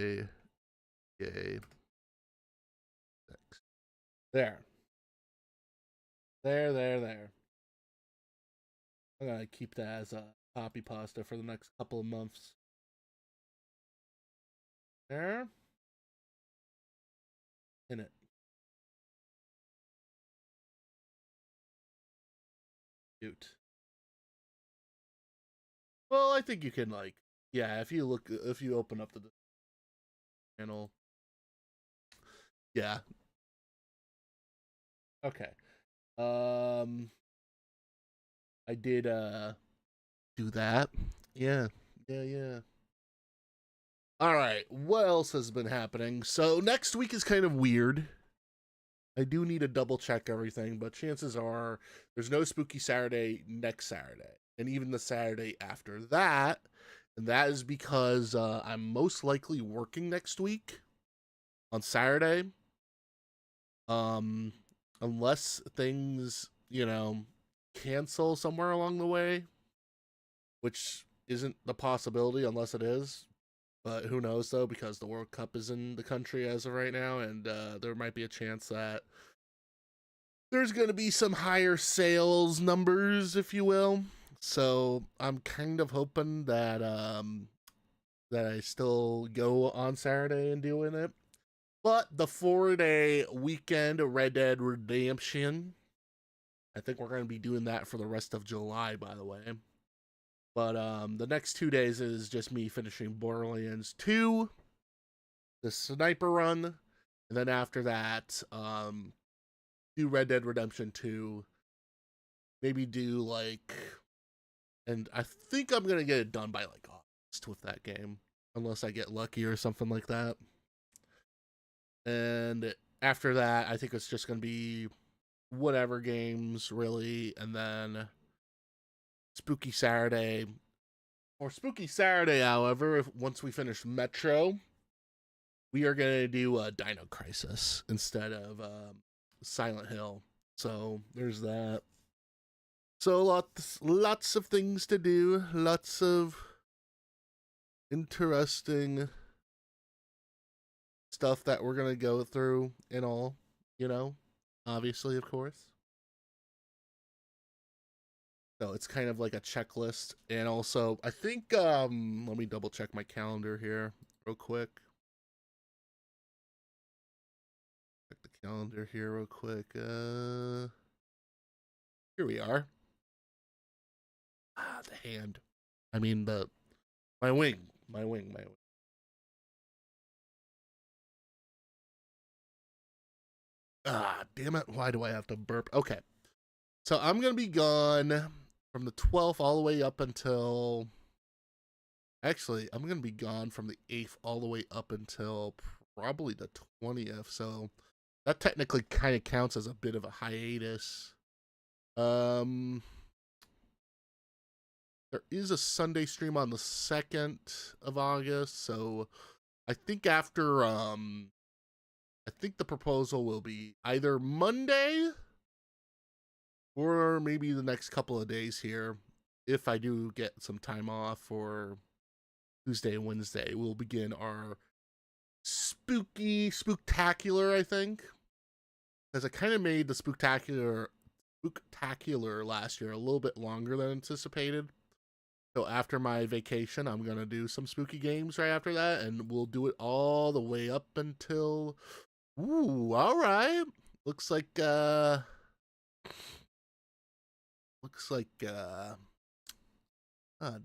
J, K, X. There. There. I'm gonna keep that as a copy pasta for the next couple of months. There. In it. Cute. Well, I think you can yeah, if you open up the channel. Yeah. Okay. I did do that. Yeah. All right. What else has been happening? So next week is kind of weird. I do need to double check everything, but chances are there's no Spooky Saturday next Saturday, and even the Saturday after that. And that is because I'm most likely working next week on Saturday. Unless things, cancel somewhere along the way, which isn't the possibility unless it is. But who knows, though, because the World Cup is in the country as of right now, and there might be a chance that there's going to be some higher sales numbers, if you will. So I'm kind of hoping that that I still go on Saturday and doing it. But the 4-day weekend of Red Dead Redemption, I think we're going to be doing that for the rest of July, by the way. But the next 2 days is just me finishing Borderlands 2, the sniper run, and then after that, do Red Dead Redemption 2. Maybe do and I think I'm gonna get it done by August with that game, unless I get lucky or something like that. And after that, I think it's just gonna be whatever games really, and then Spooky Saturday. For Spooky Saturday, however, once we finish Metro, we are gonna do Dino Crisis instead of Silent Hill. So there's that. So lots of things to do, lots of interesting stuff that we're gonna go through and all, obviously, of course. So it's kind of like a checklist. And also, I think let me double check my calendar here real quick. Check the calendar here real quick. Here we are. The hand. I mean my wing. Damn it. Why do I have to burp? Okay. So I'm going to be gone from the 12th all the way up until... Actually, I'm going to be gone from the 8th all the way up until probably the 20th. So that technically kind of counts as a bit of a hiatus. There is a Sunday stream on the 2nd of August. So I think after... I think the proposal will be either Monday or maybe the next couple of days here. If I do get some time off for Tuesday and Wednesday, we'll begin our spooktacular, I think. Because I kind of made the spooktacular last year a little bit longer than anticipated. So after my vacation, I'm going to do some spooky games right after that, and we'll do it all the way up until... Ooh, all right. Looks like oh,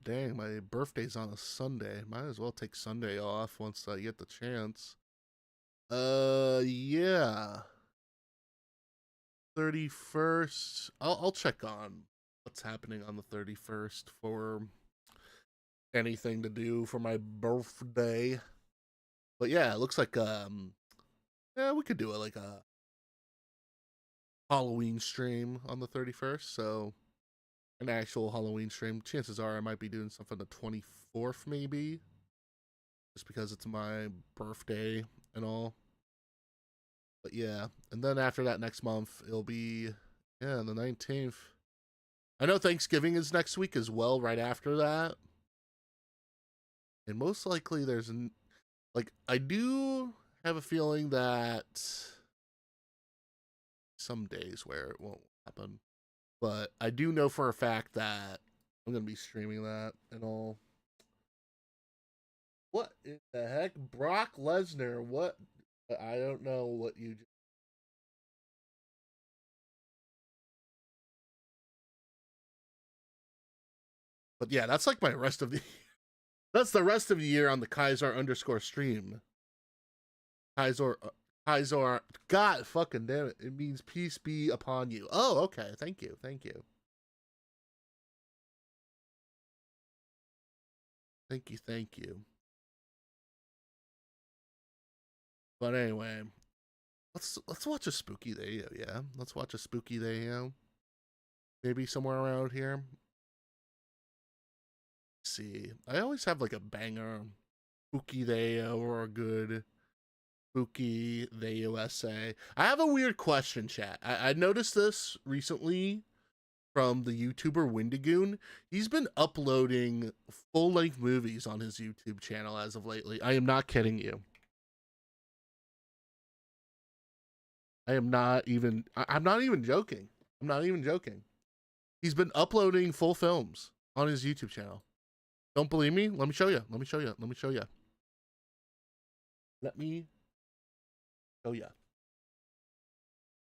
dang, my birthday's on a Sunday. Might as well take Sunday off once I get the chance. Yeah. 31st. I'll check on what's happening on the 31st for anything to do for my birthday. But yeah, it looks like yeah, we could do it like a Halloween stream on the 31st. So an actual Halloween stream. Chances are I might be doing something the 24th maybe, just because it's my birthday and all. But yeah, and then after that next month it'll be the 19th. I know Thanksgiving is next week as well, right after that. And most likely Like, I do have a feeling that some days where it won't happen, but I do know for a fact that I'm gonna be streaming that and all. What in the heck, Brock Lesnar? What? I don't know what you. But yeah, that's like my rest of the. That's the rest of the year on the Kaiser_stream. Kaiser, Kaiser. God fucking damn it! It means peace be upon you. Oh, okay. Thank you. Thank you. Thank you. Thank you. But anyway, let's watch a spooky video. Yeah, let's watch a spooky video. Maybe somewhere around here. Let's see, I always have like a banger spooky video or a good spooky video essay. I have a weird question, chat. I noticed this recently from the YouTuber Windigoon. He's been uploading full-length movies on his YouTube channel as of lately. I am not kidding you. I'm not even joking. I'm not even joking. He's been uploading full films on his YouTube channel. Don't believe me? Let me show you. Let me show you. Let me show you. Let me show you.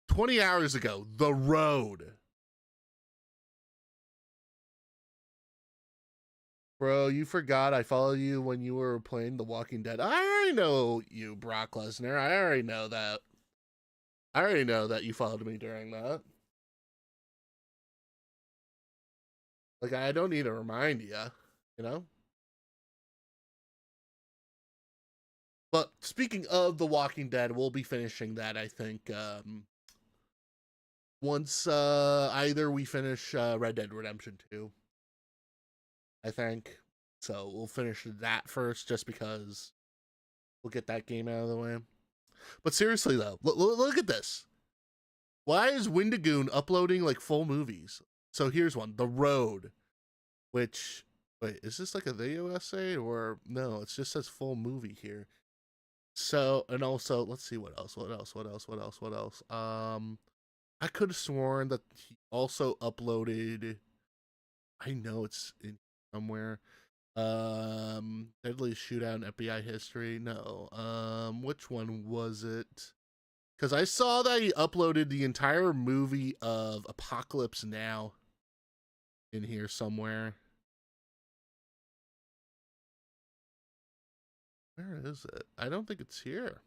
20 hours ago, The Road. Bro, you forgot I followed you when you were playing The Walking Dead. I already know you, Brock Lesnar. I already know that. I already know that you followed me during that. Like, I don't need to remind you, you know? But speaking of The Walking Dead, we'll be finishing that, I think, once either we finish Red Dead Redemption 2, I think. So we'll finish that first just because we'll get that game out of the way. But seriously, though, look at this. Why is Windigoon uploading like full movies? So here's one, The Road, which, wait, is this like a video essay or no? It just says full movie here. So, and also, let's see what else. I could have sworn that he also uploaded, I know it's in somewhere. Deadly Shootout in FBI history. No. Which one was it? Because I saw that he uploaded the entire movie of Apocalypse Now in here somewhere. Where is it? I don't think it's here.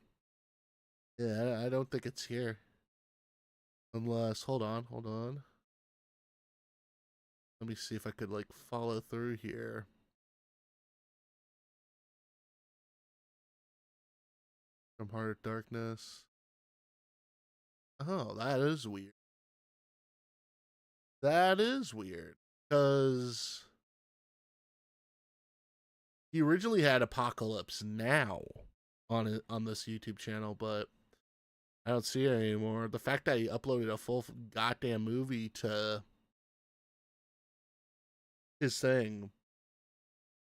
Yeah, I don't think it's here. Unless, hold on. Let me see if I could like follow through here. From Heart of Darkness. Oh, that is weird. That is weird. Because he originally had Apocalypse Now on this YouTube channel, but I don't see it anymore. The fact that he uploaded a full goddamn movie to his thing,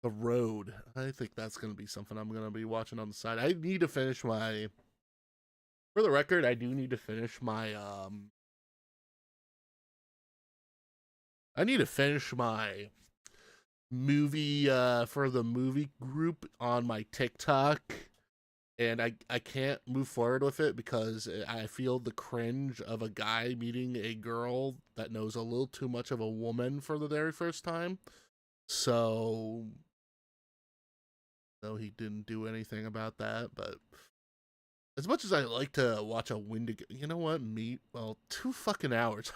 The Road, I think that's going to be something I'm going to be watching on the side. I need to finish my, for the record, I do need to finish my, I need to finish my movie, for the movie group on my TikTok. And I can't move forward with it because I feel the cringe of a guy meeting a girl that knows a little too much of a woman for the very first time. So, no, he didn't do anything about that. But as much as I like to watch a Wendigo, you know what? 2 fucking hours.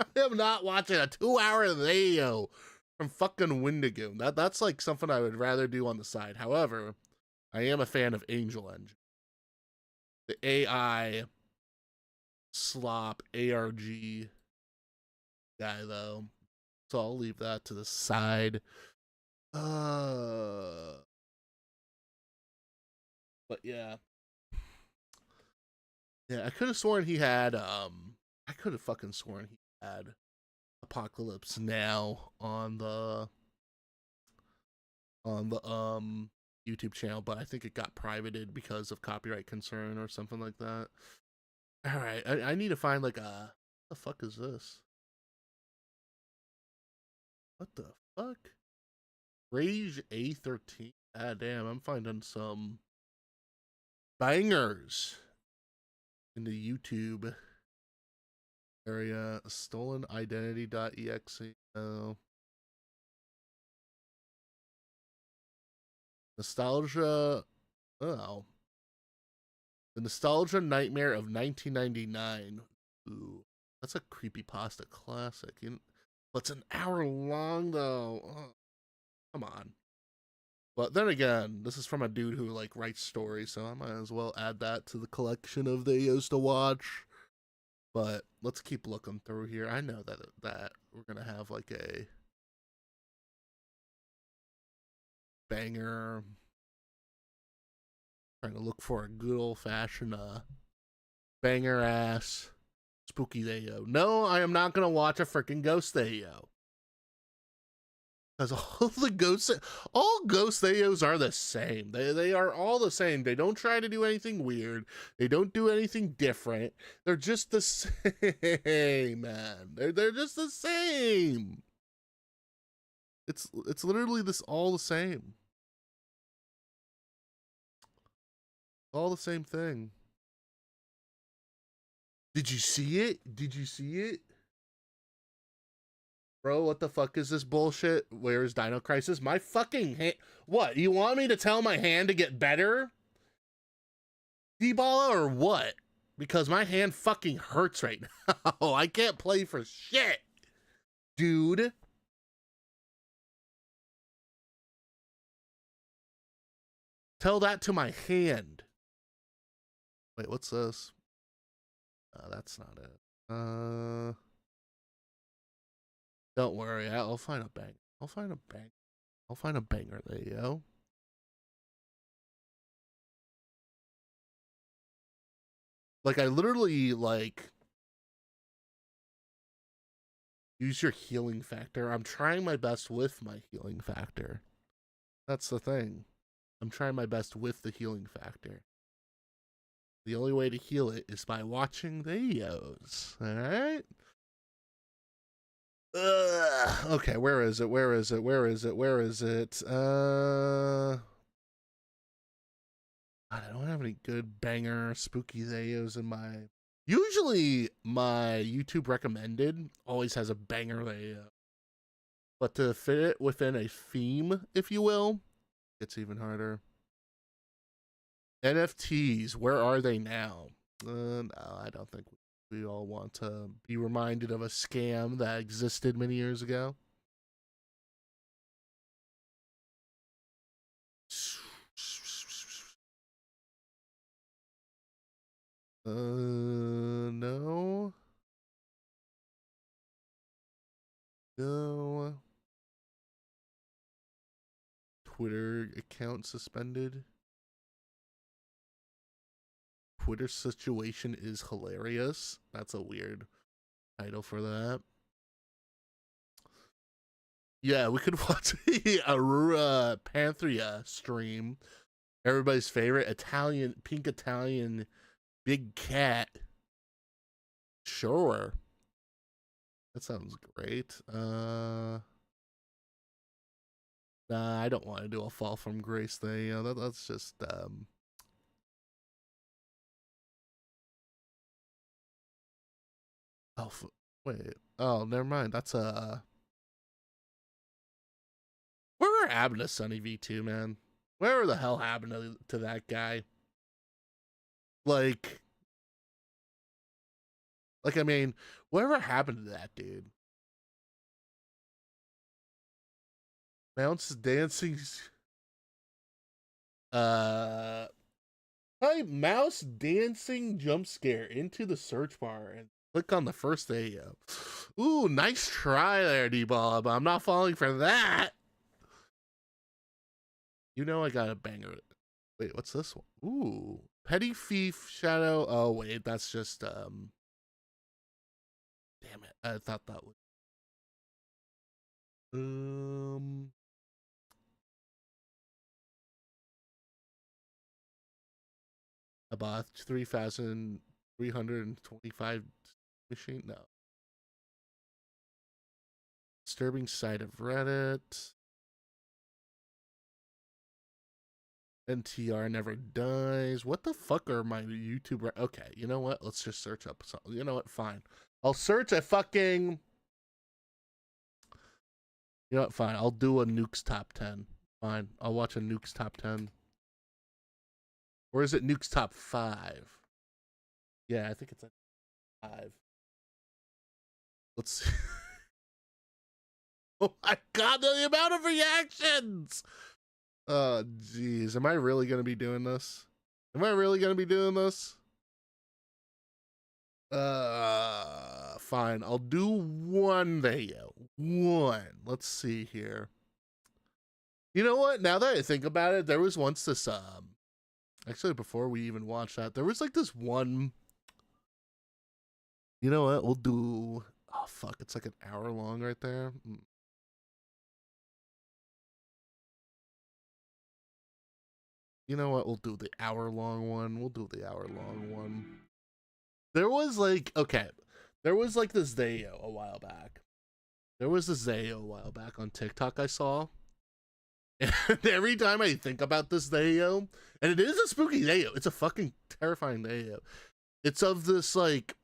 I am not watching a 2-hour video from fucking Wendigo. That's like something I would rather do on the side. However, I am a fan of Angel Engine. The AI slop ARG guy, though. So I'll leave that to the side. But yeah. Yeah, I could have sworn he had, I could have fucking sworn he had Apocalypse Now on the YouTube channel, but I think it got privated because of copyright concern or something like that. All right, I need to find like a. What the fuck is this? What the fuck? Rage A13. Ah, damn, I'm finding some bangers in the YouTube area. Stolen identity.exe. Oh. Nostalgia. Oh. The Nostalgia Nightmare of 1999. Ooh. That's a creepypasta classic. But it's an hour long, though. Oh, come on. But then again, this is from a dude who like writes stories, so I might as well add that to the collection of videos to watch. But let's keep looking through here. I know that we're gonna have like a banger. Trying to look for a good old fashioned banger ass spooky Ayo. No, I am not gonna watch a freaking ghost Ayo. Because all ghost Ayos are the same. They are all the same. They don't try to do anything weird. They don't do anything different. They're just the same, man. They're just the same. It's literally all the same. All the same thing. Did you see it? Did you see it? Bro, what the fuck is this bullshit? Where is Dino Crisis? My fucking hand. What? You want me to tell my hand to get better? D-Balla or what? Because my hand fucking hurts right now. I can't play for shit. Dude. Tell that to my hand. Wait, what's this? That's not it. Don't worry, I'll find a bang. I'll find a bang. I'll find a banger there, yo. Like I literally like use your healing factor. I'm trying my best with my healing factor. That's the thing. I'm trying my best with the healing factor. The only way to heal it is by watching videos. Alright? Okay, where is it? Where is it? Where is it? Where is it? I don't have any good banger spooky videos in my. Usually, my YouTube recommended always has a banger video, but to fit it within a theme, if you will, it's even harder. NFTs, where are they now? No, I don't think we all want to be reminded of a scam that existed many years ago. No. No. Twitter account suspended. Twitter situation is hilarious. That's a weird title for that. Yeah, we could watch Aurora Panthria stream. Everybody's favorite Italian, pink Italian big cat. Sure. That sounds great. Nah, I don't want to do a fall from grace thing. You know, that's just Oh, wait. Oh, never mind. That's whatever happened to Sunny V2, man? Whatever the hell happened to that guy? Like, I mean, whatever happened to that dude? Mounts dancing. Type mouse dancing jump scare into the search bar and click on the first video. Ooh, nice try there, D-Ball, but I'm not falling for that. You know I got a banger. Wait, what's this one? Ooh, Petty Thief Shadow. Oh wait, that's just damn it. I thought that was About 3,325 machine. No. Disturbing side of Reddit. NTR never dies. What the fuck are my YouTube? Okay, you know what? Let's just search up something. You know what? Fine. I'll search a fucking. You know what? Fine. I'll do a Nukes top 10. Fine. I'll watch a Nukes top 10. Or is it Nukes top 5? Yeah, I think it's a 5. Let's see. Oh my god, the amount of reactions! Oh, jeez. Am I really going to be doing this? Am I really going to be doing this? Fine. I'll do one video. One. Let's see here. You know what? Now that I think about it, there was once this, actually, before we even watched that, there was like this one. You know what? We'll do. Oh, fuck. It's like an hour long right there. You know what? We'll do the hour-long one. We'll do the hour-long one. There was like, okay, there was like this Zayo a while back. There was this Zayo a while back on TikTok I saw. And every time I think about this Zayo, and it is a spooky Zayo. It's a fucking terrifying Zayo. It's of this like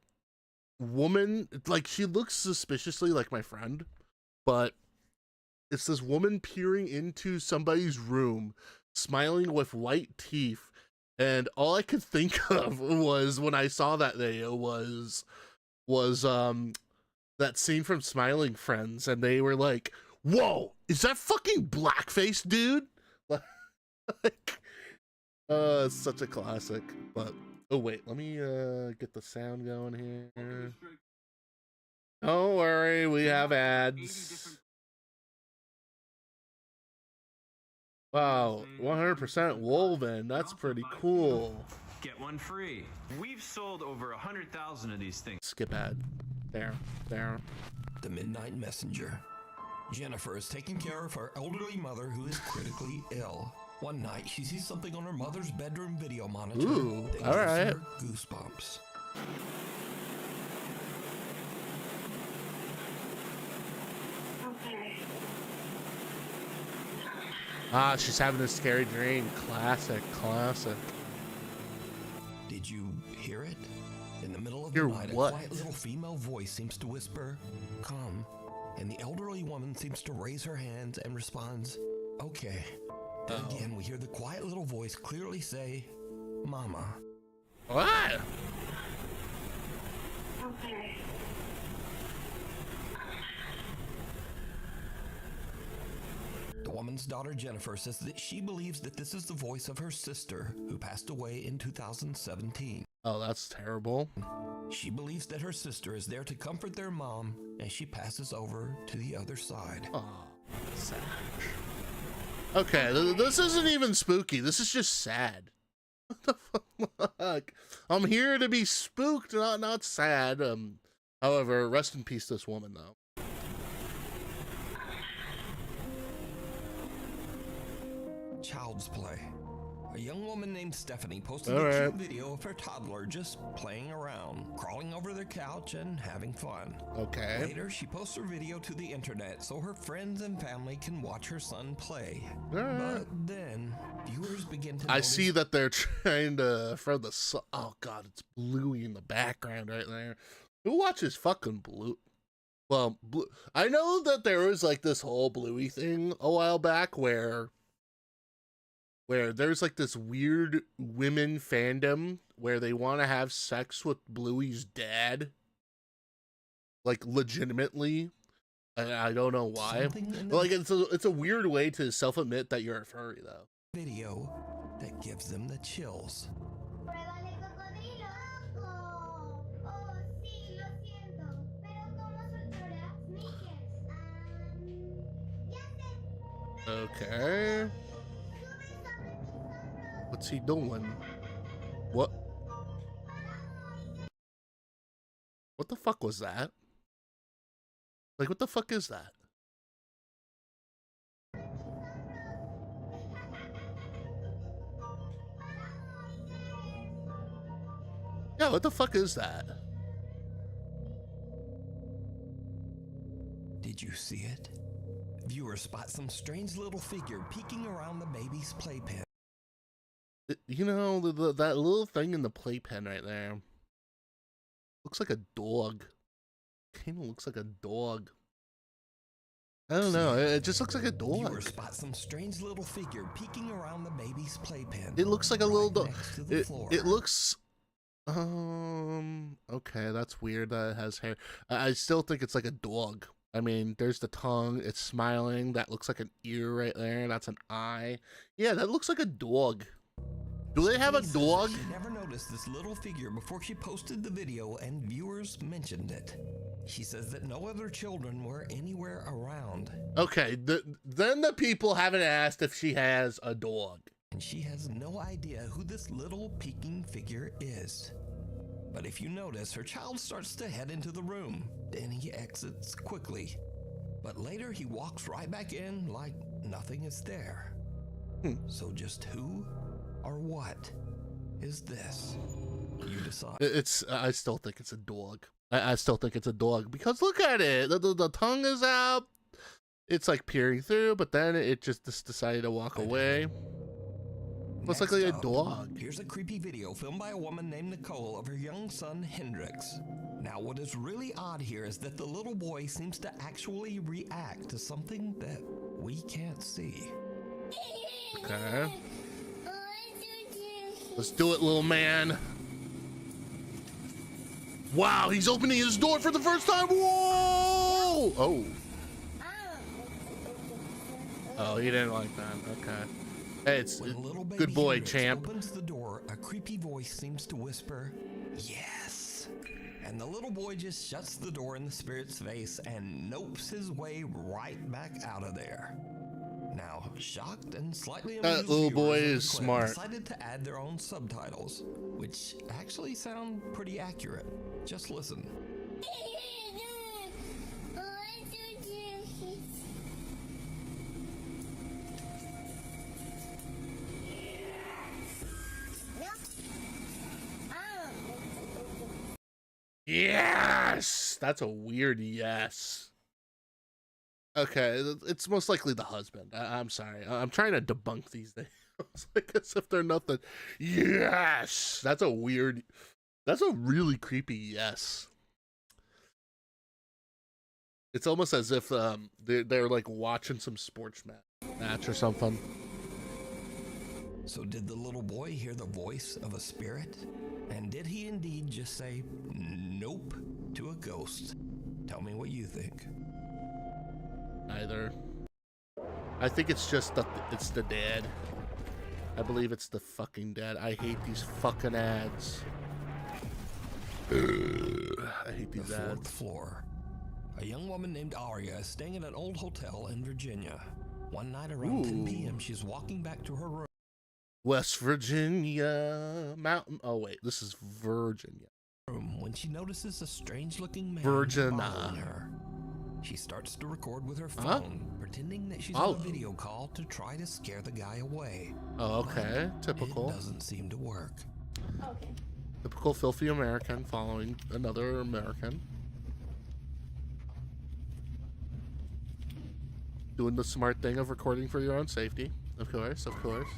woman, like she looks suspiciously like my friend, but it's this woman peering into somebody's room, smiling with white teeth, and all I could think of was when I saw that video was that scene from Smiling Friends, and they were like, "Whoa, is that fucking blackface, dude?" Like, it's such a classic. But oh wait, let me get the sound going here. Don't worry, we have ads. Wow, 100% woven. That's pretty cool. Get one free. We've sold over 100,000 of these things. Skip ad. There. The Midnight Messenger. Jennifer is taking care of her elderly mother who is critically ill. One night, she sees something on her mother's bedroom video monitor. Ooh, that all gives right. her goosebumps. Ah, she's having a scary dream. Classic. Did you hear it? In the middle of Hear the night, what? a quiet little female voice seems to whisper, "Come." And the elderly woman seems to raise her hands and responds, "Okay." Then again, we hear the quiet little voice clearly say, "Mama." What? Okay. The woman's daughter Jennifer says that she believes that this is the voice of her sister who passed away in 2017. Oh, that's terrible. She believes that her sister is there to comfort their mom as she passes over to the other side. Oh, sad. Okay, this isn't even spooky. This is just sad. What the fuck? I'm here to be spooked, not sad. However, rest in peace, this woman, though. Child's play. A young woman named Stephanie posted All a right. cute video of her toddler just playing around, crawling over their couch and having fun. Okay. Later, she posts her video to the internet so her friends and family can watch her son play. All right. But then, viewers begin to I notice see that they're trying to throw the oh god, it's Bluey in the background right there. Who watches fucking Blue? Well, I know that there was like this whole Bluey thing a while back where there's like this weird women fandom where they want to have sex with Bluey's dad, like legitimately. I don't know why. Like it's a weird way to self-admit that you're a furry, though. video that gives them the chills. Pruébale cocodrilo. Oh, sí, lo siento. Pero ¿cómo soltará? Sneakers. Ya sé. Okay. What's he doing? What? What the fuck was that? Like, what the fuck is that? Yeah, what the fuck is that? Did you see it? Viewers spot some strange little figure peeking around the baby's playpen. You know, that little thing in the playpen right there. Looks like a dog. Kind of looks like a dog. I don't know. It just looks like a dog. Viewers spot some strange little figure peeking around the baby's playpen. It looks like a little dog. It looks. Okay, that's weird that it has hair. I still think it's like a dog. I mean, there's the tongue. It's smiling. That looks like an ear right there. That's an eye. Yeah, that looks like a dog. Do they have a dog? She never noticed this little figure before she posted the video and viewers mentioned it. She says that no other children were anywhere around. Okay, then the people haven't asked if she has a dog. And she has no idea who this little peeking figure is. But if you notice, her child starts to head into the room. Then he exits quickly. But later he walks right back in like nothing is there. So just who or what is this? You decide. I still think it's a dog. I still think it's a dog because look at it. The tongue is out. It's like peering through, but then it just decided to walk away. Looks like a dog. Here's a creepy video filmed by a woman named Nicole of her young son Hendrix. Now what is really odd here is that the little boy seems to actually react to something that we can't see. Okay. Let's do it, little man. Wow, he's opening his door for the first time. Whoa! Oh. Oh, he didn't like that. Okay. Hey, it's good boy, Hendrix champ. Opens the door, a creepy voice seems to whisper, "Yes." And the little boy just shuts the door in the spirit's face and nopes his way right back out of there. Now, shocked and slightly amused, That little boy viewers of is the clip smart. decided to add their own subtitles, which actually sound pretty accurate. Just listen. Yes! That's a weird yes. Okay, it's most likely the husband. I'm sorry. I'm trying to debunk these things. Like as if they're nothing. Yes! That's a really creepy yes. It's almost as if they're like watching some sports match or something. So did the little boy hear the voice of a spirit? And did he indeed just say nope to a ghost? Tell me what you think. Either. I think it's just it's the dad. I believe it's the fucking dad. I hate these fucking ads. I hate these The fourth ads. floor. A young woman named Aria is staying at an old hotel in Virginia. One night around 10 p.m., she's walking back to her room. West Virginia mountain. Oh wait, this is Virginia. When she notices a strange-looking man Virginia. following her. She starts to record with her phone, pretending that she's on a video call to try to scare the guy away. Oh, okay. But Typical. it doesn't seem to work. Okay. Typical filthy American following another American. Doing the smart thing of recording for your own safety. Of course, of course.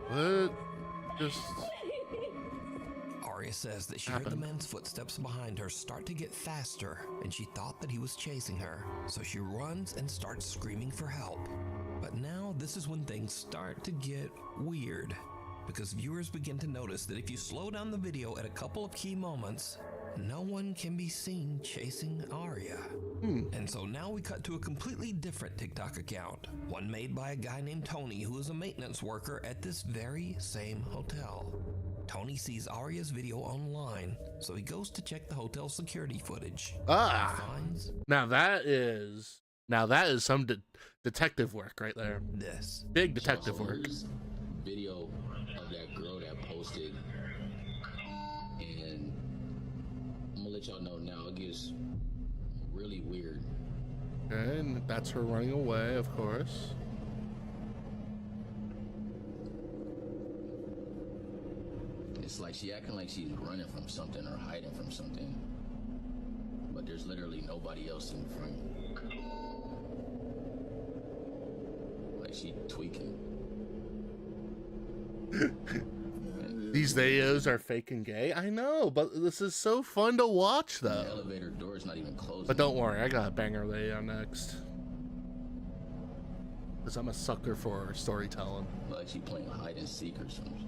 What? Just... Aria says that she heard the man's footsteps behind her start to get faster, and she thought that he was chasing her. So she runs and starts screaming for help. But now this is when things start to get weird, because viewers begin to notice that if you slow down the video at a couple of key moments, no one can be seen chasing Aria. And so now we cut to a completely different TikTok account, one made by a guy named Tony who is a maintenance worker at this very same hotel. Tony sees Aria's video online, so he goes to check the hotel security footage. Ah! He finds Now that is some detective work right there. this. Big detective Also, work. there's video of that girl that posted, and I'm gonna let y'all know now. It gets real really weird. Okay, and that's her running away, of course. It's like she acting like she's running from something or hiding from something. But there's literally nobody else in front. Like she tweaking. These videos are fake and gay. I know, but this is so fun to watch, The though. elevator door is not even closing. But don't worry, I got a banger video next. Because I'm a sucker for storytelling. Like she playing hide and seek or something.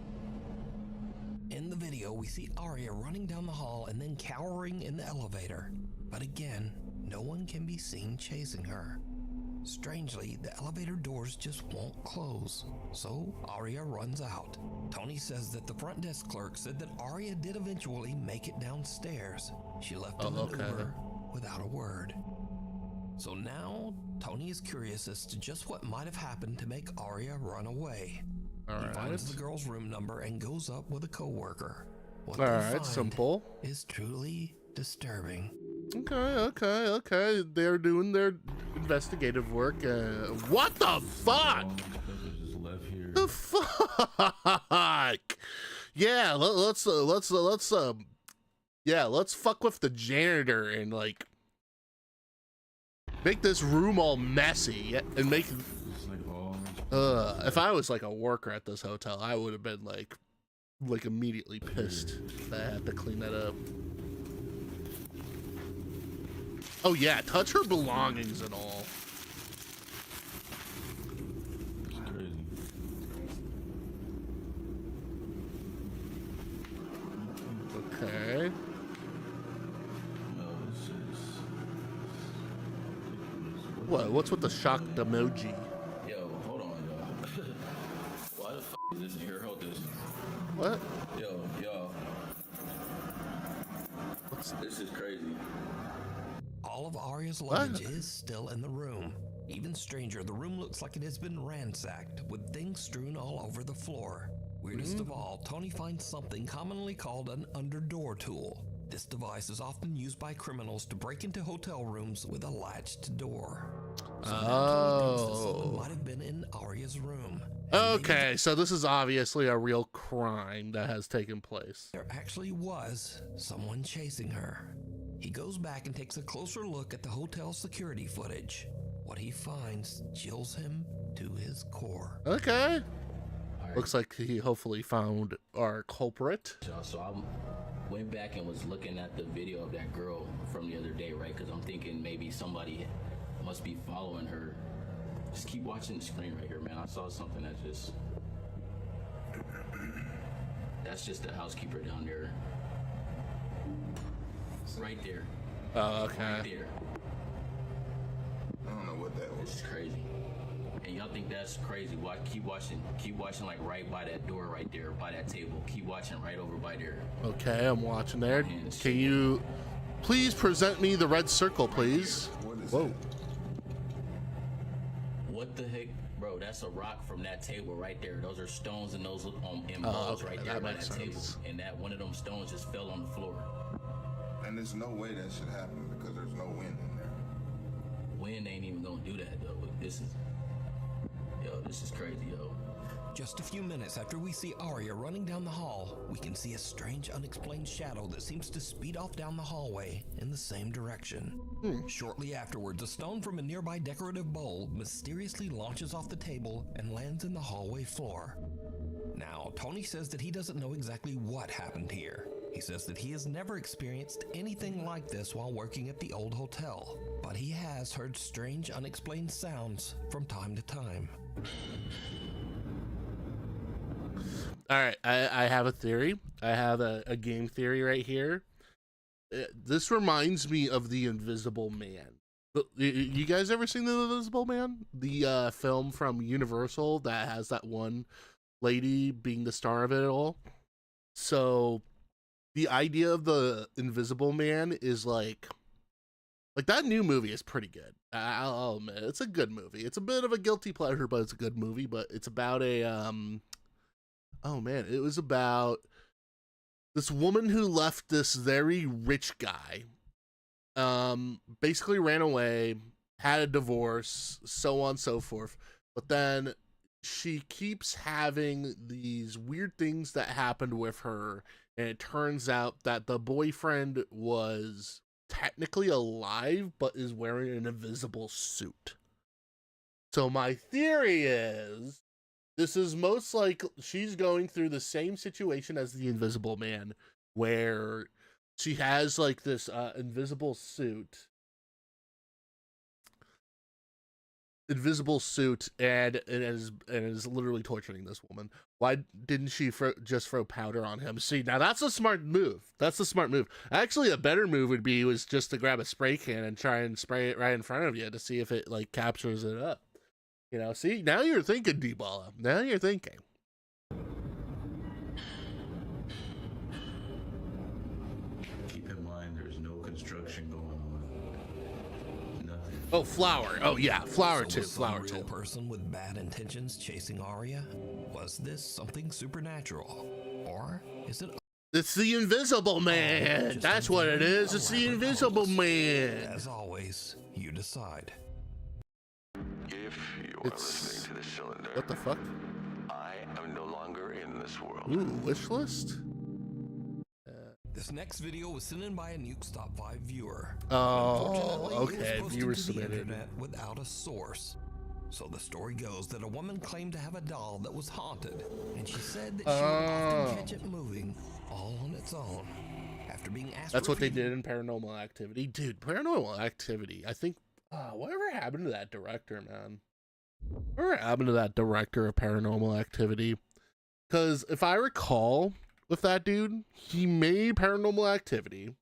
In the video, we see Arya running down the hall and then cowering in the elevator. But again, no one can be seen chasing her. Strangely, the elevator doors just won't close, so Arya runs out. Tony says that the front desk clerk said that Arya did eventually make it downstairs. She left in an Uber without a word. So now, Tony is curious as to just what might have happened to make Arya run away. He finds the girl's room number and goes up with a coworker. What they find simple. is truly disturbing. Okay. They're doing their investigative work. What the fuck? The fuck? Yeah, let's fuck with the janitor and like make this room all messy and make. If I was like a worker at this hotel, I would have been like immediately pissed that I had to clean that up. Oh yeah, touch her belongings and all. It's crazy. Okay. No, it's What? What's with the shocked emoji? Yo, hold on, yo. Why the f is this in here? Hold this. What? Yo. This is crazy. All of Arya's luggage is still in the room. Even stranger, the room looks like it has been ransacked, with things strewn all over the floor. Weirdest of all, Tony finds something commonly called an underdoor tool. This device is often used by criminals to break into hotel rooms with a latched door. So now Tony thinks that someone might have been in Arya's room. Okay, so this is obviously a real crime that has taken place. There actually was someone chasing her. He goes back and takes a closer look at the hotel security footage. What he finds chills him to his core. Okay. Looks like he hopefully found our culprit. So I went back and was looking at the video of that girl from the other day, right? Because I'm thinking maybe somebody must be following her. Just keep watching the screen right here, man. I saw something that's just the housekeeper down there. Right there. Oh, okay. Right there. I don't know what that was. This is crazy. And y'all think that's crazy? Why? Keep watching like right by that door right there, by that table. Keep watching right over by there. Okay, I'm watching there. Can you please present me the red circle, please? Whoa. What the heck? Bro, that's a rock from that table right there. Those are stones and those in balls okay, right there that by makes that table. sense. And that one of them stones just fell on the floor. And there's no way that should happen because there's no wind in there. Wind ain't even gonna do that though. This is crazy, yo. Just a few minutes after we see Arya running down the hall, we can see a strange unexplained shadow that seems to speed off down the hallway in the same direction. Shortly afterwards, a stone from a nearby decorative bowl mysteriously launches off the table and lands in the hallway floor. Now, Tony says that he doesn't know exactly what happened here. He says that he has never experienced anything like this while working at the old hotel, but he has heard strange unexplained sounds from time to time. All right, I have a theory. I have a game theory right here. This reminds me of The Invisible Man. You guys ever seen The Invisible Man? The film from Universal that has that one lady being the star of it all. So the idea of the Invisible Man is like that new movie is pretty good. I'll admit it's a good movie. It's a bit of a guilty pleasure, but it's a good movie. But it's about a oh man, it was about this woman who left this very rich guy basically ran away, had a divorce, so on and so forth. But then she keeps having these weird things that happened with her, and it turns out that the boyfriend was technically alive but is wearing an invisible suit. So my theory is this is most like she's going through the same situation as the Invisible Man, where she has like this invisible suit and is literally torturing this woman. Why didn't she just throw powder on him? See, now that's a smart move. That's a smart move. Actually, a better move would be was just to grab a spray can and try and spray it right in front of you to see if it like captures it up. You know, see, now you're thinking, D-Balla. Now you're thinking. Keep in mind, there's no construction going on. Nothing. Oh, Flower. Oh, yeah, Flower So too. was some Flower real too. person with bad intentions chasing Arya? Was this something supernatural, or is it? It's the Invisible Man. just That's a what it very is. It's the elaborate Invisible hoax? Man. As always, you decide. If you are It's listening to the cylinder, what the fuck? I am no longer in this world. Ooh, wish list. This next video was sent in by a Nuke's Top 5 viewer. Oh, Unfortunately, it was okay. posted Viewer to the submitted. internet without a source. So the story goes that a woman claimed to have a doll that was haunted, and she said that she would often catch it moving all on its own. After being asked, That's to what they repeat- did in Paranormal Activity. Dude, Paranormal Activity. I think, whatever happened to that director, man? Whatever happened to that director of Paranormal Activity? Because if I recall, with that dude, he made Paranormal Activity,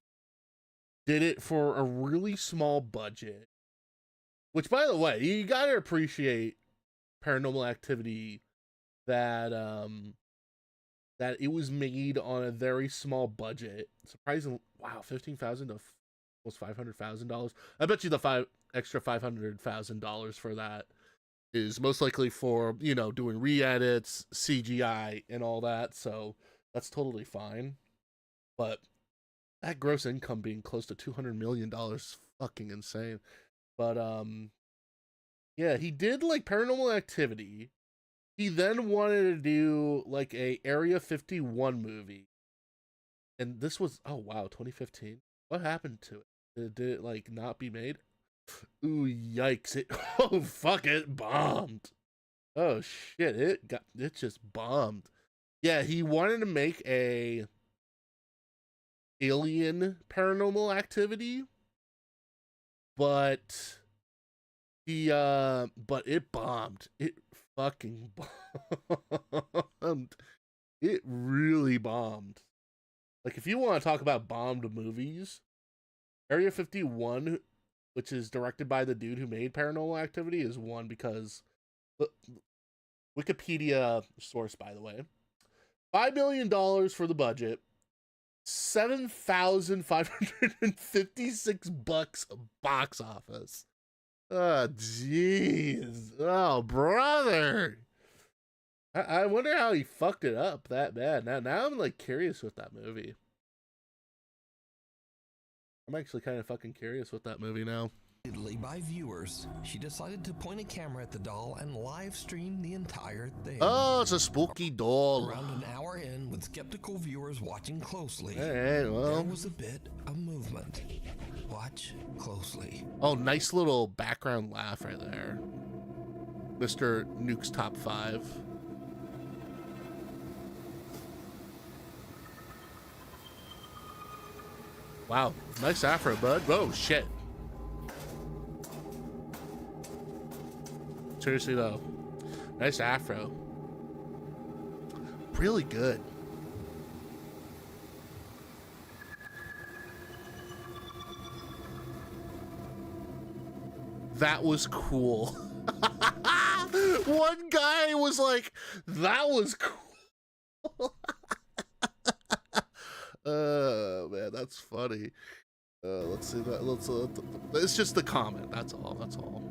did it for a really small budget, which, by the way, you gotta appreciate Paranormal Activity that that it was made on a very small budget. Surprising, wow, $15,000 to almost $500,000. I bet you the extra $500,000 for that is most likely for, you know, doing re-edits, CGI, and all that. So that's totally fine. But that gross income being close to $200 million is fucking insane. But yeah, he did like Paranormal Activity. He then wanted to do like a Area 51 movie. And this was, oh wow, 2015. What happened to it? Did it like not be made? Ooh, yikes. Oh fuck, it bombed. Oh shit, it just bombed. Yeah, he wanted to make a Alien Paranormal Activity, but it bombed. It fucking bombed. It really bombed. Like, if you want to talk about bombed movies, Area 51, which is directed by the dude who made Paranormal Activity, is one because Wikipedia source, by the way, $5 million for the budget, 7,556 bucks box office. Oh, jeez. Oh, brother. I wonder how he fucked it up that bad. Now I'm like curious with that movie. I'm actually kind of fucking curious with that movie now. By viewers, she decided to point a camera at the doll and live stream the entire thing. Oh, it's a spooky doll. Around an hour in, with skeptical viewers watching closely, All right, well. there was a bit of movement. Watch closely. Oh, nice little background laugh right there. Mr. Nuke's Top 5. Wow, nice afro, bud. Whoa, shit. Seriously, though. Nice afro. Really good. That was cool. One guy was like, that was cool. Oh, man, that's funny. Let's see that. It's just the comment. That's all. That's all.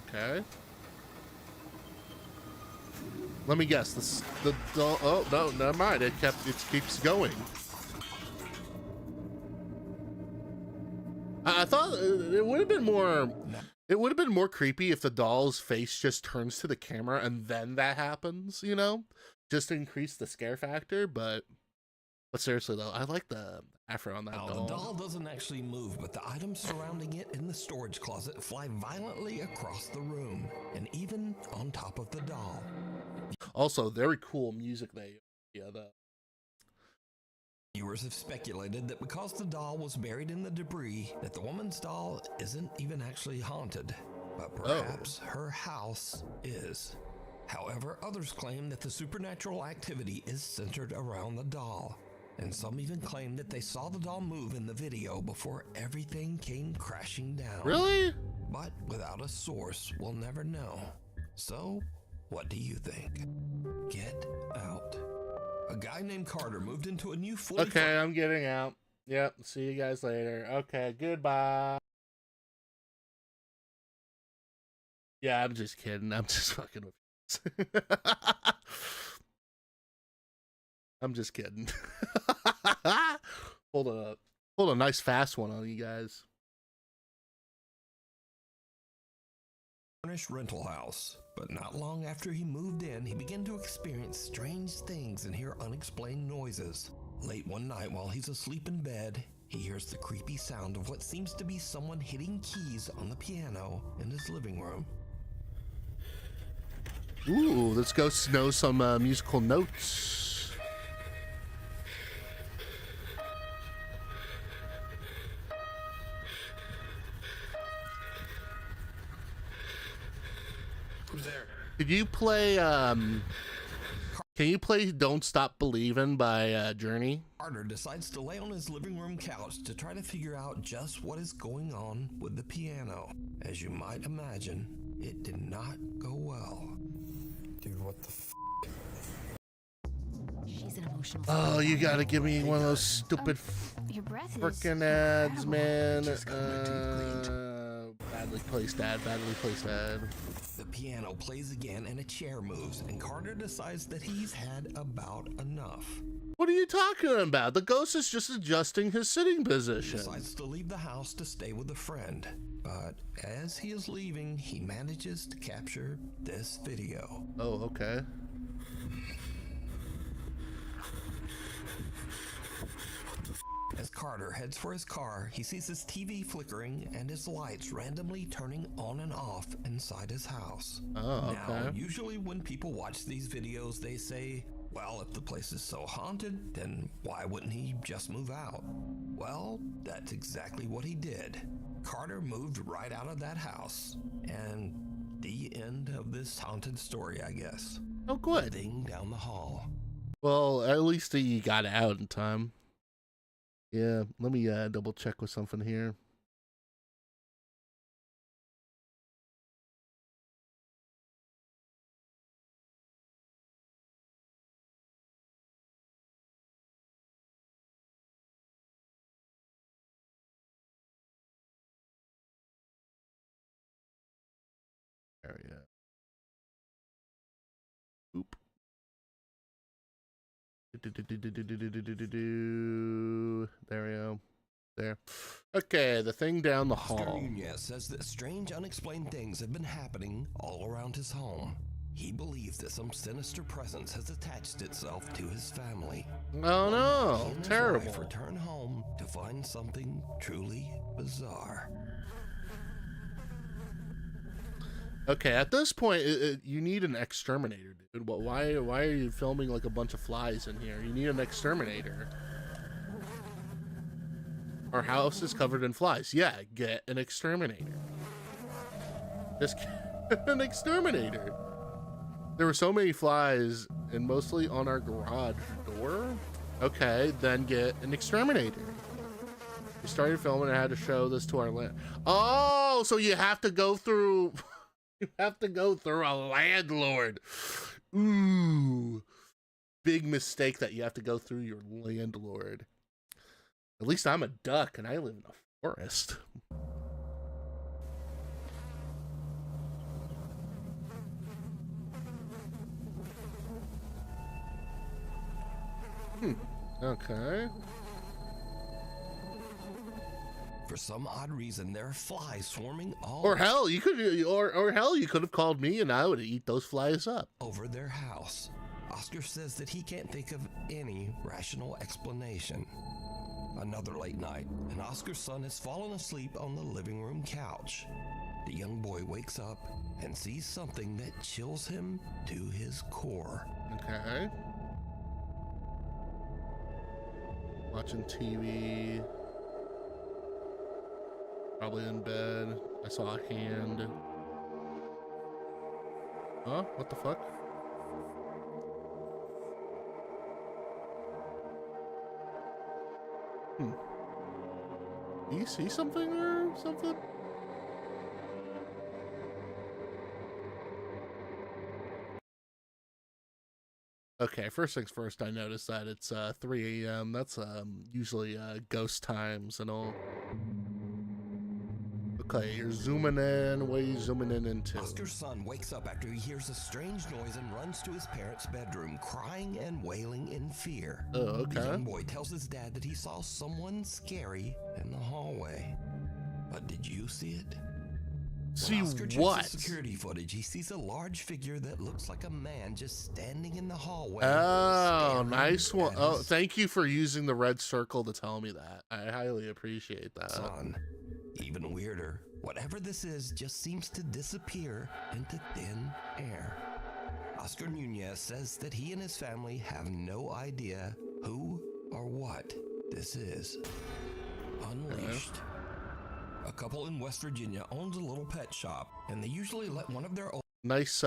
Okay. Let me guess. The doll. Oh no, never mind. It keeps going. I thought it would have been more. It would have been more creepy if the doll's face just turns to the camera and then that happens. You know, just to increase the scare factor. But seriously though, I like the afro on that doll. The doll doesn't actually move, but the items surrounding it in the storage closet fly violently across the room and even on top of the doll. Also, very cool music they the Viewers have speculated that because the doll was buried in the debris, that the woman's doll isn't even actually haunted, but perhaps her house is. However, others claim that the supernatural activity is centered around the doll, and some even claim that they saw the doll move in the video before everything came crashing down. Really? But without a source, we'll never know. So, what do you think? Get out. A guy named Carter moved into a new fully... Okay, I'm getting out. Yep, see you guys later. Okay, goodbye. Yeah, I'm just kidding. I'm just fucking with you. I'm just kidding. Hold a nice fast one on you guys. Furnished rental house. But not long after he moved in, he began to experience strange things and hear unexplained noises. Late one night while he's asleep in bed, he hears the creepy sound of what seems to be someone hitting keys on the piano in his living room. Ooh, let's go know some musical notes. Who's there? Could you play can you play Don't Stop Believin' by Journey? Carter decides to lay on his living room couch to try to figure out just what is going on with the piano. As you might imagine, it did not go well. Dude, what the f***? She's an emotional. Oh, you gotta give me one of those stupid Your breath is frickin' ads, incredible. man. Badly placed ad. The piano plays again and a chair moves, and Carter decides that he's had about enough. What are you talking about? The ghost is just adjusting his sitting He position. decides to leave the house to stay with a friend. But as he is leaving, he manages to capture this video. Oh, okay. As Carter heads for his car, he sees his TV flickering and his lights randomly turning on and off inside his house. Oh, Now, okay. usually when people watch these videos, they say, well, if the place is so haunted, then why wouldn't he just move out? Well, that's exactly what he did. Carter moved right out of that house. And the end of this haunted story, I guess. Oh, good. Thing down the hall. Well, at least he got out in time. Yeah, let me double check with something here. Area. Oop. There we go. There. Okay, the thing down the Oscar hall. Nunez says that strange, unexplained things have been happening all around his home. He believes that some sinister presence has attached itself to his family. Oh He no, and his terrible. wife return home to find something truly bizarre. Okay, at this point, you need an exterminator, dude. Why are you filming like a bunch of flies in here? You need an exterminator. Our house is covered in flies. Yeah, get an exterminator. Just get an exterminator. There were so many flies, and mostly on our garage door. Okay, then get an exterminator. We started filming and I had to show this to our land. Oh, so you have to go through... You have to go through a landlord. Ooh. Big mistake that you have to go through your landlord. At least I'm a duck and I live in a forest. Okay. For some odd reason, there are flies swarming all Or hell, you could, or hell, you could have called me and I would eat those flies up. over their house. Oscar says that he can't think of any rational explanation. Another late night, and Oscar's son has fallen asleep on the living room couch. The young boy wakes up and sees something that chills him to his core. Okay. Watching TV. Probably in bed. I saw a hand. Huh? What the fuck? Do you see something or something? Okay, first things first, I noticed that it's 3 a.m. That's usually ghost times and all. Okay, you're zooming in. What are you zooming in into? Oscar's son wakes up after he hears a strange noise and runs to his parents' bedroom, crying and wailing in fear. Oh, okay. The young boy tells his dad that he saw someone scary in the hallway. But did you see it? See When Oscar checks what? the security footage, he sees a large figure that looks like a man just standing in the hallway. Oh, staring nice one. at Oh, his thank you for using the red circle to tell me that. I highly appreciate that. son. Even weirder, whatever this is just seems to disappear into thin air. Oscar Nunez says that he and his family have no idea who or what this is. Unleashed. A couple in West Virginia owns a little pet shop, and they usually let one of their Nice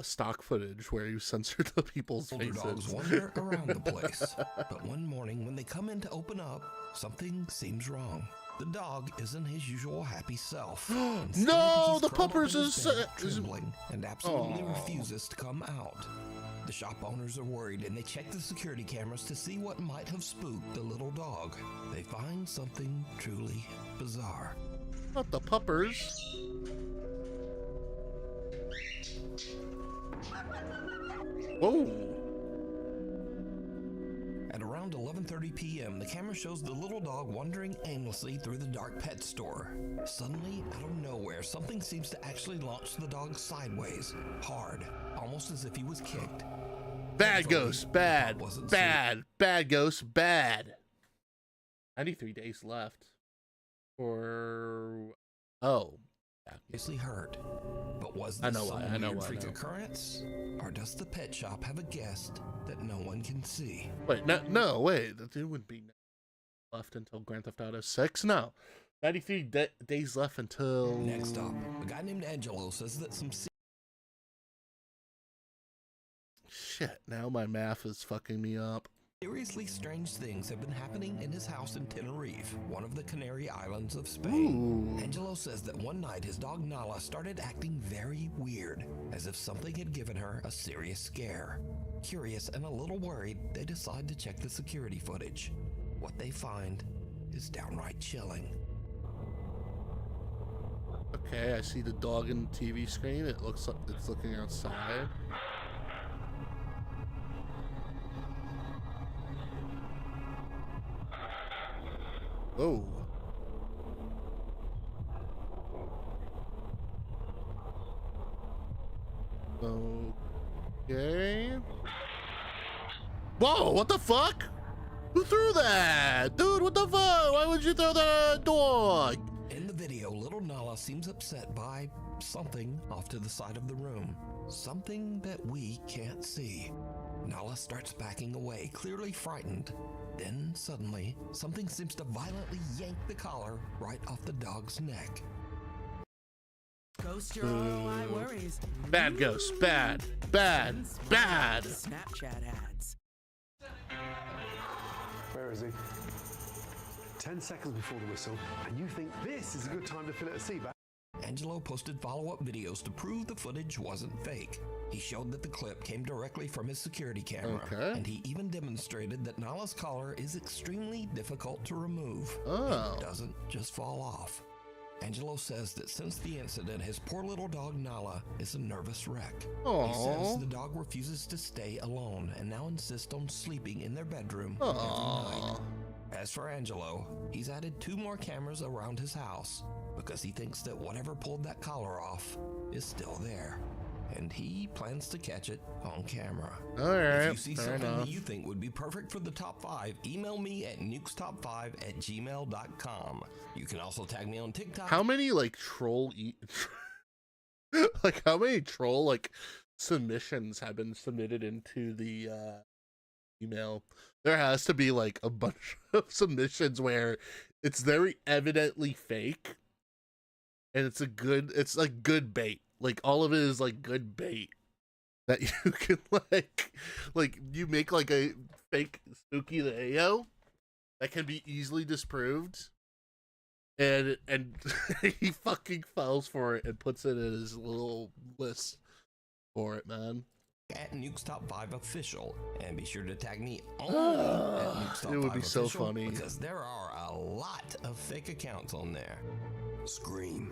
stock footage where you censored the people's older dogs faces. wander around the place. But one morning, when they come in to open up, something seems wrong. The dog isn't his usual happy self. Instead, No, he's the curled up puppers in his is bed, trembling and absolutely Aw. refuses to come out. The shop owners are worried and they check the security cameras to see what might have spooked the little dog. They find something truly bizarre. Not the puppers. Whoa. At around 11:30 p.m., the camera shows the little dog wandering aimlessly through the dark pet store. Suddenly, out of nowhere, something seems to actually launch the dog sideways, hard, almost as if he was kicked. Bad ghost, bad, Wasn't bad, bad ghost, bad. 93 days left. Or oh, yeah. seriously hurt. But was I this know some why, I know weird why, freak I know. occurrence? Or does the pet shop have a guest that no one can see? Wait, no, wait. There would be left until Grand Theft Auto 6. No, 93 days left until. Next up, a guy named Angelo says that some Shit. Now my math is fucking me up. seriously strange things have been happening in his house in Tenerife, one of the Canary Islands of Spain. Ooh. Angelo says that one night his dog Nala started acting very weird, as if something had given her a serious scare. Curious and a little worried, they decide to check the security footage. What they find is downright chilling. Okay, I see the dog in the TV screen. It looks like it's looking outside. Oh. Okay. Whoa, what the fuck? Who threw that? Dude, what the fuck? Why would you throw that dog? In the video, little Nala seems upset by something off to the side of the room. Something that we can't see. Nala starts backing away, clearly frightened. Then, suddenly, something seems to violently yank the collar right off the dog's neck. Ghost your ROI worries. Bad ghost, bad, bad, bad. Snapchat ads. Where is he? 10 seconds before the whistle, and you think this is a good time to fill it at Seaback? Angelo posted follow-up videos to prove the footage wasn't fake. He showed that the clip came directly from his security camera, Okay. and he even demonstrated that Nala's collar is extremely difficult to remove. Oh. It doesn't just fall off. Angelo says that since the incident, his poor little dog Nala is a nervous wreck. Aww. He says the dog refuses to stay alone and now insists on sleeping in their bedroom every night. As for Angelo, he's added 2 more cameras around his house because he thinks that whatever pulled that collar off is still there. And he plans to catch it on camera. Alright, if you see something that you think would be perfect for the top 5, email me at nukestop5@gmail.com. You can also tag me on TikTok. How many like troll like how many troll like submissions have been submitted into the email? There has to be like a bunch of submissions where it's very evidently fake and it's like good bait. Like all of it is like good bait that you can like you make like a fake Spooky the AO that can be easily disproved, and he fucking falls for it and puts it in his little list for it, man. At Nukes Top 5 Official, and be sure to tag me only at Nukes Top 5 It would be so Official, funny because there are a lot of fake accounts on there. Scream.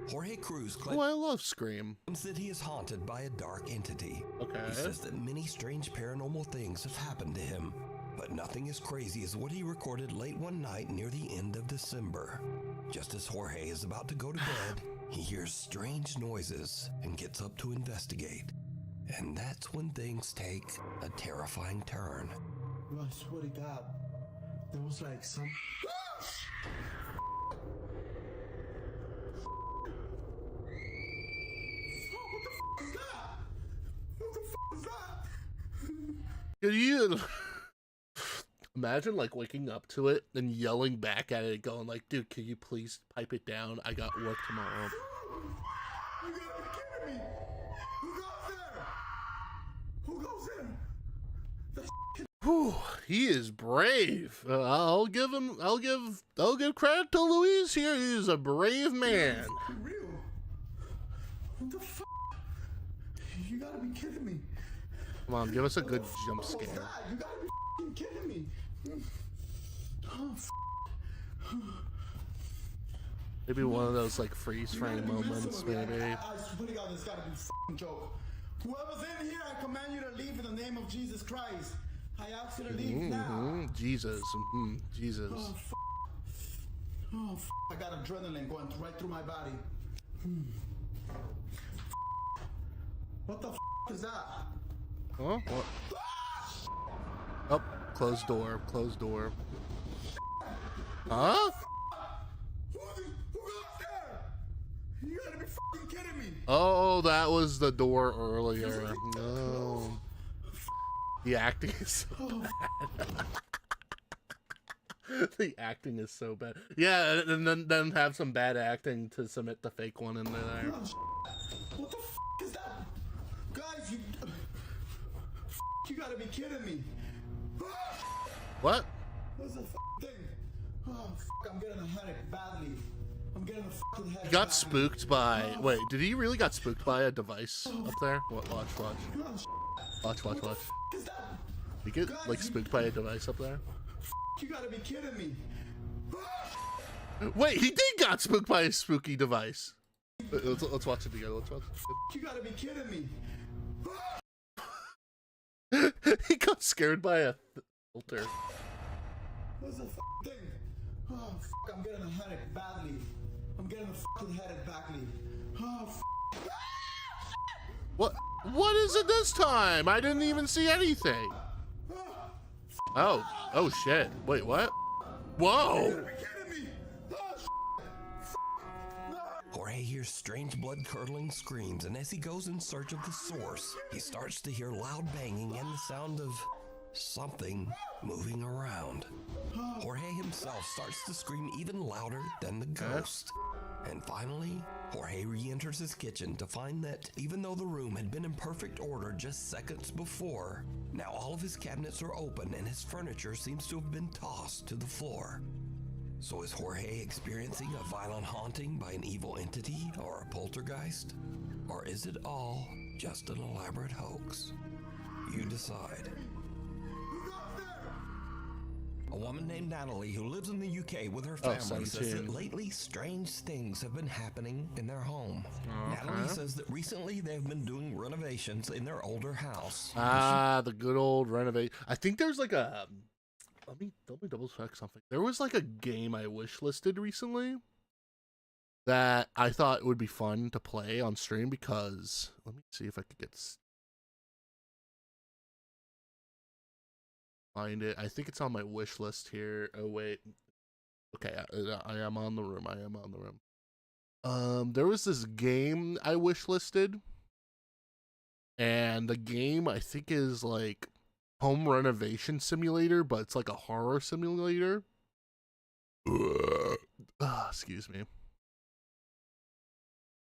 Jorge Cruz claims I love Scream. that he is haunted by a dark entity. Okay. He says that many strange paranormal things have happened to him, but nothing as crazy as what he recorded late one night near the end of December. Just as Jorge is about to go to bed, he hears strange noises and gets up to investigate. And that's when things take a terrifying turn. I swear to God, there was like some... Could you imagine like waking up to it and yelling back at it, going like, "Dude, can you please pipe it down? I got work tomorrow." You gotta be kidding me! Who goes there? Who goes in? Whew, he is brave. I'll give credit to Luis here. He is a brave man. Real? What the f? You gotta be kidding me! Come on, give us a good jump scare. You gotta be f***ing kidding me! Oh, Maybe one of those like freeze frame moments, maybe. I swear to God, this gotta be a f***ing joke. Whoever's in here, I command you to leave in the name of Jesus Christ. I ask you to leave now. Jesus. Jesus. Oh, f***. I got adrenaline going right through my body. What the f*** is that? Huh? What? Oh, closed door. Closed door. Huh? Who goes there? You gotta be f***ing kidding me! Oh, that was the door earlier. No. The acting is so bad. The acting is so bad. Yeah, and then have some bad acting to submit the fake one in there. What the f*** is that? Guys, you gotta be kidding me. What? What's the f*** thing? Oh, f***, I'm getting a headache badly. I'm getting a f***ing headache. He got spooked by... Wait, did he really got spooked by a device up there? What? Watch. Watch. He get like spooked by a device up there? You gotta be kidding me. Wait, he did got spooked by a spooky device. Let's watch it together. Let's watch it. You gotta be kidding me. He got scared by a filter. What's the f*** thing? Oh, f***, I'm getting a headache badly. I'm getting a f***ing headache badly. Oh, f***. What is it this time? I didn't even see anything. Oh shit. Wait, what? Whoa! Jorge hears strange blood-curdling screams, and as he goes in search of the source, he starts to hear loud banging and the sound of something moving around. Jorge himself starts to scream even louder than the ghost. And finally, Jorge re-enters his kitchen to find that even though the room had been in perfect order just seconds before, now all of his cabinets are open and his furniture seems to have been tossed to the floor. So is Jorge experiencing a violent haunting by an evil entity or a poltergeist? Or is it all just an elaborate hoax? You decide. A woman named Natalie who lives in the UK with her Oh, family says 17. that lately strange things have been happening in their home. Okay. Natalie says that recently they've been doing renovations in their older house. Ah, the good old renovate. I think there's like a. Let me double check something. There was like a game I wish listed recently that I thought would be fun to play on stream because let me see if I could find it. I think it's on my wish list here. Oh wait. Okay, I am on the room. I am on the room. There was this game I wish listed, and the game I think is like home renovation simulator, but it's like a horror simulator. Excuse me.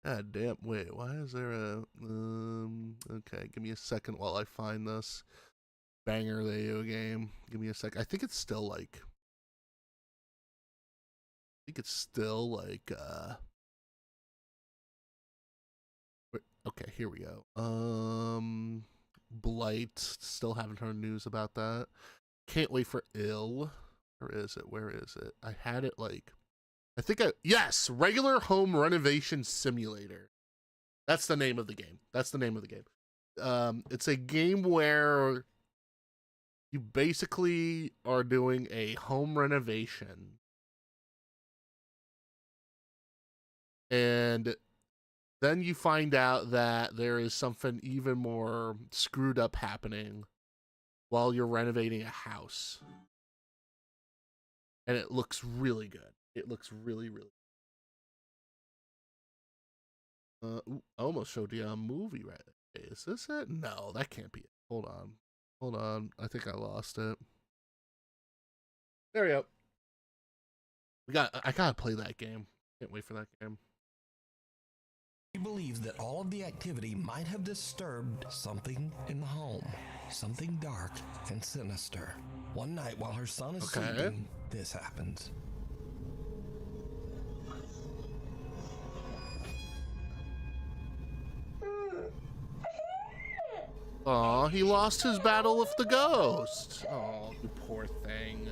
God damn, wait, why is there a okay, give me a second while I find this banger video game. Give me a sec. I think it's still like okay, here we go. Blight, still haven't heard news about that. Can't wait for Ill. Where is it? I had it like yes, regular home renovation simulator. That's the name of the game. It's a game where you basically are doing a home renovation, and then you find out that there is something even more screwed up happening while you're renovating a house. And it looks really good. It looks really, really I almost showed you a movie right there. Is this it? No, that can't be it. Hold on. I think I lost it. There we go. I gotta play that game. Can't wait for that game. She believes that all of the activity might have disturbed something in the home. Something dark and sinister. One night while her son is sleeping, this happens. Aw, he lost his battle with the ghost. Oh, you poor thing.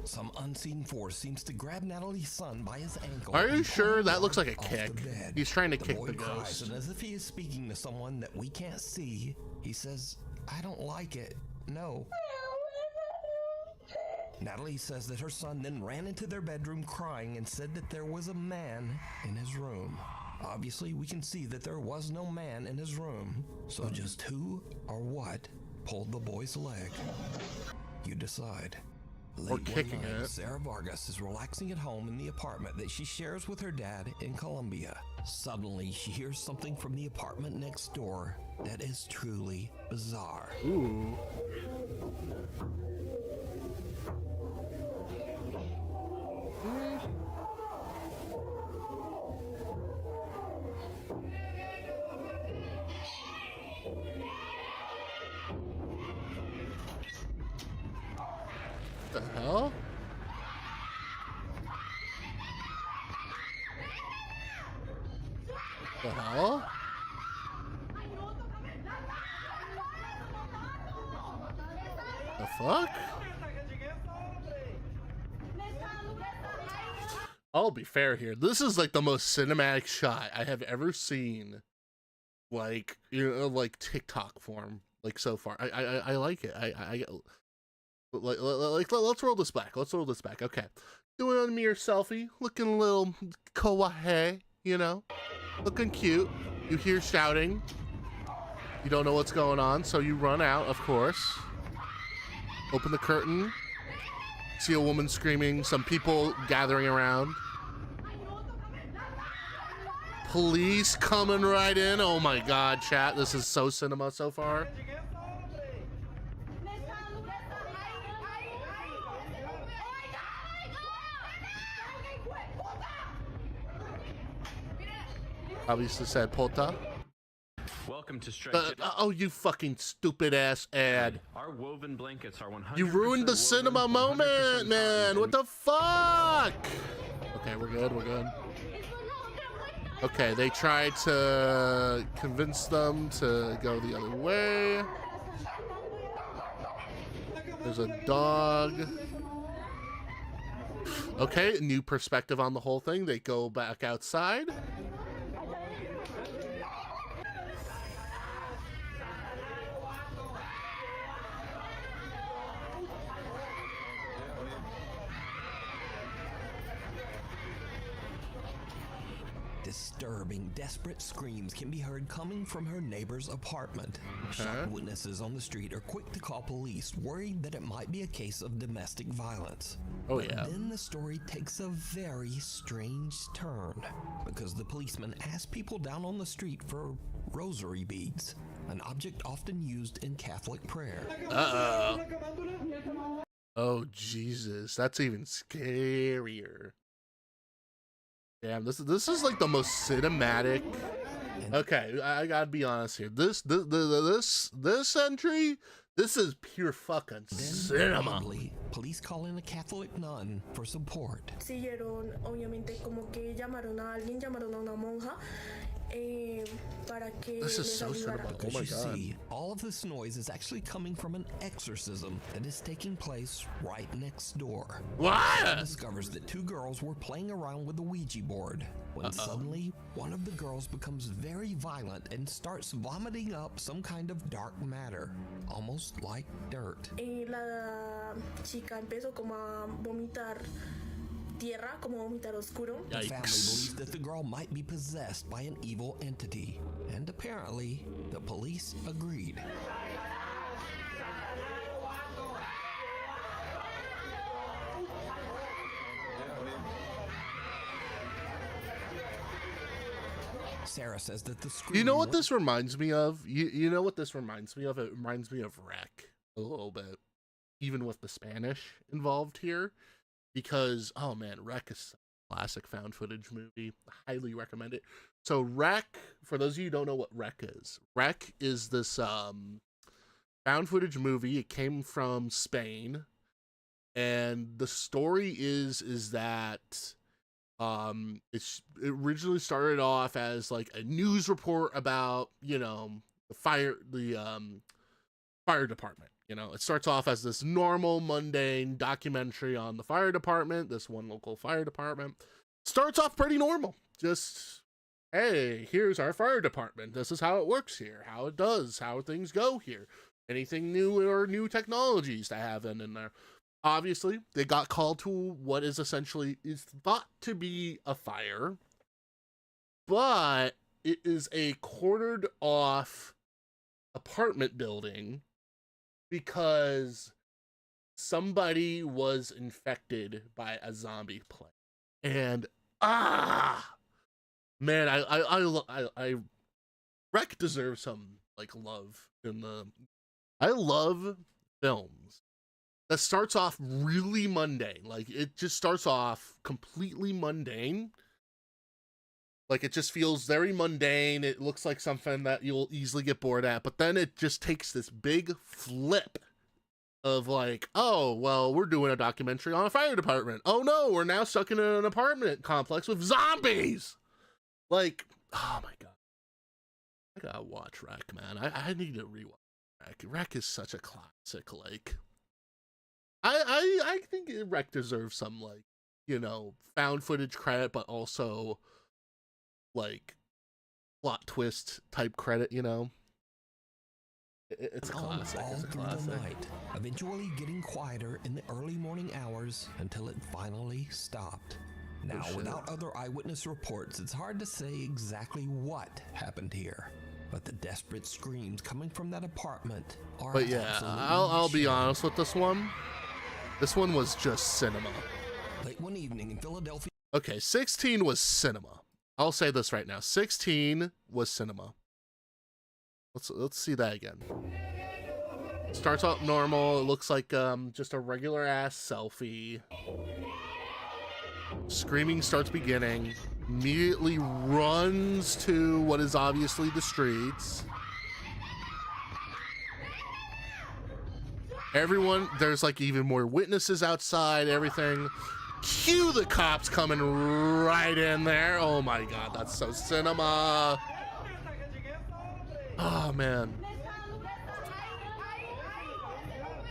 Some unseen force seems to grab Natalie's son by his ankle. Are you sure? That looks like a kick. He's trying to kick the cries, ghost. and as if he is speaking to someone that we can't see, he says, "I don't like it. No." Natalie says that her son then ran into their bedroom crying and said that there was a man in his room. Obviously, we can see that there was no man in his room. So just who or what pulled the boy's leg? You decide. Or kicking it. Sarah Vargas is relaxing at home in the apartment that she shares with her dad in Colombia. Suddenly, she hears something from the apartment next door that is truly bizarre. Ooh. What the hell? The hell? The fuck? I'll be fair here. This is like the most cinematic shot I have ever seen. Like, you know, like TikTok form. Like so far. I like it. Let's roll this back. Okay. Doing a mirror selfie. Looking a little kawaii, you know? Looking cute. You hear shouting. You don't know what's going on, so you run out, of course. Open the curtain. See a woman screaming. Some people gathering around. Police coming right in. Oh my god, chat. This is so cinema so far. Obviously said Pota. Welcome to Strike. Oh, you fucking stupid ass ad. Our woven blankets are 100%. You ruined the cinema moment, man. What the fuck? Okay, we're good. Okay, they tried to convince them to go the other way. There's a dog. Okay, new perspective on the whole thing. They go back outside. Disturbing, desperate screams can be heard coming from her neighbor's apartment. Shocked witnesses on the street are quick to call police, worried that it might be a case of domestic violence. Oh, But yeah. then the story takes a very strange turn, because the policeman asked people down on the street for rosary beads, an object often used in Catholic prayer. Uh-oh. Oh, Jesus. That's even scarier. Damn, this is like the most cinematic. Okay, I gotta be honest here. This entry, this is pure fucking cinema. Probably, police call in a Catholic nun for support. Siguieron, obviamente, como que llamaron a alguien, llamaron a una monja para que This is les so ayudara. cinema. Oh my You god. see, all of this noise is actually coming from an exorcism that is taking place right next door. What? Discovers that two girls were playing around with the Ouija board when suddenly one of the girls becomes very violent and starts vomiting up some kind of dark matter, almost like dirt. La chica empezó como a vomitar tierra, como vomitar oscuro. The family believes that the girl might be possessed by an evil entity, and apparently the police agreed. Sarah says that the scream. You know what this reminds me of? You know what this reminds me of? It reminds me of Wreck a little bit, even with the Spanish involved here, because oh man, Wreck is a classic found footage movie. Highly recommend it. So Wreck, for those of you who don't know what Wreck is this found footage movie. It came from Spain, and the story is that it originally started off as like a news report about, you know, the fire department. You know, it starts off as this normal, mundane documentary on the fire department, this one local fire department. Starts off pretty normal. Just, hey, here's our fire department. This is how it works here, how it does, how things go here. Anything new or new technologies to have in there. Obviously, they got called to what is essentially is thought to be a fire, but it is a quartered off apartment building because somebody was infected by a zombie plague. And man, I Wreck deserves some like love in the. I love films that starts off really mundane. Like it just starts off completely mundane. Like it just feels very mundane. It looks like something that you'll easily get bored at, but then it just takes this big flip of like, oh, well, we're doing a documentary on a fire department. Oh no, we're now stuck in an apartment complex with zombies. Like, oh my god. I gotta watch Wreck, man. I need to rewatch Wreck. Wreck is such a classic, like I think Wreck deserves some, like, you know, found footage credit, but also like plot twist type credit, you know. It's a classic. It's a classic. The night, eventually getting quieter in the early morning hours until it finally stopped. Now, without other eyewitness reports, it's hard to say exactly what happened here. But the desperate screams coming from that apartment are. But yeah, I'll be honest with this one. This one was just cinema. Late one evening in Philadelphia. Okay, 16 was cinema. I'll say this right now. 16 was cinema. Let's see that again. Starts out normal. It looks like just a regular ass selfie. Screaming starts beginning. Immediately runs to what is obviously the streets. Everyone, there's like even more witnesses outside, everything. Cue the cops coming right in there. Oh my god, that's so cinema. Oh man.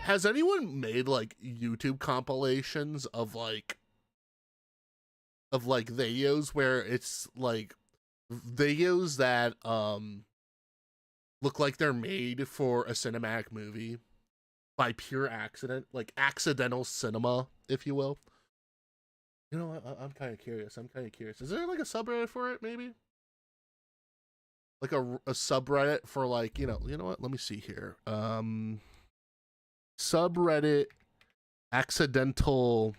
Has anyone made like YouTube compilations of like videos where it's like videos that look like they're made for a cinematic movie by pure accident, like accidental cinema, if you will? You know what? I'm kind of curious. Is there like a subreddit for it, maybe? Like a subreddit for like, you know what? Let me see here. Subreddit accidental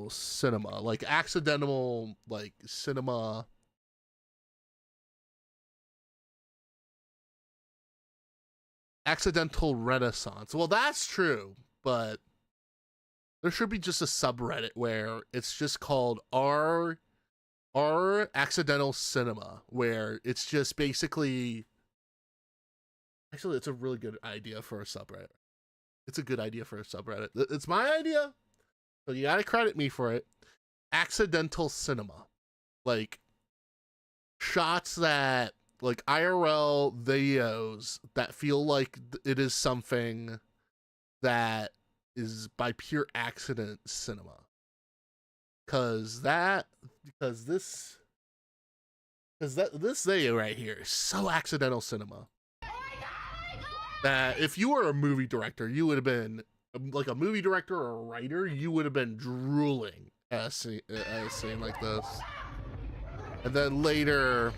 cinema, like accidental like cinema. Accidental renaissance. Well, that's true, but there should be just a subreddit where it's just called R accidental cinema, where it's just basically, actually, it's a really good idea for a subreddit. It's a good idea for a subreddit. It's my idea, so you gotta credit me for it. Accidental cinema, like shots that, like IRL videos that feel like it is something that is by pure accident cinema. Cause this video right here is so accidental cinema that if you were a movie director, you would have been like a movie director or a writer, you would have been drooling at a scene like this. And then later,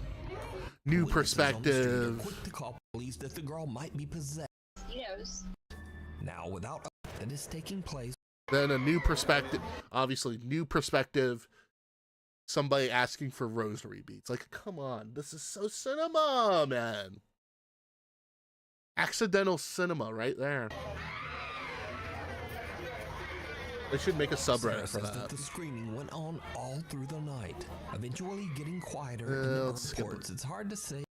new perspective. Quick to call police that the girl might be possessed. Now, without that is taking place. Then a new perspective, obviously new perspective. Somebody asking for rosary beads. Like, come on, this is so cinema, man. Accidental cinema right there. They should make a subreddit for that. The screaming went on all through the night, eventually getting quieter in the reports. It's hard to say.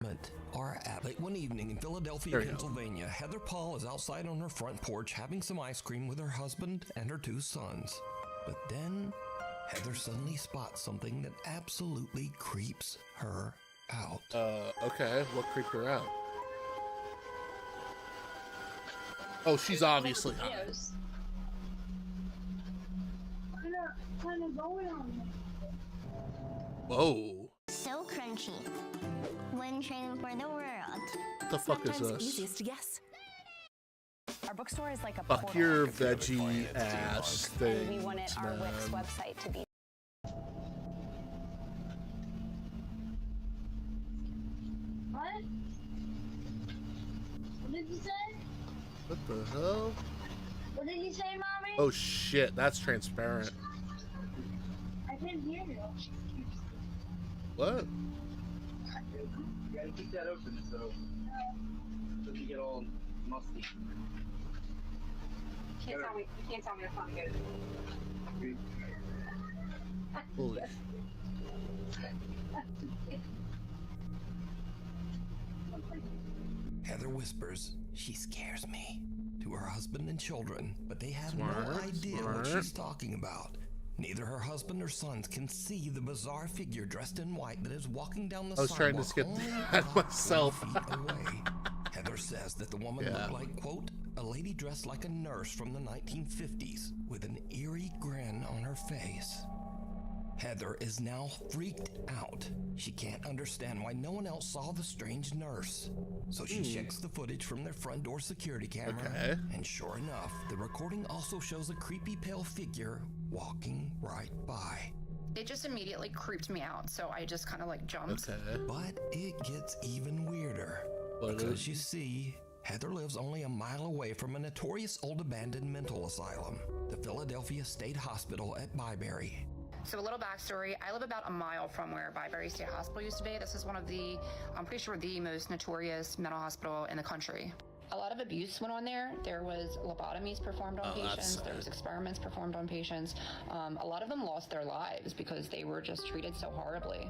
Or at late one evening in Philadelphia, Pennsylvania, Heather Paul is outside on her front porch having some ice cream with her husband and her 2 sons. But then Heather suddenly spots something that absolutely creeps her out. Okay, what creeped her out? Oh, she's obviously high. Whoa. So crunchy. One training for the world. What the fuck is this? Easiest to guess. Our bookstore is like a fuck your veggie ass thing. We wanted our Wix website to be. What? What did you say? What the hell? What did you say, Mommy? Oh shit, that's transparent. I couldn't hear you. What? You gotta keep that open so it doesn't get all musty. You can't tell me it's not good. Holy. Heather whispers, "She scares me," to her husband and children, but they have no idea what she's talking about. Neither her husband or sons can see the bizarre figure dressed in white that is walking down the sidewalk. I was trying to skip that myself. Away. Heather says that the woman looked like, quote, a lady dressed like a nurse from the 1950s with an eerie grin on her face. Heather is now freaked out. She can't understand why no one else saw the strange nurse. So she checks the footage from their front door security camera. And sure enough, the recording also shows a creepy pale figure walking right by. It just immediately creeped me out, so I just kind of like jumped. But it gets even weirder. Because you see, Heather lives only a mile away from a notorious old abandoned mental asylum, the Philadelphia State Hospital at Byberry. So a little backstory, I live about a mile from where Byberry State Hospital used to be. This is one of the, I'm pretty sure the most notorious mental hospital in the country. A lot of abuse went on there. There was lobotomies performed on patients. There was experiments performed on patients. A lot of them lost their lives because they were just treated so horribly.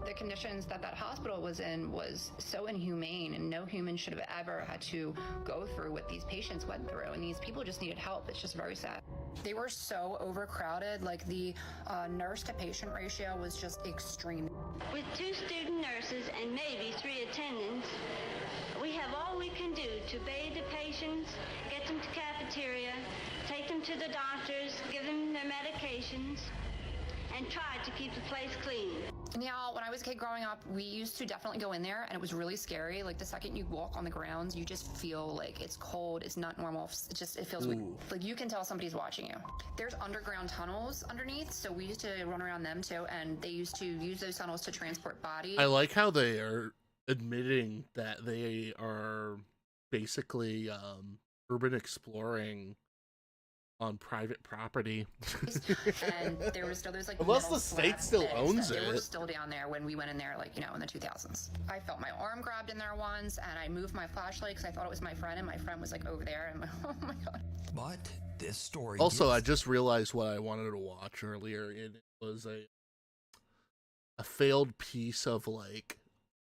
The conditions that that hospital was in was so inhumane, and no human should have ever had to go through what these patients went through, and these people just needed help. It's just very sad. They were so overcrowded, like the nurse to patient ratio was just extreme. With 2 student nurses and maybe 3 attendants, we have all we can do to bathe the patients, get them to cafeteria, take them to the doctors, give them their medications, and try to keep the place clean. Now, when I was a kid growing up, we used to definitely go in there, and it was really scary. Like, the second you walk on the grounds, you just feel like it's cold, it's not normal, it feels weird. Like, you can tell somebody's watching you. There's underground tunnels underneath, so we used to run around them too, and they used to use those tunnels to transport bodies. I like how they are admitting that they are basically urban exploring on private property. And there was still, there's like, unless the state still owns they were it. still down there when we went in there, like, you know, in the 2000s. I felt my arm grabbed in there once, and I moved my flashlight because I thought it was my friend, and my friend was like over there, and I'm like, oh my god. But this story Also, I just realized what I wanted to watch earlier. It was a failed piece of like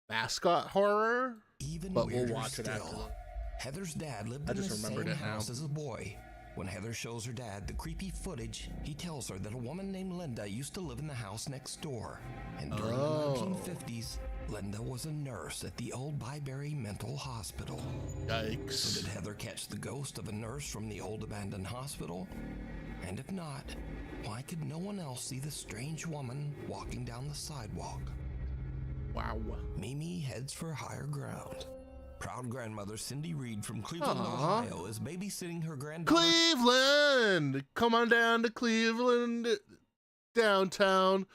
mascot horror. Even but we'll weirder watch it after. still, Heather's dad lived I in the just same remembered it now. house as a boy. When Heather shows her dad the creepy footage, he tells her that a woman named Linda used to live in the house next door. And during the 1950s, Linda was a nurse at the old Byberry Mental Hospital. Yikes. So did Heather catch the ghost of a nurse from the old abandoned hospital? And if not, why could no one else see the strange woman walking down the sidewalk? Wow. Mimi heads for higher ground. Proud grandmother Cindy Reed from Cleveland, Aww. Ohio is babysitting her granddaughter. Cleveland! Come on down to Cleveland, downtown.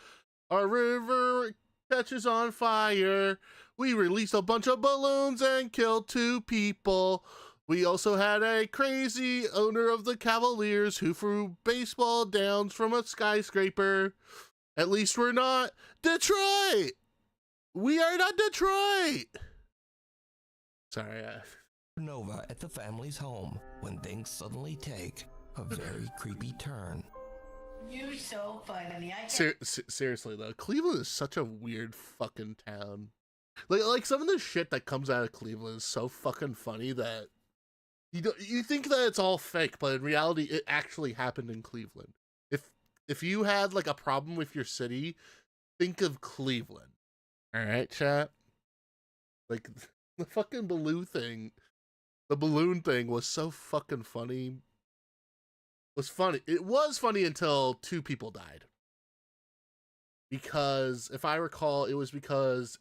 Our river catches on fire. We released a bunch of balloons and killed 2 people. We also had a crazy owner of the Cavaliers who threw baseball downs from a skyscraper. At least we're not Detroit! We are not Detroit! Sorry. Nova at the family's home when things suddenly take a very creepy turn. You're so funny. I can't... Seriously though, Cleveland is such a weird fucking town. Like some of the shit that comes out of Cleveland is so fucking funny that you think that it's all fake, but in reality, it actually happened in Cleveland. If you had like a problem with your city, think of Cleveland. All right, chat. Like. The fucking balloon thing. The balloon thing was so fucking funny. It was funny until 2 people died. Because, if I recall, it was because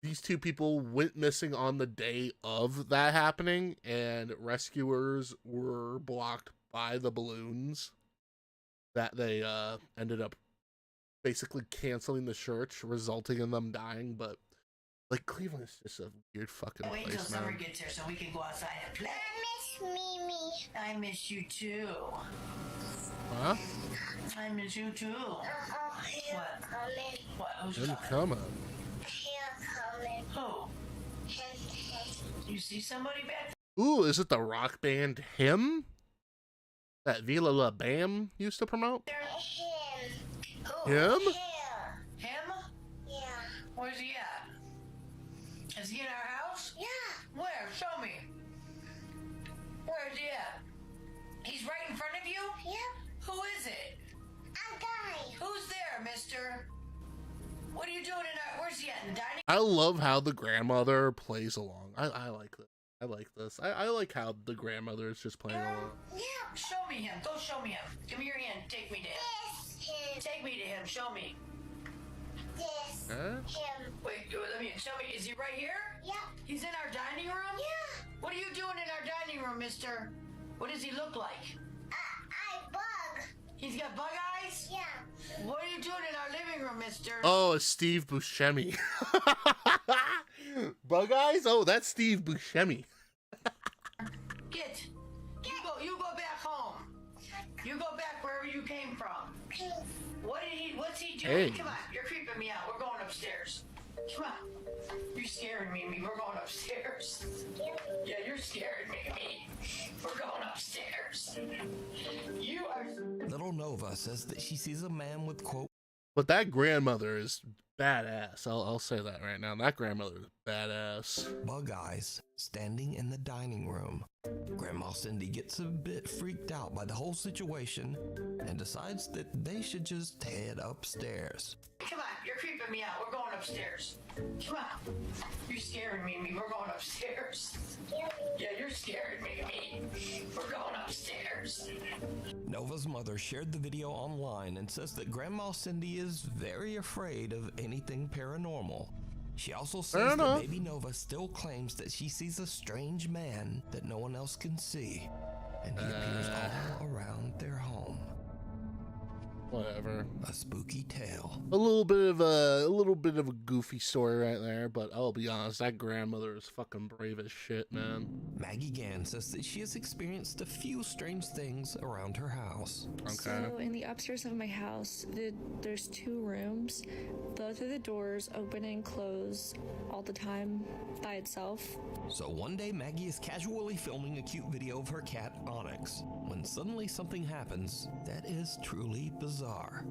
these 2 people went missing on the day of that happening, and rescuers were blocked by the balloons that they ended up basically canceling the search, resulting in them dying, but like, Cleveland is just a weird fucking place, wait till summer man. gets here so we can go outside and play. I miss Mimi. I miss you too. Huh? I miss you too. He's coming. What? Who's Him coming? coming. He's coming. Who? You see somebody back Ooh, is it the rock band Him? That Vila La Bam used to promote? there? Him. Him? Him? Yeah. Where's he at? Is he in our house? Yeah. Where? Show me. Where is he at? He's right in front of you? Yep. Who is it? A guy. Who's there, mister? What are you doing in our... Where's he at? In the dining... I love how the grandmother plays along. I like this. I like this. I like how the grandmother is just playing along. Yeah. Show me him. Go show me him. Give me your hand. Take me to him. This him. Take me to him. Show me. This Huh? him. Wait, let me... Show me. Is he right here? Yep. He's in our dining room? Yeah. What are you doing in our dining room, mister? What does he look like? I bug. He's got bug eyes? Yeah. What are you doing in our living room, mister? Oh, it's Steve Buscemi. Bug Eyes? Oh, that's Steve Buscemi. Get. You go back home. You go back wherever you came from. What's he doing? Hey. Come on, you're creeping me out. We're going upstairs. Come on. You're scaring me. We're going upstairs. Yeah, you're scaring me. We're going upstairs. You are... Little Nova says that she sees a man with, quote, But that grandmother is badass. I'll say that right now. That grandmother is badass. bug eyes standing in the dining room. Grandma Cindy gets a bit freaked out by the whole situation and decides that they should just head upstairs. Come on, you're creeping creeping me out. We're going upstairs. Come on. You're scaring me. We're going upstairs. Yeah, you're scaring me. We're going upstairs. Nova's mother shared the video online and says that Grandma Cindy is very afraid of anything paranormal. She also says that baby Nova still claims that she sees a strange man that no one else can see, and he appears all around their home. Whatever. A spooky tale. A little bit of a goofy story right there, but I'll be honest, that grandmother is fucking brave as shit, man. Maggie Gann says that she has experienced a few strange things around her house. Okay. So in the upstairs of my house, there's 2 rooms. Both of the doors open and close all the time by itself. So one day Maggie is casually filming a cute video of her cat Onyx, when suddenly something happens that is truly bizarre.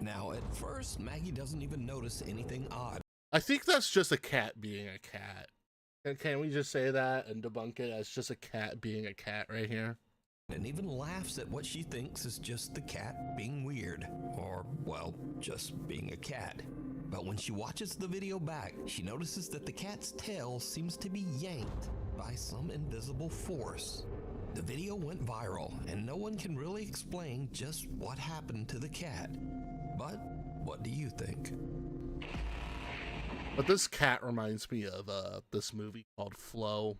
Now, at first, Maggie doesn't even notice anything odd. I think that's just a cat being a cat. Can we just say that and debunk it as just a cat being a cat right here? And even laughs at what she thinks is just the cat being weird, or, well, just being a cat. But when she watches the video back, she notices that the cat's tail seems to be yanked by some invisible force. The video went viral, and no one can really explain just what happened to the cat. But what do you think? But this cat reminds me of this movie called Flow.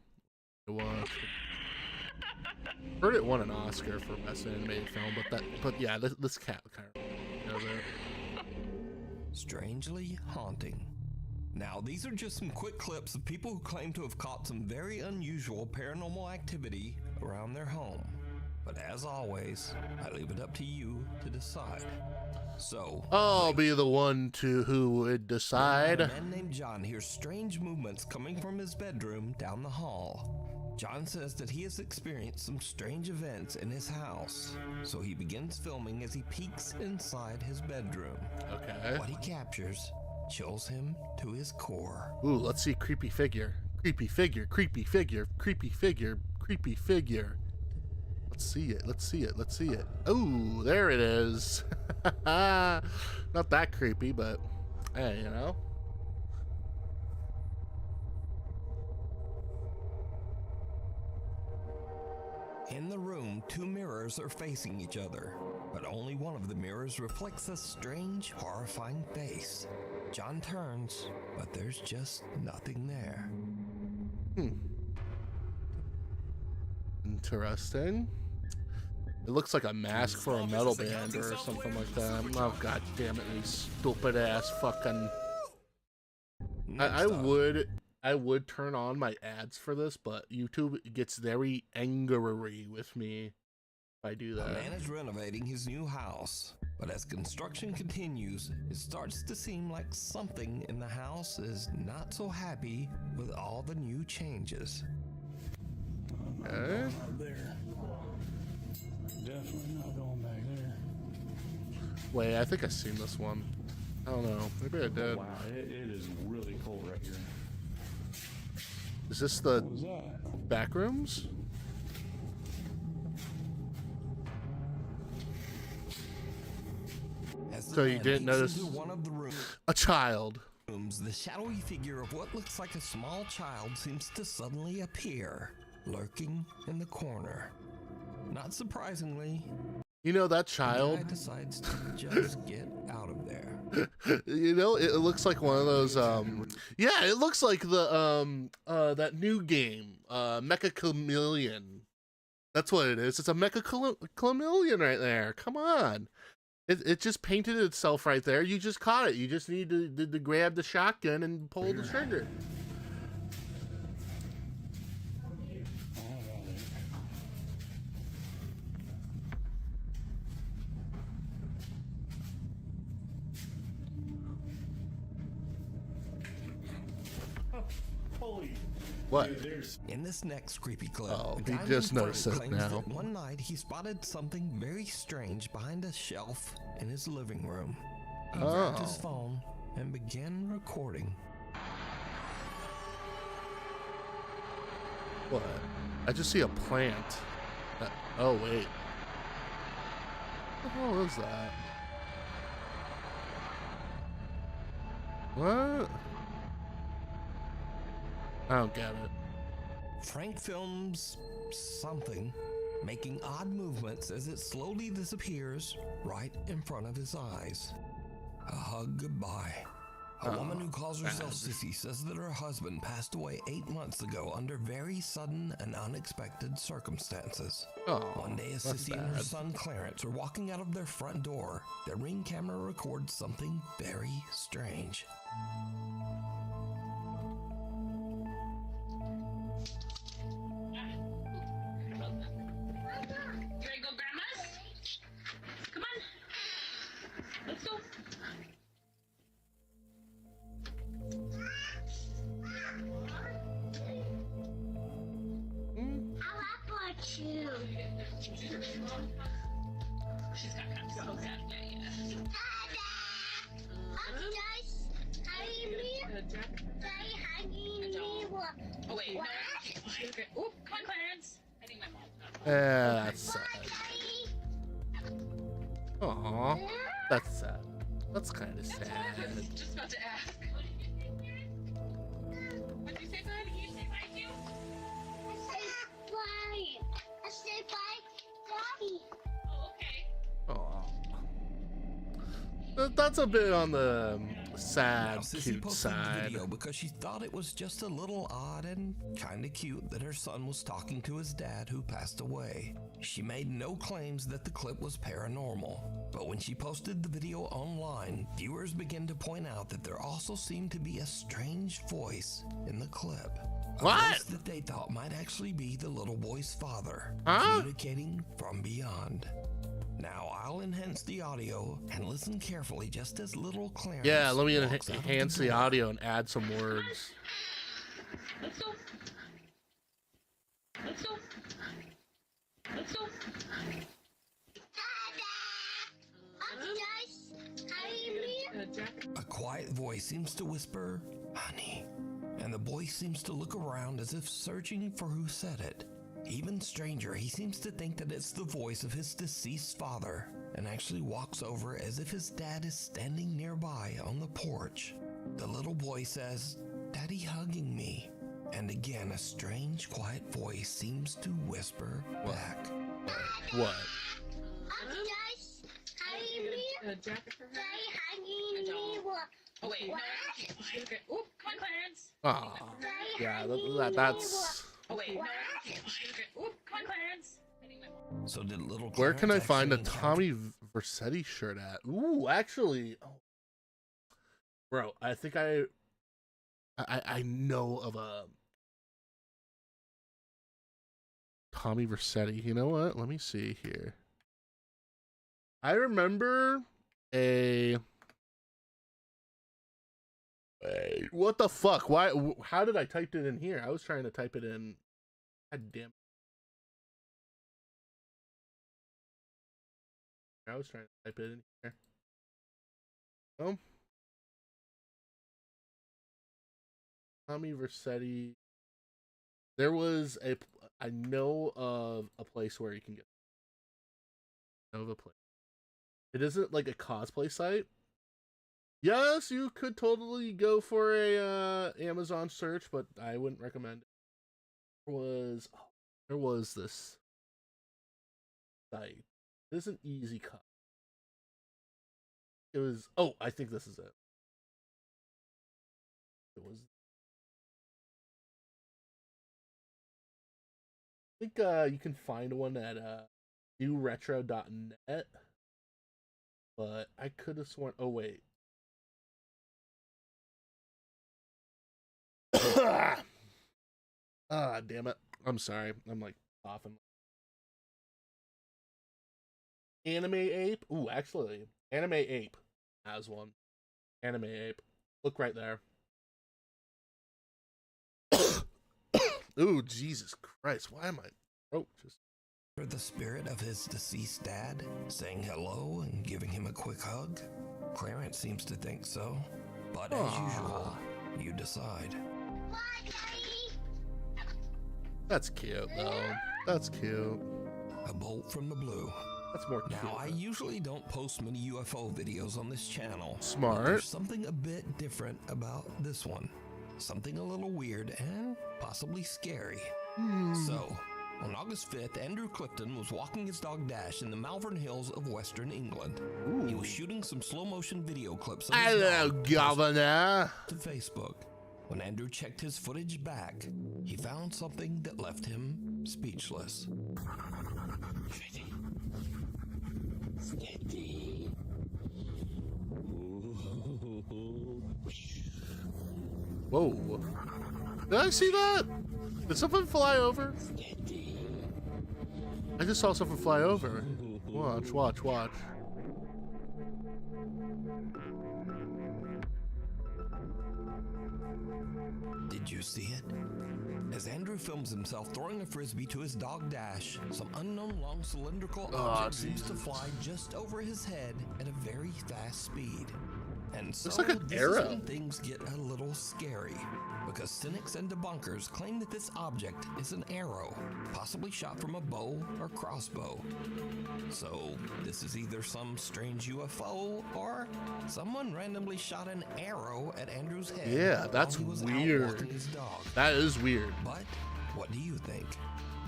Heard it won an Oscar for best animated film, but yeah, this cat kind of does it. Strangely haunting. Now, these are just some quick clips of people who claim to have caught some very unusual paranormal activity around their home. But as always, I leave it up to you to decide. So, I'll be the one who would decide. A man named John hears strange movements coming from his bedroom down the hall. John says that he has experienced some strange events in his house, so he begins filming as he peeks inside his bedroom. Okay. What he captures chills him to his core. Ooh, let's see creepy figure. Creepy figure, creepy figure, creepy figure, creepy figure. Let's see it, let's see it, let's see it. Ooh, there it is. Not that creepy, but hey, you know. In the room, 2 mirrors are facing each other, but only one of the mirrors reflects a strange, horrifying face. John turns, but there's just nothing there. Interesting. It looks like a mask for a metal band or something like that. Oh, god damn it, these stupid ass fucking... I would turn on my ads for this, but YouTube gets very angry with me if I do that. A man is renovating his new house, but as construction continues, it starts to seem like something in the house is not so happy with all the new changes. Okay. There. Definitely not going back there. Wait, I think I've seen this one. I don't know. Maybe I did. Wow, it is really cold right here. Is this the back rooms? So you didn't notice a child. The shadowy figure of what looks like a small child seems to suddenly appear, lurking in the corner. Not surprisingly, you know that child the guy decides to just get out of there. You know, it looks like one of those yeah, it looks like the that new game, Mecha Chameleon. That's what it is. It's a Mecha Chameleon right there. Come on. It just painted itself right there. You just caught it. You just need to grab the shotgun and pull the trigger. What? In this next creepy clip, he just noticed it now. That one night he spotted something very strange behind a shelf in his living room. He grabbed his phone and began recording. What? I just see a plant. Oh, wait. What the hell is that? What? I don't get it. Frank films something, making odd movements as it slowly disappears right in front of his eyes. A hug goodbye. A woman who calls herself Sissy says that her husband passed away 8 months ago under very sudden and unexpected circumstances. One day, as Sissy and her son Clarence are walking out of their front door, their Ring camera records something very strange. You ready to go, Grandma's? Come on. Let's go. You. She's got kind of so sad. Oh wait, no. Okay. Oop, come on, Clarence. I think my mom's got it. That's sad. Aw, that's sad. That's kind of sad. I was just about to ask. What did you say, bud? Can you say bye too? I said bye, Daddy. Oh, okay. That's a bit on the sad, Sissy cute posted the side. video because she thought it was just a little odd and kind of cute that her son was talking to his dad who passed away. She made no claims that the clip was paranormal, but when she posted the video online, viewers began to point out that there also seemed to be a strange voice in the clip. A voice that they thought might actually be the little boy's father, communicating from beyond. Now I'll enhance the audio and listen carefully just as little Clarence. Yeah, let me walks out of enhance the door. audio and add some words. Let's go. Let's go. Let's go. A quiet voice seems to whisper, "Honey," and the boy seems to look around as if searching for who said it. Even stranger, he seems to think that it's the voice of his deceased father and actually walks over as if his dad is standing nearby on the porch. The little boy says, "Daddy hugging me." And again, a strange, quiet voice seems to whisper back. What? Jacket for her. Oh wait, no. Okay. Oop, come on, Clarence. Oh, yeah, that's. Oh wait, no. Okay. Oop, come on, Clarence. I think my mom. So did little Where can I Clarence find a actually Tommy Vercetti shirt at? Ooh, actually, bro, I think I know of a Tommy Vercetti. You know what? Let me see here. I remember a. Wait, what the fuck? Why? How did I type it in here? I was trying to type it in. God damn. I was trying to type it in here. Tommy Vercetti. There was I know of a place where you can get. I know of a place. It isn't like a cosplay site. Yes, you could totally go for a Amazon search, but I wouldn't recommend it. There was this site. It is an easy cut. It was, I think this is it. It was. I think you can find one at newretro.net, but I could have sworn. Oh wait. Damn it. I'm sorry. I'm like coughing. Anime Ape? Ooh, actually, Anime Ape has one. Anime Ape. Look right there. Ooh, Jesus Christ. Why am I? Just. For the spirit of his deceased dad, saying hello and giving him a quick hug? Clarence seems to think so. But as usual, you decide. That's cute, though. That's cute. A bolt from the blue. That's more cute. Now, I usually don't post many UFO videos on this channel. Smart. But there's something a bit different about this one. Something a little weird and possibly scary. So, on August 5th, Andrew Clifton was walking his dog Dash in the Malvern Hills of Western England. He was shooting some slow-motion video clips of his Hello, dog Governor. to Facebook. When Andrew checked his footage back, he found something that left him speechless. Steady. Whoa. Did I see that? Did something fly over? I just saw something fly over. Watch, watch, watch. Did you see it? As Andrew films himself throwing a frisbee to his dog Dash, some unknown long cylindrical object seems to fly just over his head at a very fast speed. And so looks like an this arrow. is when things get a little scary, because cynics and debunkers claim that this object is an arrow, possibly shot from a bow or crossbow. So this is either some strange UFO or someone randomly shot an arrow at Andrew's head. Yeah, while that's he was out weird. walking his dog. That is weird. But what do you think?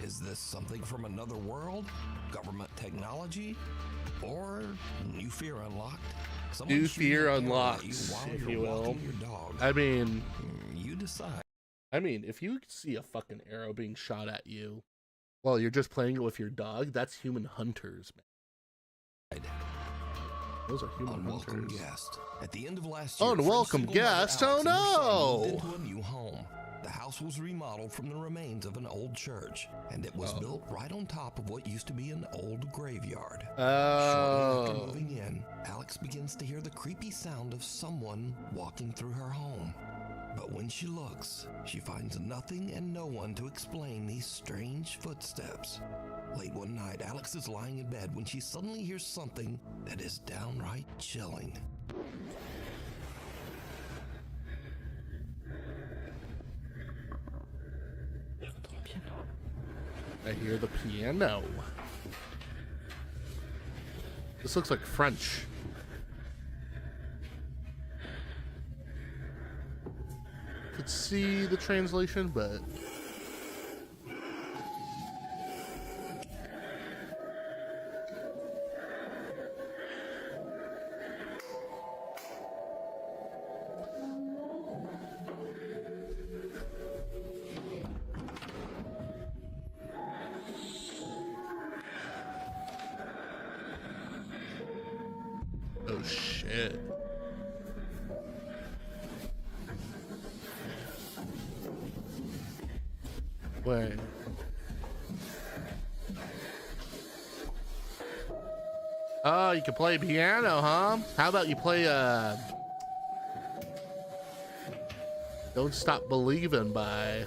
Is this something from another world? Government technology? Or new fear unlocked? Someone New shooting fear an arrow at unlocked, you while if you're you will. walking your dog. I mean, You decide. I mean, if you see a fucking arrow being shot at you while you're just playing it with your dog, that's human hunters, man. Those are human Unwelcome hunters. guest. At the end of last year, Unwelcome French single mother guest? Alex Oh and her son no! moved into a new home. The house was remodeled from the remains of an old church, and it was built right on top of what used to be an old graveyard. Shortly after moving in, Alex begins to hear the creepy sound of someone walking through her home. But when she looks, she finds nothing and no one to explain these strange footsteps. Late one night, Alex is lying in bed when she suddenly hears something that is downright chilling. I hear the piano. This looks like French. Could see the translation, but oh shit. Wait. Oh, you can play piano, huh? How about you play Don't Stop Believing by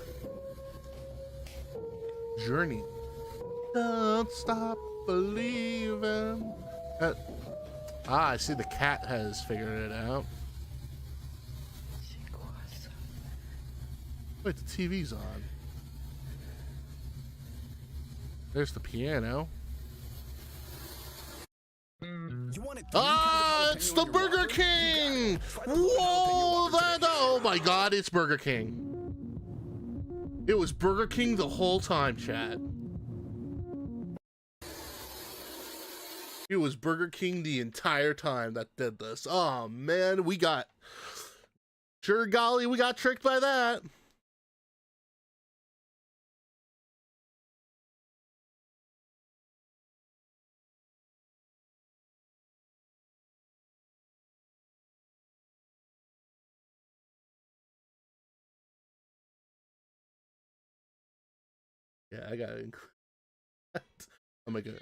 Journey. Don't stop believing. I see the cat has figured it out. Wait, the TV's on. There's the piano. It's the Burger King! Whoa! Oh my god, it's Burger King. It was Burger King the whole time, chat. It was Burger King the entire time that did this. Oh man, we got... Sure golly, we got tricked by that. Yeah, I gotta include that. Oh my god.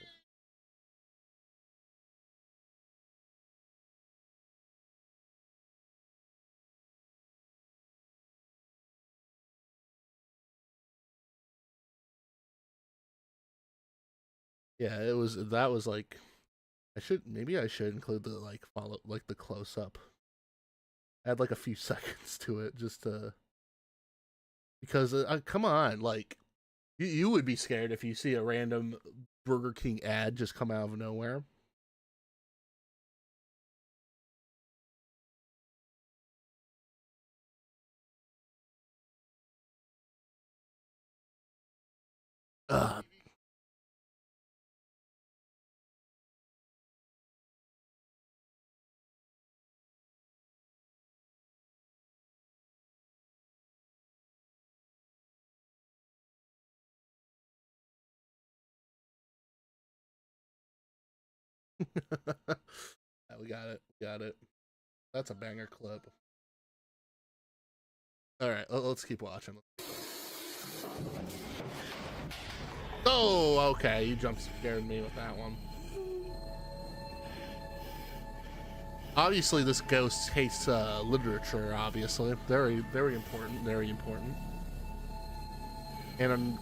Yeah, that was like, maybe I should include the like follow, like the close up. Add like a few seconds to it just to, because come on, like You would be scared if you see a random Burger King ad just come out of nowhere. Ugh. Yeah, we got it. Got it. That's a banger clip. All right, let's keep watching. Oh, okay. You jump scared me with that one. Obviously, this ghost hates literature. Obviously, very, very important. Very important. And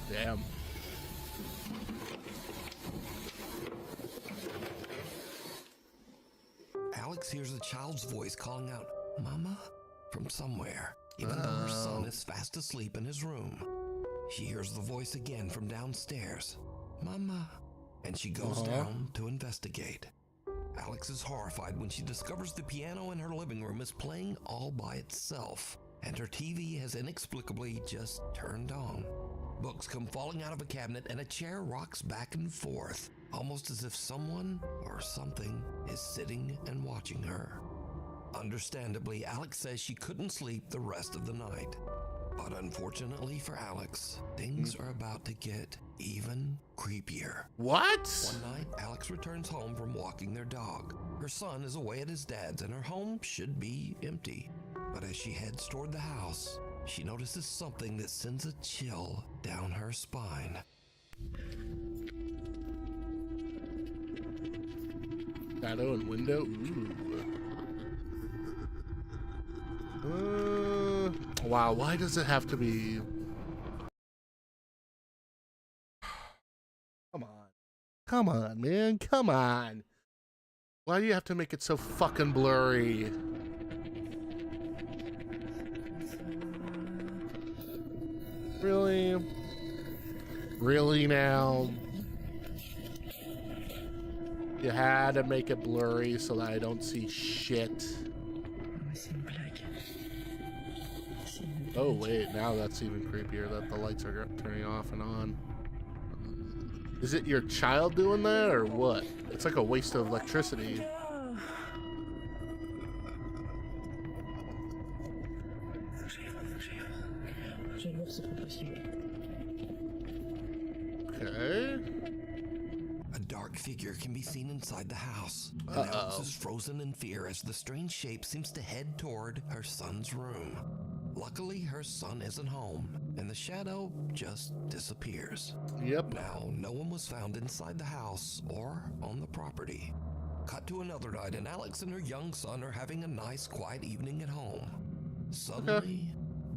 damn. Alex hears a child's voice calling out, "Mama?" from somewhere, even though her son is fast asleep in his room. She hears the voice again from downstairs, "Mama," and she goes down to investigate. Alex is horrified when she discovers the piano in her living room is playing all by itself, and her TV has inexplicably just turned on. Books come falling out of a cabinet, and a chair rocks back and forth, almost as if someone or something is sitting and watching her. Understandably, Alex says she couldn't sleep the rest of the night. But unfortunately for Alex, things are about to get even creepier. What? One night, Alex returns home from walking their dog. Her son is away at his dad's, and her home should be empty. But as she heads toward the house, she notices something that sends a chill down her spine. Shadow and window. Ooh. Wow, why does it have to be? Come on. Come on, man. Come on. Why do you have to make it so fucking blurry? Really? Really now? You had to make it blurry so that I don't see shit. Oh wait, now that's even creepier that the lights are turning off and on. Is it your child doing that or what? It's like a waste of electricity. Okay. A dark figure can be seen inside the house. And Alex is frozen in fear as the strange shape seems to head toward her son's room. Luckily, her son isn't home, and the shadow just disappears. Yep. Now, no one was found inside the house or on the property. Cut to another night, and Alex and her young son are having a nice, quiet evening at home. Suddenly,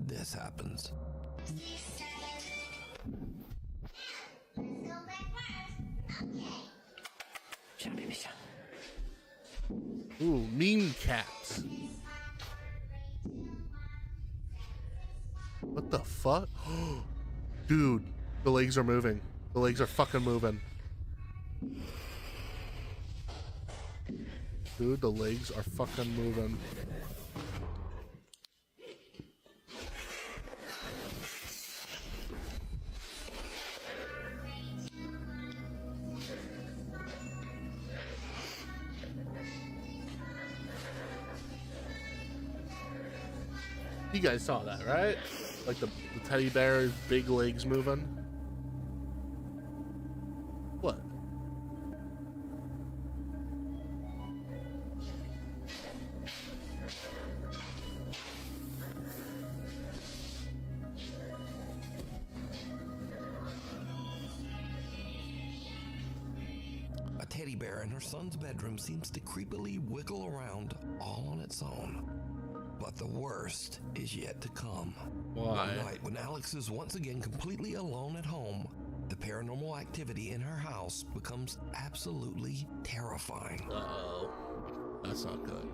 this happens. Ooh, mean cats. What the fuck? Dude, the legs are moving. The legs are fucking moving. Dude, the legs are fucking moving. You guys saw that, right? Like the teddy bear's big legs moving. What? teddy bear in her son's bedroom seems to creepily wiggle around all on its own. But the worst is yet to come. Why? One night, when Alex is once again completely alone at home, the paranormal activity in her house becomes absolutely terrifying. Uh-oh. That's not good.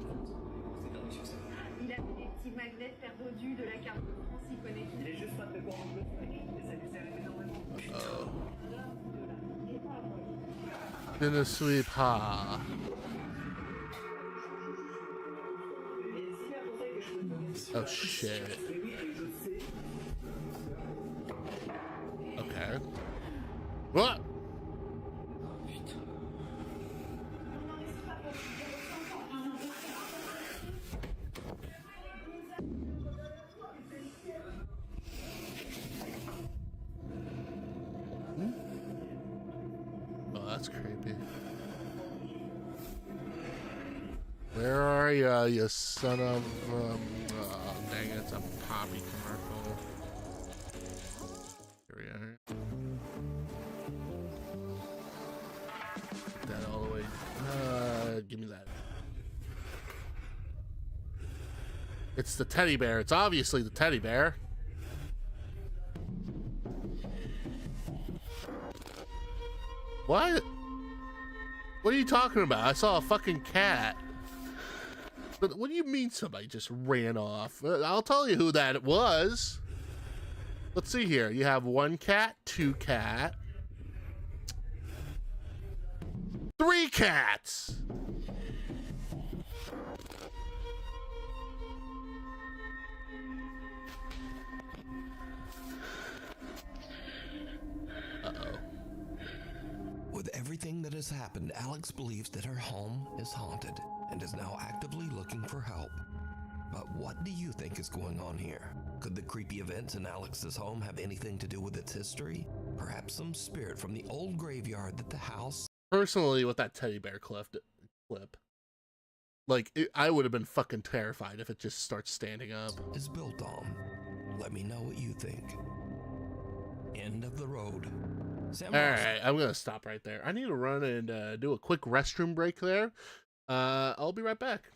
Il a fait des petits magnets perdus de la carte de France, il connaît. Il est juste pas très bon en jeu, et ça lui sert énormément. Uh-oh. Dinner sweep, ha. Oh shit. Okay. What? Oh, that's creepy. Where are ya, you son of oh, dang it, it's a poppy commercial. Here we are. Put that all the way. Give me that. It's the teddy bear. It's obviously the teddy bear. What? What are you talking about? I saw a fucking cat. But what do you mean somebody just ran off? I'll tell you who that was. Let's see here. You have 1 cat, 2 cat, 3 cats. Uh-oh. With everything that has happened, Alex believes that her home is haunted and is now actively looking for help. But what do you think is going on here? Could the creepy events in Alex's home have anything to do with its history? Perhaps some spirit from the old graveyard that the house... Personally, with that teddy bear clip, like, I would have been fucking terrified if it just starts standing up. ...is built on. Let me know what you think. End of the road. Alright, I'm gonna stop right there. I need to run and do a quick restroom break there. I'll be right back.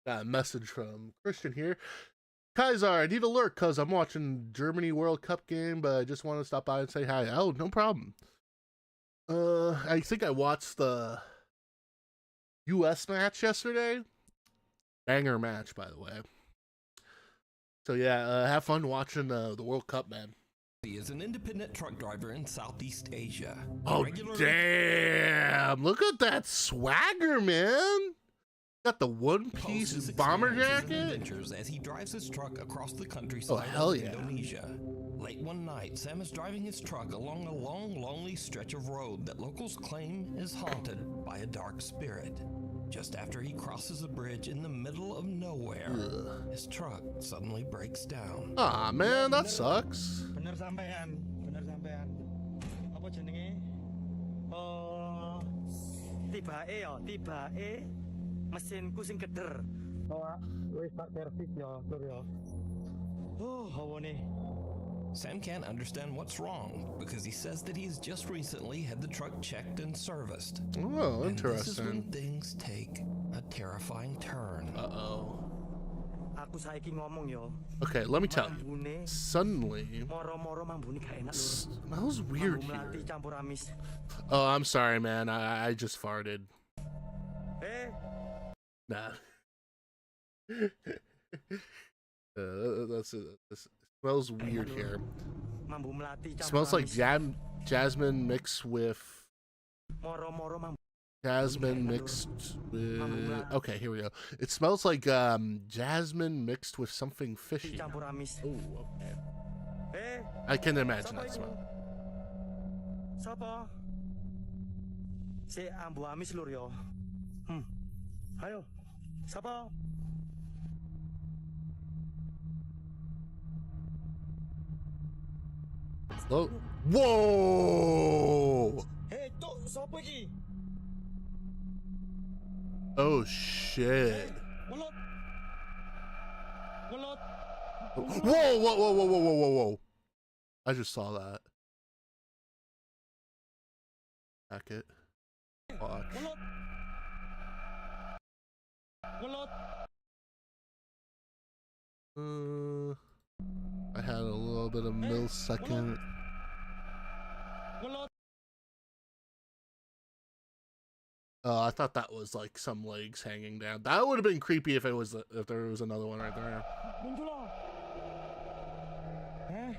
Got a message from Christian here. Kaiser, I need alert because I'm watching Germany World Cup game, but I just want to stop by and say hi. Oh, no problem. I think I watched the US match yesterday. Banger match, by the way. So yeah, have fun watching the World Cup, man. He is an independent truck driver in Southeast Asia. Oh, damn. Look at that swagger, man. Got the one-piece Posts his bomber experiences and jacket? adventures as he drives his truck across the countryside hell of yeah. Indonesia. Late one night, Sam is driving his truck along a long, lonely stretch of road that locals claim is haunted by a dark spirit. Just after he crosses a bridge in the middle of nowhere, his truck suddenly breaks down. Aw, man, that sucks. Bener sampean. Apa jenenge? Tibake ya, tibake mesinku sing keder. Oh, wis tak servis ya, Sur ya. Oh, hawane. Sam can't understand what's wrong because he says that he's just recently had the truck checked and serviced. Oh, And this is when interesting. things take a terrifying turn. Uh-oh. Aku saiki ngomong yo. Okay, let me tell you. Suddenly, Moro-moro mambune gak enak lho. smells weird Mambu melati here. campur amis. Oh, I'm sorry, man. I just farted. Eh, Nah. That's it. This smells weird here. mambu melati campur Smells like amis. jasmine mixed with Moro-moro mambu. jasmine mixed with. Okay, here we go. It smells like jasmine mixed with something fishy. Campur amis. Oh, okay. Eh, I can imagine sapa that iku? smell. Sapa? Si ambu amis lur yo. Ayo. Sapa? Oh. Whoa! Eh, tok sapa iki? Oh shit! Welot. Welot. Whoa! Whoa! Whoa! Whoa! Whoa! Whoa! Whoa! Whoa! I just saw that. Back it. Watch. Welot. Welot. I had a little bit of millisecond. Welot. Oh, I thought that was like some legs hanging down. That would have been creepy if there was another one right there. Munculo. Eh?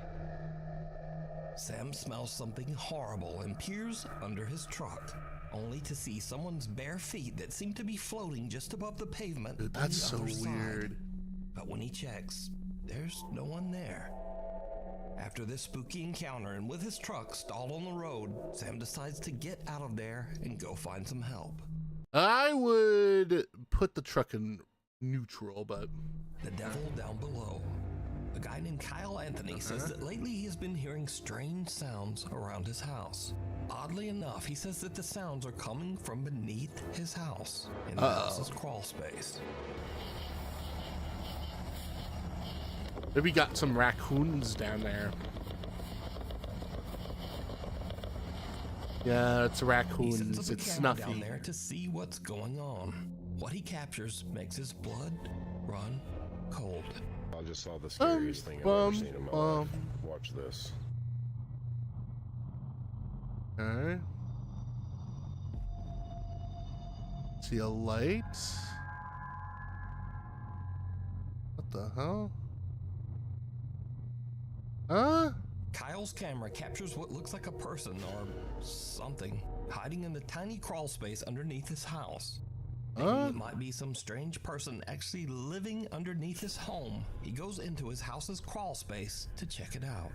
Sam smells something horrible and peers under his truck, only to see someone's bare feet that seem to be floating just above the pavement. Dude, on that's the so other side. weird. But when he checks, there's no one there. After this spooky encounter and with his truck stalled on the road, Sam decides to get out of there and go find some help. I would put the truck in neutral, but The devil down below. A guy named Kyle Anthony says that lately he has been hearing strange sounds around his house. Oddly enough, he says that the sounds are coming from beneath his house, in the house's crawl space. maybe got some raccoons down there. Yeah, it's He raccoons. sets up a It's camera snuffy. down there to see what's going on. What he captures makes his blood run cold. I just saw the scariest thing I've ever seen in my life. Watch this. Okay. See a light? What the hell? Huh? Kyle's camera captures what looks like a person or something hiding in the tiny crawl space underneath his house. Thinking it might be some strange person actually living underneath his home, he goes into his house's crawl space to check it out.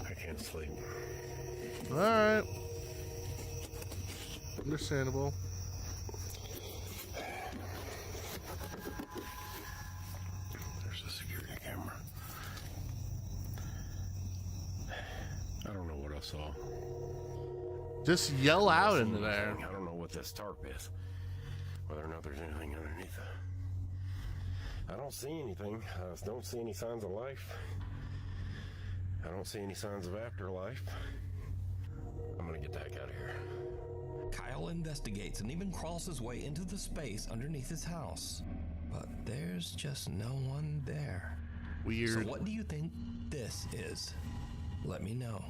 I can't sleep. Alright. Understandable. There's the security camera. I don't know what I saw. Just yell out into there. I don't know what this tarp is. Whether or not there's anything underneath it. I don't see anything. I don't see any signs of life. I don't see any signs of afterlife. I'm gonna get the heck out of here. Kyle investigates and even crawls his way into the space underneath his house. But there's just no one there. Weird. So what do you think this is? Let me know.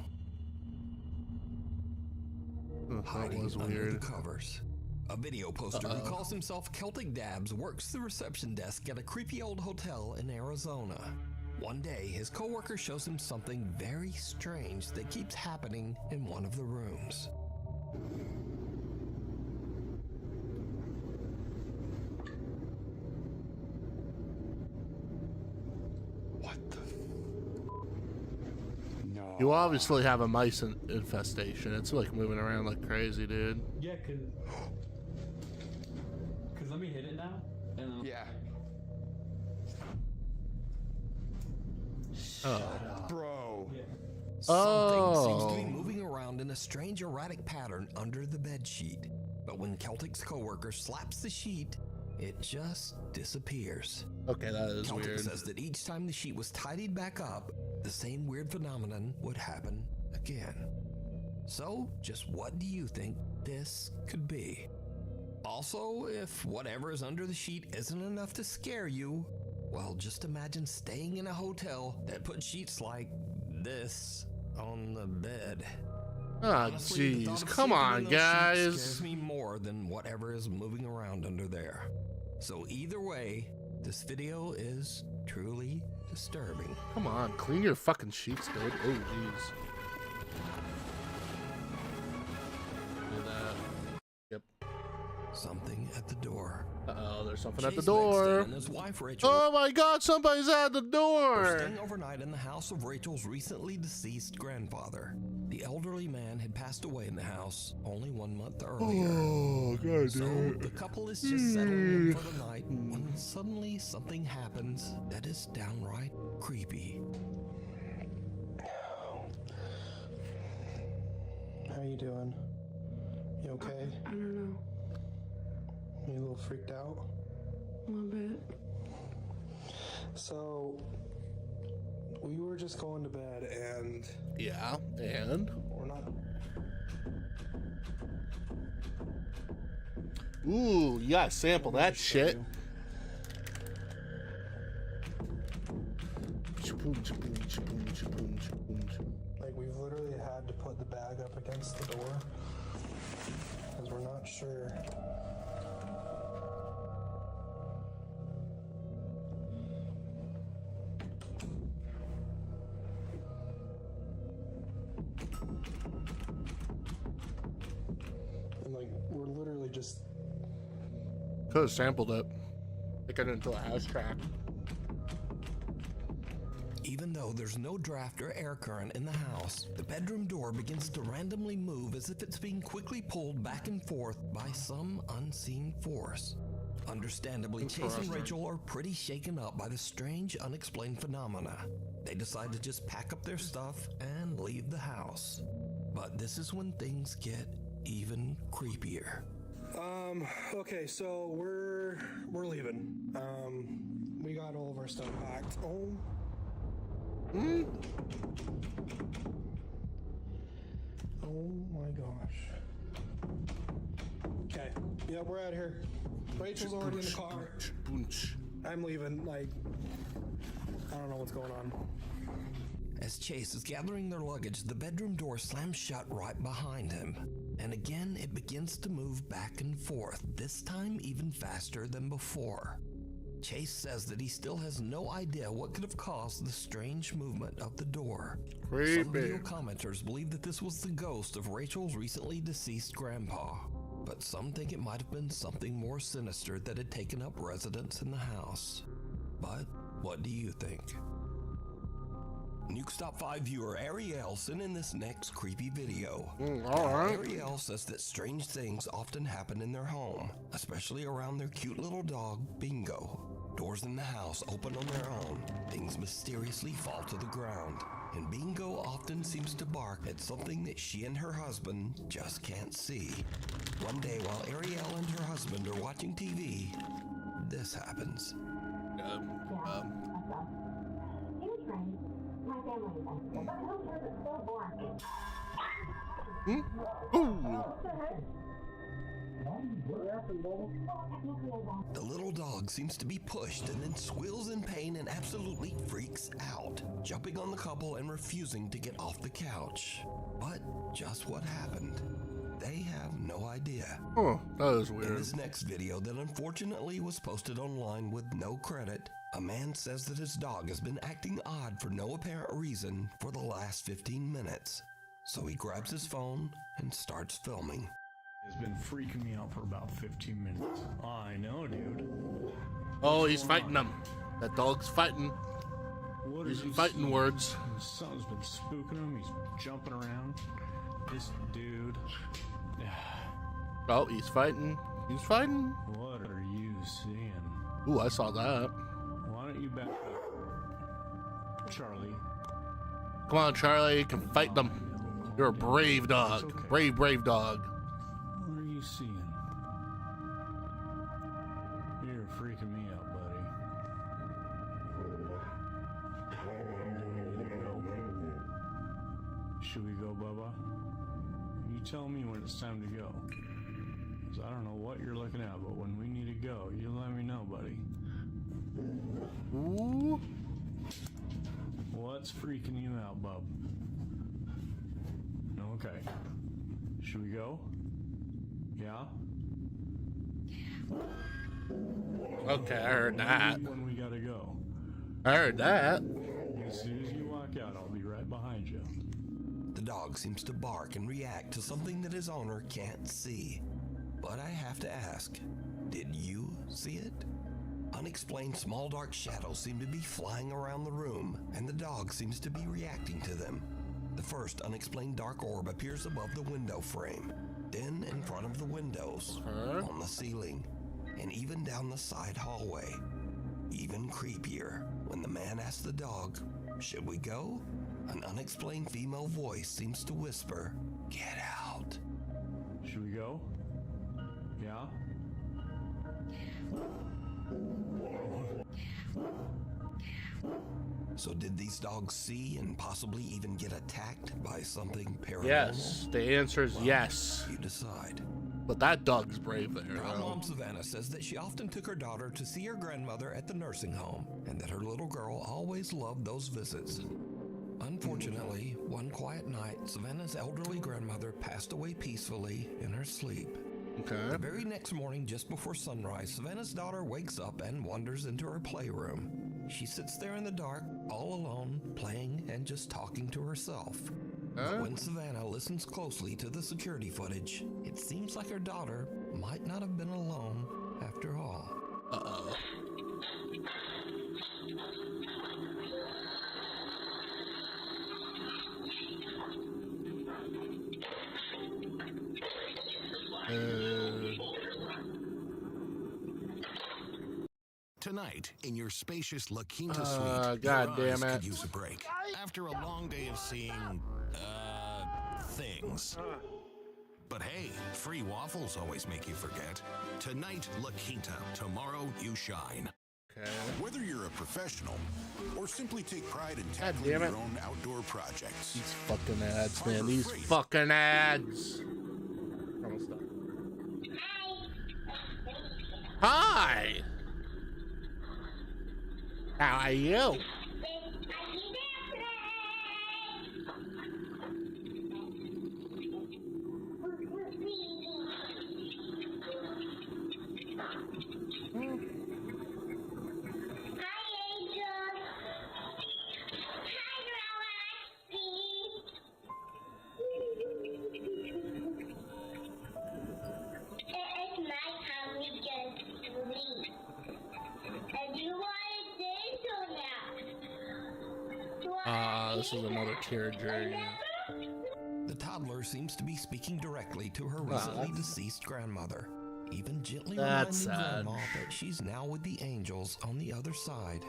That Hiding was under weird. the covers. A video poster who calls himself Celtic Dabs works the reception desk at a creepy old hotel in Arizona. One day, his coworker shows him something very strange that keeps happening in one of the rooms. You obviously have a mice infestation. It's like moving around like crazy, dude. Yeah, cause let me hit it now. And yeah. Bro. Something seems to be moving around in a strange erratic pattern under the bed sheet. But when Celtic's coworker slaps the sheet, it just disappears. Okay, that is Celtic weird. says that each time the sheet was tidied back up, the same weird phenomenon would happen again. So, just what do you think this could be? Also, if whatever is under the sheet isn't enough to scare you, well, just imagine staying in a hotel that put sheets like this on the bed. Ah, Honestly, the thought jeez, of come sleeping on, in those sheets guys. scares me more than whatever is moving around under there. So either way, this video is truly disturbing. Come on, clean your fucking sheets, dude. Oh, jeez. Do that. Yep. Something at the door. Uh-oh, there's something at the Chase door. Bexton and his wife Rachel Oh my god, somebody's at the were door! staying overnight in the house of Rachel's recently deceased grandfather. The elderly man had passed away in the house only 1 month earlier. Oh, god So damn it. the couple is just settling in for the night when suddenly something happens that is downright creepy. How you doing? You okay? I don't know. You a little freaked out? A little bit. So, we were just going to bed and... Yeah, and? We're not... Ooh, you gotta sample that shit. Like, we've literally had to put the bag up against the door because we're not sure. And, like, we're literally just... Could have sampled it. Take it into a house track. Even though there's no draft or air current in the house, the bedroom door begins to randomly move as if it's being quickly pulled back and forth by some unseen force. Understandably, Chase and Rachel are pretty shaken up by the strange, unexplained phenomena. They decide to just pack up their stuff and leave the house. But this is when things get even creepier. Okay, so we're leaving. We got all of our stuff packed. Oh. Oh my gosh. Okay, yeah, we're out here. Rachel's already in the car. I'm leaving, like, I don't know what's going on. As Chase is gathering their luggage, the bedroom door slams shut right behind him. And again, it begins to move back and forth, this time even faster than before. Chase says that he still has no idea what could have caused the strange movement of the door. Creepy. Some video commenters believe that this was the ghost of Rachel's recently deceased grandpa, but some think it might have been something more sinister that had taken up residence in the house. But what do you think? Nuke Top 5 viewer Ariel sent in this next creepy video. Alright. Ariel says that strange things often happen in their home, especially around their cute little dog, Bingo. Doors in the house open on their own, things mysteriously fall to the ground, and Bingo often seems to bark at something that she and her husband just can't see. One day while Ariel and her husband are watching TV, this happens. The little dog seems to be pushed and then squeals in pain and absolutely freaks out, jumping on the couple and refusing to get off the couch. But just what happened? They have no idea. Oh, that is weird. In this next video that unfortunately was posted online with no credit, a man says that his dog has been acting odd for no apparent reason for the last 15 minutes. So he grabs his phone and starts filming. It's been freaking me out for about 15 minutes. I know, dude. Oh, he's fighting them. That dog's fighting. What What Using is fighting words. Something's been spooking him. He's jumping around. This dude. Oh, he's fighting. He's fighting. What are you seeing? Ooh, I saw that. Why don't you back up, Charlie? Come on, Charlie. You can fight them. You're a brave dog. Okay. Brave dog. What are you seeing? You're freaking me out, buddy. Should we go, Bubba? You tell me when it's time to go. 'Cause I don't know what you're looking at, but when we need to go, you let me know, buddy. Ooh. What's freaking you out, bub? Okay. Should we go? Yeah? Okay, I heard that. When we gotta go. I heard that. As soon as you walk out, I'll be right behind you. The dog seems to bark and react to something that his owner can't see. But I have to ask, did you see it? Unexplained small dark shadows seem to be flying around the room, and the dog seems to be reacting to them. The first unexplained dark orb appears above the window frame, then in front of the windows, on the ceiling, and even down the side hallway. Even creepier, when the man asks the dog, "Should we go?" An unexplained female voice seems to whisper, "Get out." Should we go? Yeah? So did these dogs see and possibly even get attacked by something paranormal? Yes, the answer is yes. You decide. But that dog's brave there. Grandmom Savannah says that she often took her daughter to see her grandmother at the nursing home, and that her little girl always loved those visits. Unfortunately, one quiet night, Savannah's elderly grandmother passed away peacefully in her sleep. Okay. The very next morning, just before sunrise, Savannah's daughter wakes up and wanders into her playroom. She sits there in the dark, all alone, playing and just talking to herself. But when Savannah listens closely to the security footage, it seems like her daughter might not have been alone after all. Uh-oh. Tonight, in your spacious La Quinta suite, God your damn eyes it. could use a break. After a long day of seeing, things. But hey, free waffles always make you forget. Tonight, La Quinta. Tomorrow, you shine. Okay. Whether you're a professional or simply take pride in God tackling damn it. your own outdoor projects. These fucking ads, man. These fucking ads. Almost done. Hi. How are you? This is another tearjerker. The toddler seems to be speaking directly to her recently deceased grandmother, even gently That's reminding sad. Grandma that she's now with the angels on the other side.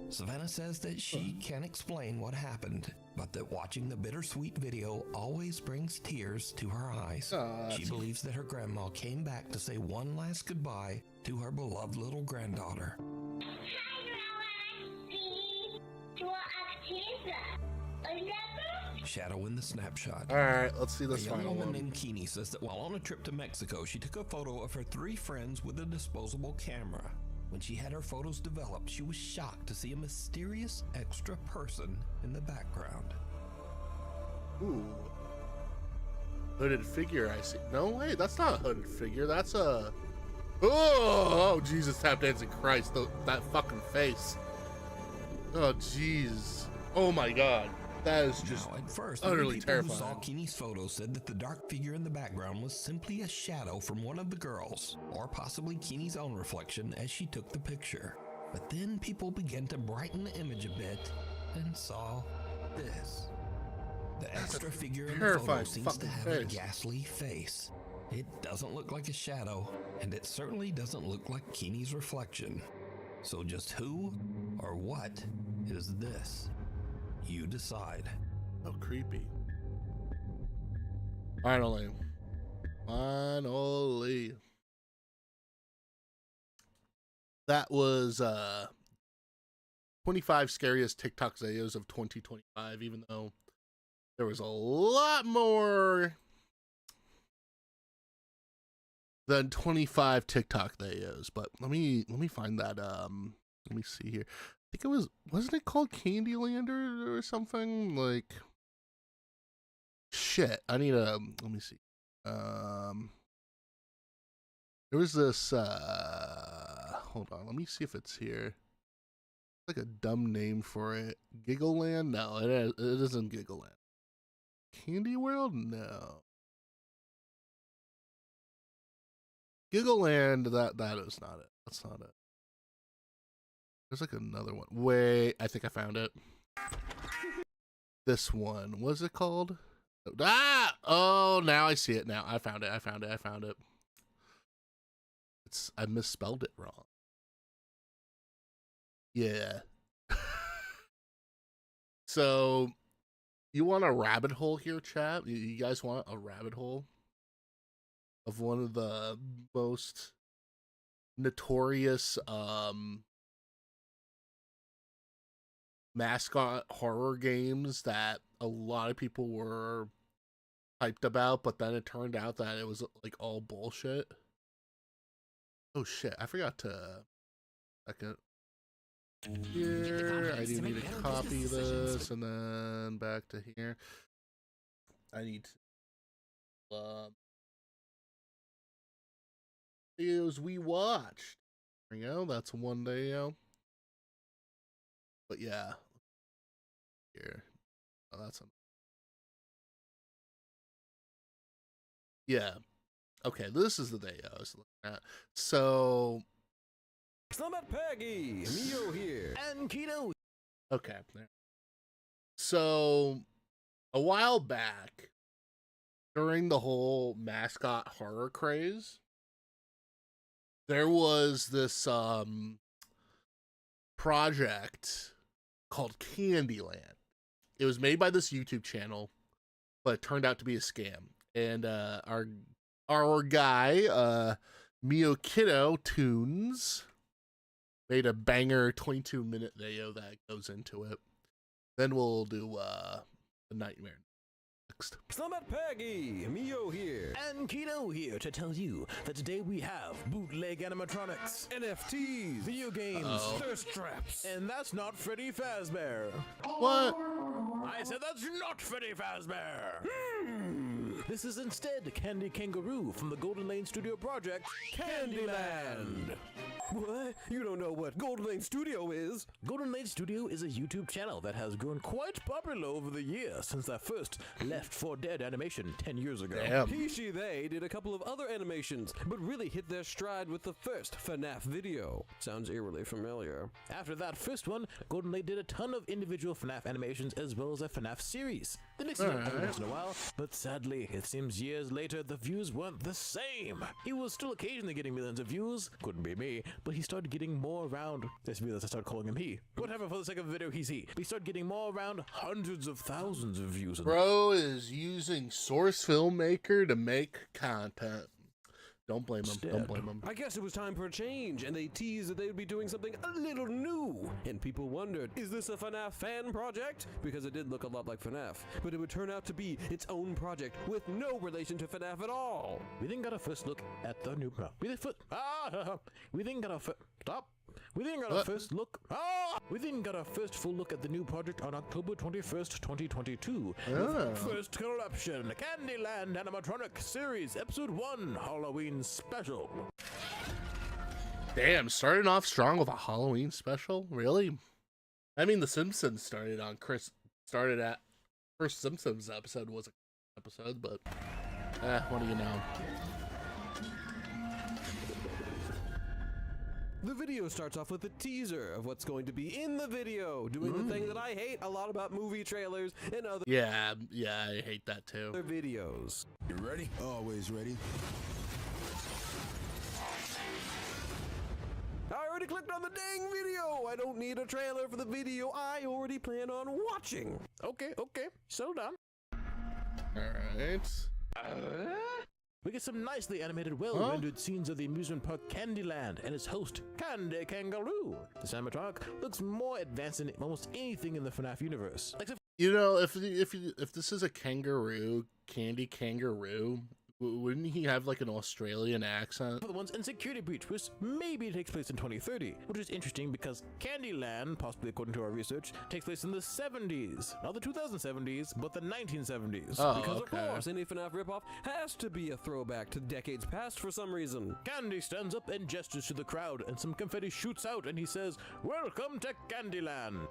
Savannah says that she can't explain what happened, but that watching the bittersweet video always brings tears to her eyes. She believes that her grandma came back to say one last goodbye to her beloved little granddaughter. Shadow in the snapshot. All right, let's see this A young final woman one. named Keeney says that while on a trip to Mexico, she took a photo of her 3 friends with a disposable camera. When she had her photos developed, she was shocked to see a mysterious extra person in the background. Ooh. Hooded figure, I see. No, wait, that's not a hooded figure. That's a... Oh, Jesus, tap dancing Christ. That fucking face. Oh, jeez. Oh, my God. That is just now, at first, utterly people who saw terrifying. Keeney's photo said that the dark figure in the background was simply a shadow from one of the girls, or possibly Keeney's own reflection as she took the picture. But then people began to brighten the image a bit and saw this. The extra figure in the photo seems to have a ghastly face. It doesn't look like a shadow, and it certainly doesn't look like Keeney's reflection. So just who or what is this? You decide. Oh, creepy. Finally. That was 25 scariest TikTok videos of 2025, even though there was a lot more than 25 TikTok videos. But let me find that. Let me see here. I think it wasn't it called Candyland or something? Like, shit. I need a, let me see. There was this, hold on, let me see if it's here. Like a dumb name for it. Giggleland? No, it isn't Giggleland. Candy World? No. Giggleland, that is not it. That's not it. There's like another one. Wait, I think I found it. This one. What's it called? Ah! Oh, now I see it now. I found it. I misspelled it wrong. Yeah. So, you want a rabbit hole here, chat? You guys want a rabbit hole of one of the most notorious mascot horror games that a lot of people were hyped about, but then it turned out that it was like all bullshit. Oh shit, I forgot to here. I do need to copy this and then back to here. I need to videos we watched. There we go, that's one video. But yeah, here. Oh, that's yeah. Okay, this is the day I was looking at. So, Slammet Peggy, Mio here, and Keto. Okay. So, a while back, during the whole mascot horror craze, there was this project called Candyland. It was made by this YouTube channel, but it turned out to be a scam. And our guy, Mio Kiddo Tunes, made a banger 22-minute video that goes into it. Then we'll do the nightmare next. Slammet Peggy, Mio here, and Keto here to tell you that today we have bootleg animatronics, NFTs, video games, thirst traps, and that's not Freddy Fazbear. What? I said that's not Freddy Fazbear. This is instead Candy Kangaroo from the Golden Lane Studio project, Candyland. What? You don't know what Golden Lane Studio is? Golden Lane Studio is a YouTube channel that has grown quite popular over the years since their first Left 4 Dead animation 10 years ago. Damn. They did a couple of other animations, but really hit their stride with the first FNAF video. Sounds eerily familiar. After that first one, Golden Lane did a ton of individual FNAF animations as well as a FNAF series. They mixed it up every once in a while, but sadly, it seems years later the views weren't the same. He was still occasionally getting millions of views, couldn't be me, but he started getting more around. Just realized I started calling him he. Whatever, for the sake of the video, he's he. But he started getting more around hundreds of thousands of views. Bro is using Source Filmmaker to make content. Don't blame him. Don't blame him. I guess it was time for a change, and they teased that they would be doing something a little new. And people wondered, is this a FNAF fan project? Because it did look a lot like FNAF. But it would turn out to be its own project with no relation to FNAF at all. We then got a first look at the new... We then got a first full look at the new project on October 21st, 2022. First corruption, Candyland Animatronic Series, Episode 1, Halloween Special. Damn, starting off strong with a Halloween special? Really? I mean, The Simpsons started first Simpsons episode was a episode, but what do you know? The video starts off with a teaser of what's going to be in the video, doing the thing that I hate a lot about movie trailers and other Yeah, I hate that too. videos. You ready? Always ready. I already clicked on the dang video. I don't need a trailer for the video I already plan on watching. Okay, settle down. Alright. We get some nicely animated, well-rendered scenes of the amusement park Candyland and its host, Candy Kangaroo. This animatronic looks more advanced than almost anything in the FNAF universe. You know, if this is a kangaroo, Candy Kangaroo, wouldn't he have like an Australian accent? For the ones in Security Breach, which maybe takes place in 2030, which is interesting because Candyland, possibly according to our research, takes place in the 70s. Not the 2070s, but the 1970s. Oh, because okay. of course, any FNAF ripoff has to be a throwback to decades past for some reason. Candy stands up and gestures to the crowd, and some confetti shoots out, and he says, "Welcome to Candyland."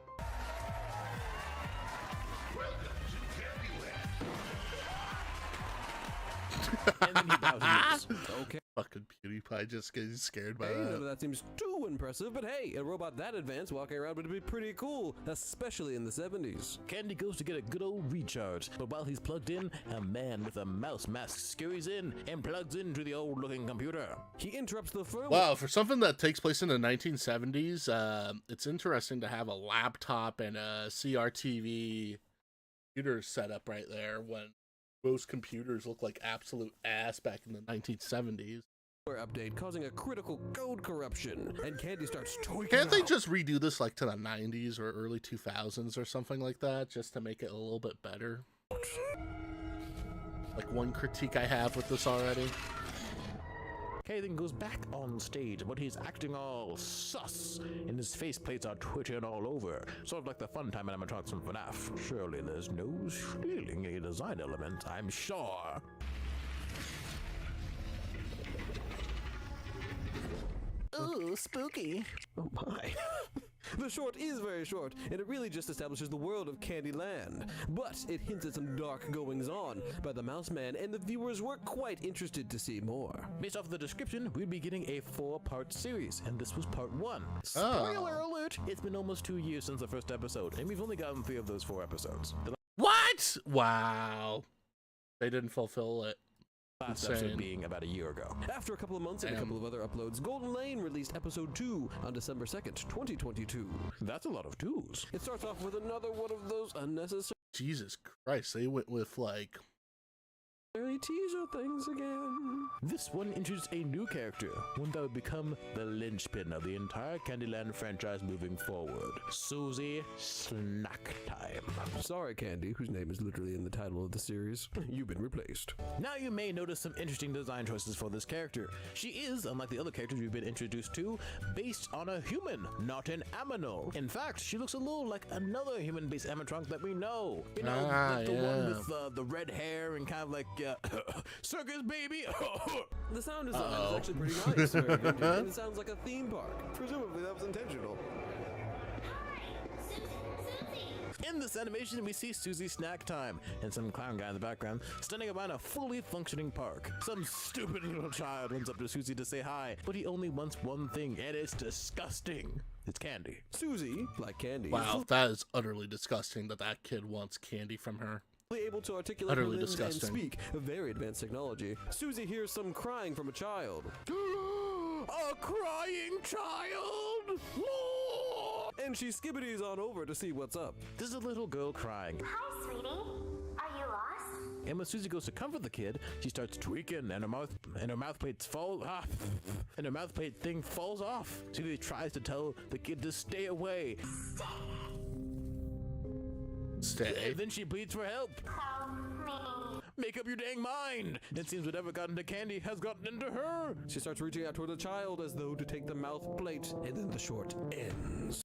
And then he bows and leaves. Okay. Fucking PewDiePie just getting scared by Hey, none that. of that seems too impressive, but hey, a robot that advanced walking around would be pretty cool, especially in the 70s. Candy goes to get a good old recharge, but while he's plugged in, a man with a mouse mask scurries in and plugs into the old-looking computer. He interrupts the firmware. Wow, for something that takes place in the 1970s, it's interesting to have a laptop and a CRTV computer set up right there when most computers look like absolute ass back in the 1970s. Update causing a critical code corruption, and Candy starts tweaking Can't they out. just redo this like to the 90s or early 2000s or something like that, just to make it a little bit better? Like one critique I have with this already. Kay then goes back on stage, but he's acting all sus, and his faceplates are twitching all over, sort of like the fun time animatronics from FNAF. Surely there's no stealing a design element, I'm sure. Ooh, spooky. Oh my. The short is very short, and it really just establishes the world of Candyland. But it hints at some dark goings-on by the Mouse Man, and the viewers were quite interested to see more. Based off the description, we'd be getting a 4-part series, and this was part 1. Spoiler alert! It's been almost 2 years since the first episode, and we've only gotten 3 of those 4 episodes. What? Wow. They didn't fulfill it. Last Insane. episode being about a year ago. After a couple of months and a couple of other uploads, Golden Lane released episode 2 on December 2nd, 2022. That's a lot of 2s. It starts off with another one of those unnecessary Jesus Christ, they went with like teaser things again. This one introduced a new character, one that would become the linchpin of the entire Candyland franchise moving forward. Susie Snack Time. Sorry, Candy, whose name is literally in the title of the series. You've been replaced. Now you may notice some interesting design choices for this character. She is, unlike the other characters we've been introduced to, based on a human, not an aminal. In fact, she looks a little like another human-based animatronic that we know. You know, like the one with the red hair and kind of like circus baby. The sound design is actually pretty nice. Very good, and it sounds like a theme park. Presumably that was intentional. In this animation, we see Susie Snack Time and some clown guy in the background standing around a fully functioning park. Some stupid little child runs up to Susie to say hi, but he only wants one thing, and it's disgusting. It's candy. Susie, like candy, wow, that is utterly disgusting that that kid wants candy from her. Able to articulate her limbs and speak, a very advanced technology. Susie hears some crying from a child. A crying child! And she skibbities on over to see what's up. There's a little girl crying. Hi, sweetie. Are you lost? And when Susie goes to comfort the kid, she starts tweaking, and her mouth plate thing falls off. Susie tries to tell the kid to stay away. Stay. And then she pleads for help. Help me. Make up your dang mind! It seems whatever got into Candy has gotten into her. She starts reaching out toward the child as though to take the mouth plate, and then the short ends.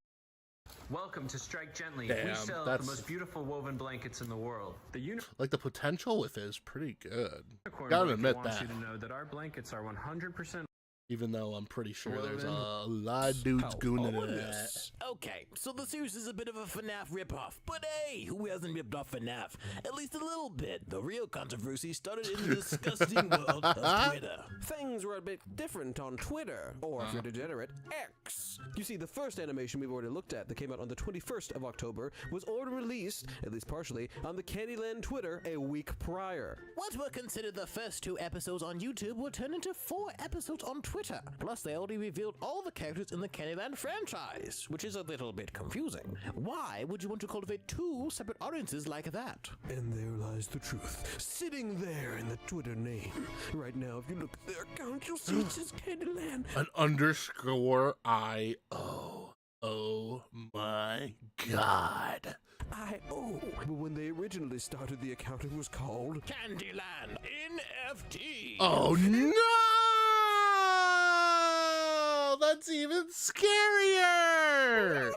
Welcome to Strike Gently. Damn, we sell the most beautiful woven blankets in the world. The like the potential with it is pretty good. Unicorn Gotta Blanket admit wants that. you to know that our blankets are 100%. Even though I'm pretty sure there's a lot of dudes gooning it. Okay, so the series is a bit of a FNAF ripoff, but hey, who hasn't ripped off FNAF? At least a little bit. The real controversy started in the disgusting world of Twitter. Things were a bit different on Twitter, or if you're degenerate, X. You see, the first animation we've already looked at that came out on the 21st of October was already released, at least partially, on the Candyland Twitter a week prior. What were considered the first 2 episodes on YouTube were turned into 4 episodes on Twitter. Plus, they already revealed all the characters in the Candyland franchise, which is a little bit confusing. Why would you want to cultivate 2 separate audiences like that? And there lies the truth, sitting there in the Twitter name. Right now, if you look at their account, you'll see it says Candyland. An underscore IO. Oh my god. IO. But when they originally started the account, it was called Candyland NFT. Oh no! That's even scarier!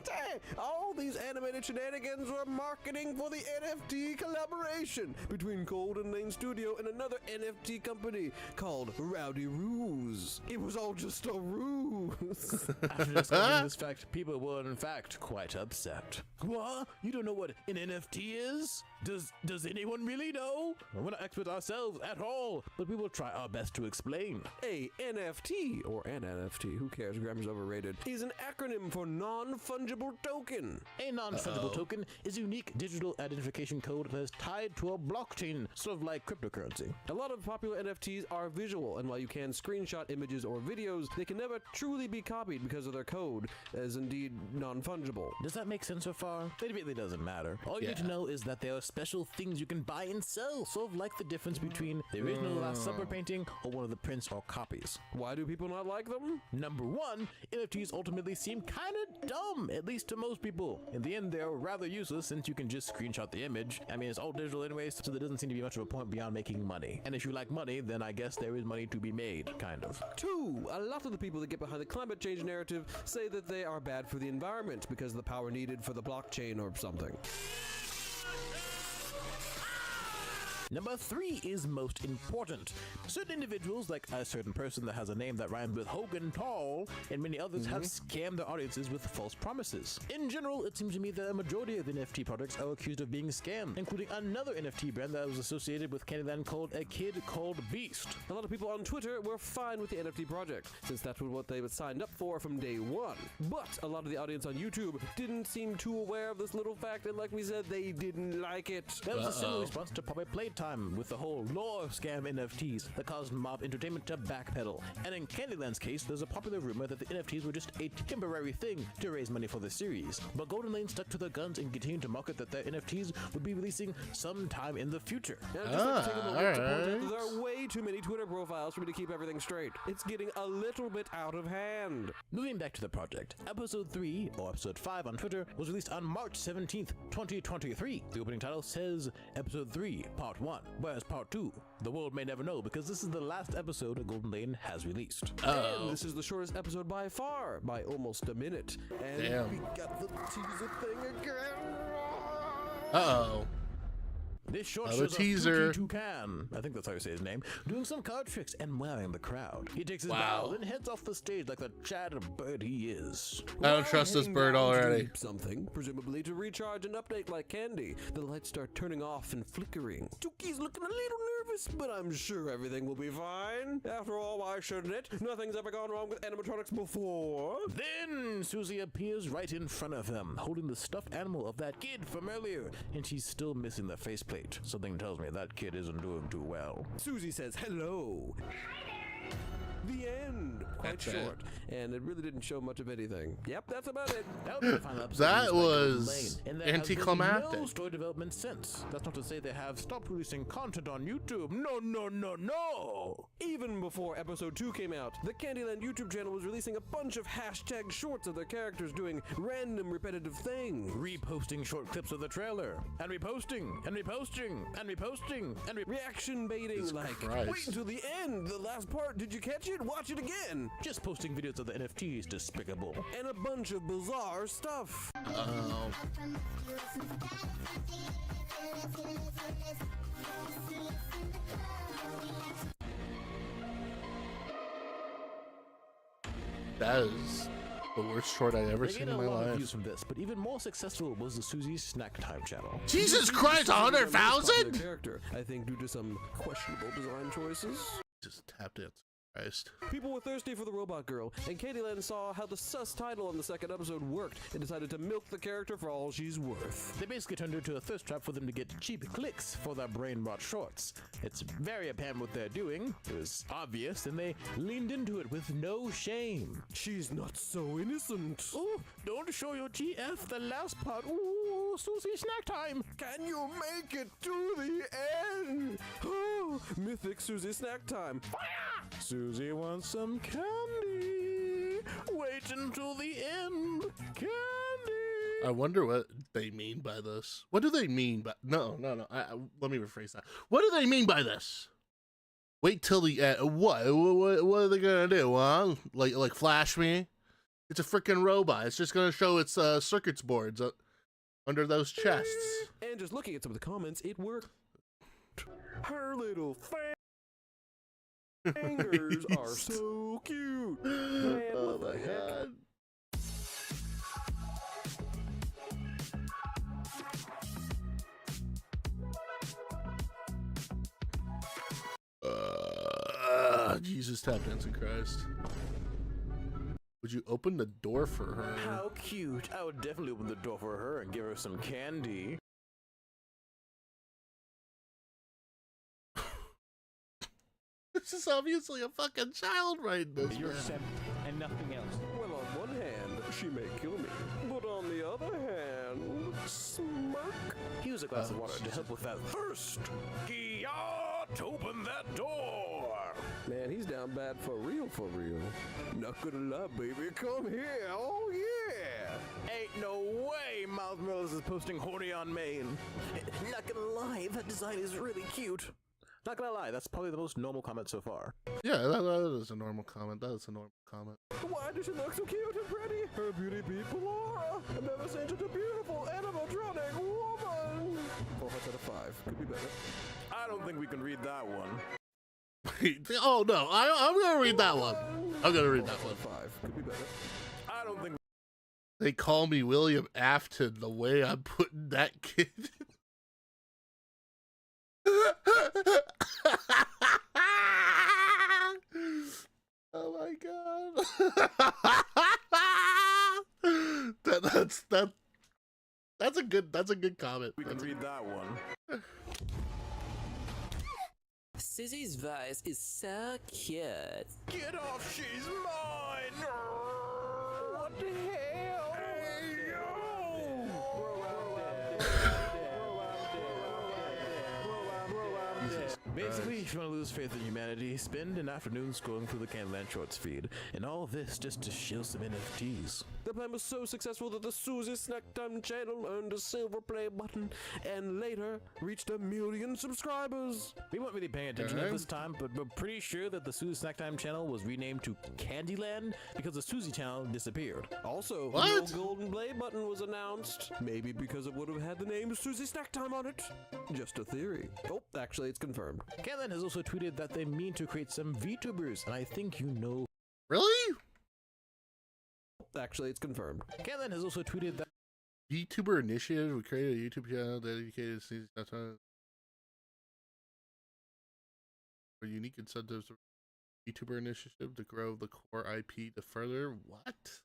All these animated shenanigans were marketing for the NFT collaboration between Golden Lane Studio and another NFT company called Rowdy Ruse. It was all just a ruse. After discovering this fact, people were in fact quite upset. What? You don't know what an NFT is? Does anyone really know? We're not experts ourselves at all, but we will try our best to explain. A NFT, or an NFT, who cares, grammar's overrated, is an acronym for non-fungible token. A non-fungible token is a unique digital identification code that is tied to a blockchain, sort of like cryptocurrency. A lot of popular NFTs are visual, and while you can screenshot images or videos, they can never truly be copied because of their code, as indeed non-fungible. Does that make sense so far? It really doesn't matter. All you need to know is that there are special things you can buy and sell, sort of like the difference between the original Last Supper painting or one of the prints or copies. Why do people not like them? Number 1, NFTs ultimately seem kind of dumb, at least to most people. In the end, they're rather useless since you can just screenshot the image. I mean, it's all digital anyways, so there doesn't seem to be much of a point beyond making money. And if you like money, then I guess there is money to be made, kind of. 2, a lot of the people that get behind the climate change narrative say that they are bad for the environment because of the power needed for the blockchain or something. Number 3 is most important. Certain individuals, like a certain person that has a name that rhymes with Hogan Tall, and many others have scammed their audiences with false promises. In general, it seems to me that a majority of NFT products are accused of being scammed, including another NFT brand that was associated with Candyland called A Kid Called Beast. A lot of people on Twitter were fine with the NFT project, since that's what they had signed up for from day 1. But a lot of the audience on YouTube didn't seem too aware of this little fact, and like we said, they didn't like it. That was a similar response to Puppet Playtime with the whole lore of scam NFTs that caused Mob Entertainment to backpedal. And in Candyland's case, there's a popular rumor that the NFTs were just a temporary thing to raise money for the series. But Golden Lane stuck to their guns and continued to market that their NFTs would be releasing sometime in the future. And I'd just like to take a moment to point out that there are way too many Twitter profiles for me to keep everything straight. It's getting a little bit out of hand. Moving back to the project, Episode 3, or Episode 5 on Twitter, was released on March 17th, 2023. The opening title says Episode 3, Part 1. Whereas Part 2, the world may never know, because this is the last episode that Golden Lane has released. And this is the shortest episode by far, by almost a minute. And we got the teaser thing again. Uh-oh. This short shows teaser. Toucan, I think that's how you say his name, doing some card tricks and wowing the crowd. He takes his bow, then heads off the stage like the chatty bird he is. I don't trust this bird already. Something, presumably to recharge and update like candy. The lights start turning off and flickering. Tuki's looking a little nervous, but I'm sure everything will be fine. After all, why shouldn't it? Nothing's ever gone wrong with animatronics before. Then Susie appears right in front of him, holding the stuffed animal of that kid from earlier, and she's still missing the faceplate. Something tells me that kid isn't doing too well. Susie says hello. The end. Quite short. And it really didn't show much of anything. Yep, that's about it. That was anticlimactic. No story development since. That's not to say they have stopped releasing content on YouTube. No, no, no, no. Even before episode 2 came out, the Candyland YouTube channel was releasing a bunch of hashtag shorts of their characters doing random repetitive things. Reposting short clips of the trailer. And reposting. And reposting. And reposting. And reaction baiting. Wait until the end. The last part. Did you catch it? Watch it again. Just posting videos of the NFTs, despicable. And a bunch of bizarre stuff. Uh-oh. That is The worst short I've ever They seen gained in a my lot of life. views from this, but even more successful was the Susie Snack Time channel. Jesus Christ, 100,000? Character, I think, due to some questionable design choices. Just tapped it. Christ. People were thirsty for the robot girl, and Candyland saw how the sus title on the second episode worked and decided to milk the character for all she's worth. They basically turned her into a thirst trap for them to get cheap clicks for their brain rot shorts. It's very apparent what they're doing. It was obvious, and they leaned into it with no shame. She's not so innocent. Oh, don't show your GF the last part. Ooh, Susie Snack Time. Can you make it to the end? Oh, mythic Susie Snack Time. Fire! Susie wants some candy. Wait until the end. Candy. I wonder what they mean by this. What do they mean by... No. Let me rephrase that. What do they mean by this? Wait till the end. What are they gonna do, huh? Like flash me? It's a freaking robot. It's just gonna show its circuits boards under those chests. And just looking at some of the comments, it worked. Her little fingers are so cute. Man, Oh what the my heck? god. Jesus, tap dancing Christ. Would you open the door for her? How cute. I would definitely open the door for her and give her some candy. This is obviously a fucking child writing this. You're man. sent and nothing else. Well, on one hand, she may kill me, but on the other hand, smirk. Use a glass of water to help with that thirst. Giyot, open that door. Man, he's down bad for real, for real. Not gonna lie, baby, come here. Oh yeah. Ain't no way Miles Morales is posting horny on main. Not gonna lie, that design is really cute. Not gonna lie, that's probably the most normal comment so far. Yeah, that is a normal comment. That is a normal comment. Why does she look so cute and pretty? Her beauty beat Laura. I've never seen such a beautiful animatronic woman. 4 out of 5. Could be better. I don't think we can read that one. Oh no, I'm gonna read that one. I'm gonna read that one. 5. Could be better. I don't think. They call me William Afton the way I'm putting that kid. Oh my god. That's a good comment. We can read that one. Susie's voice is so cute. Get off, she's mine! What the hell? Hey, yo! Basically, if you want to lose faith in humanity, spend an afternoon scrolling through the Candyland Shorts feed, and all this just to shill some NFTs. The plan was so successful that the Susie Snack Time channel earned a silver play button, and later reached 1 million subscribers. We weren't really paying attention at this time, but we're pretty sure that the Susie Snack Time channel was renamed to Candyland because the Susie channel disappeared. Also, no golden play button was announced. Maybe because it would have had the name Susie Snack Time on it. Just a theory. Oh, actually, it's confirmed. Candyland has also tweeted that they mean to create some VTubers, and I think you know. Really? Actually, it's confirmed. Candyland has also tweeted that VTuber initiative. We created a YouTube channel dedicated to for unique incentives. VTuber initiative to grow the core IP to further what?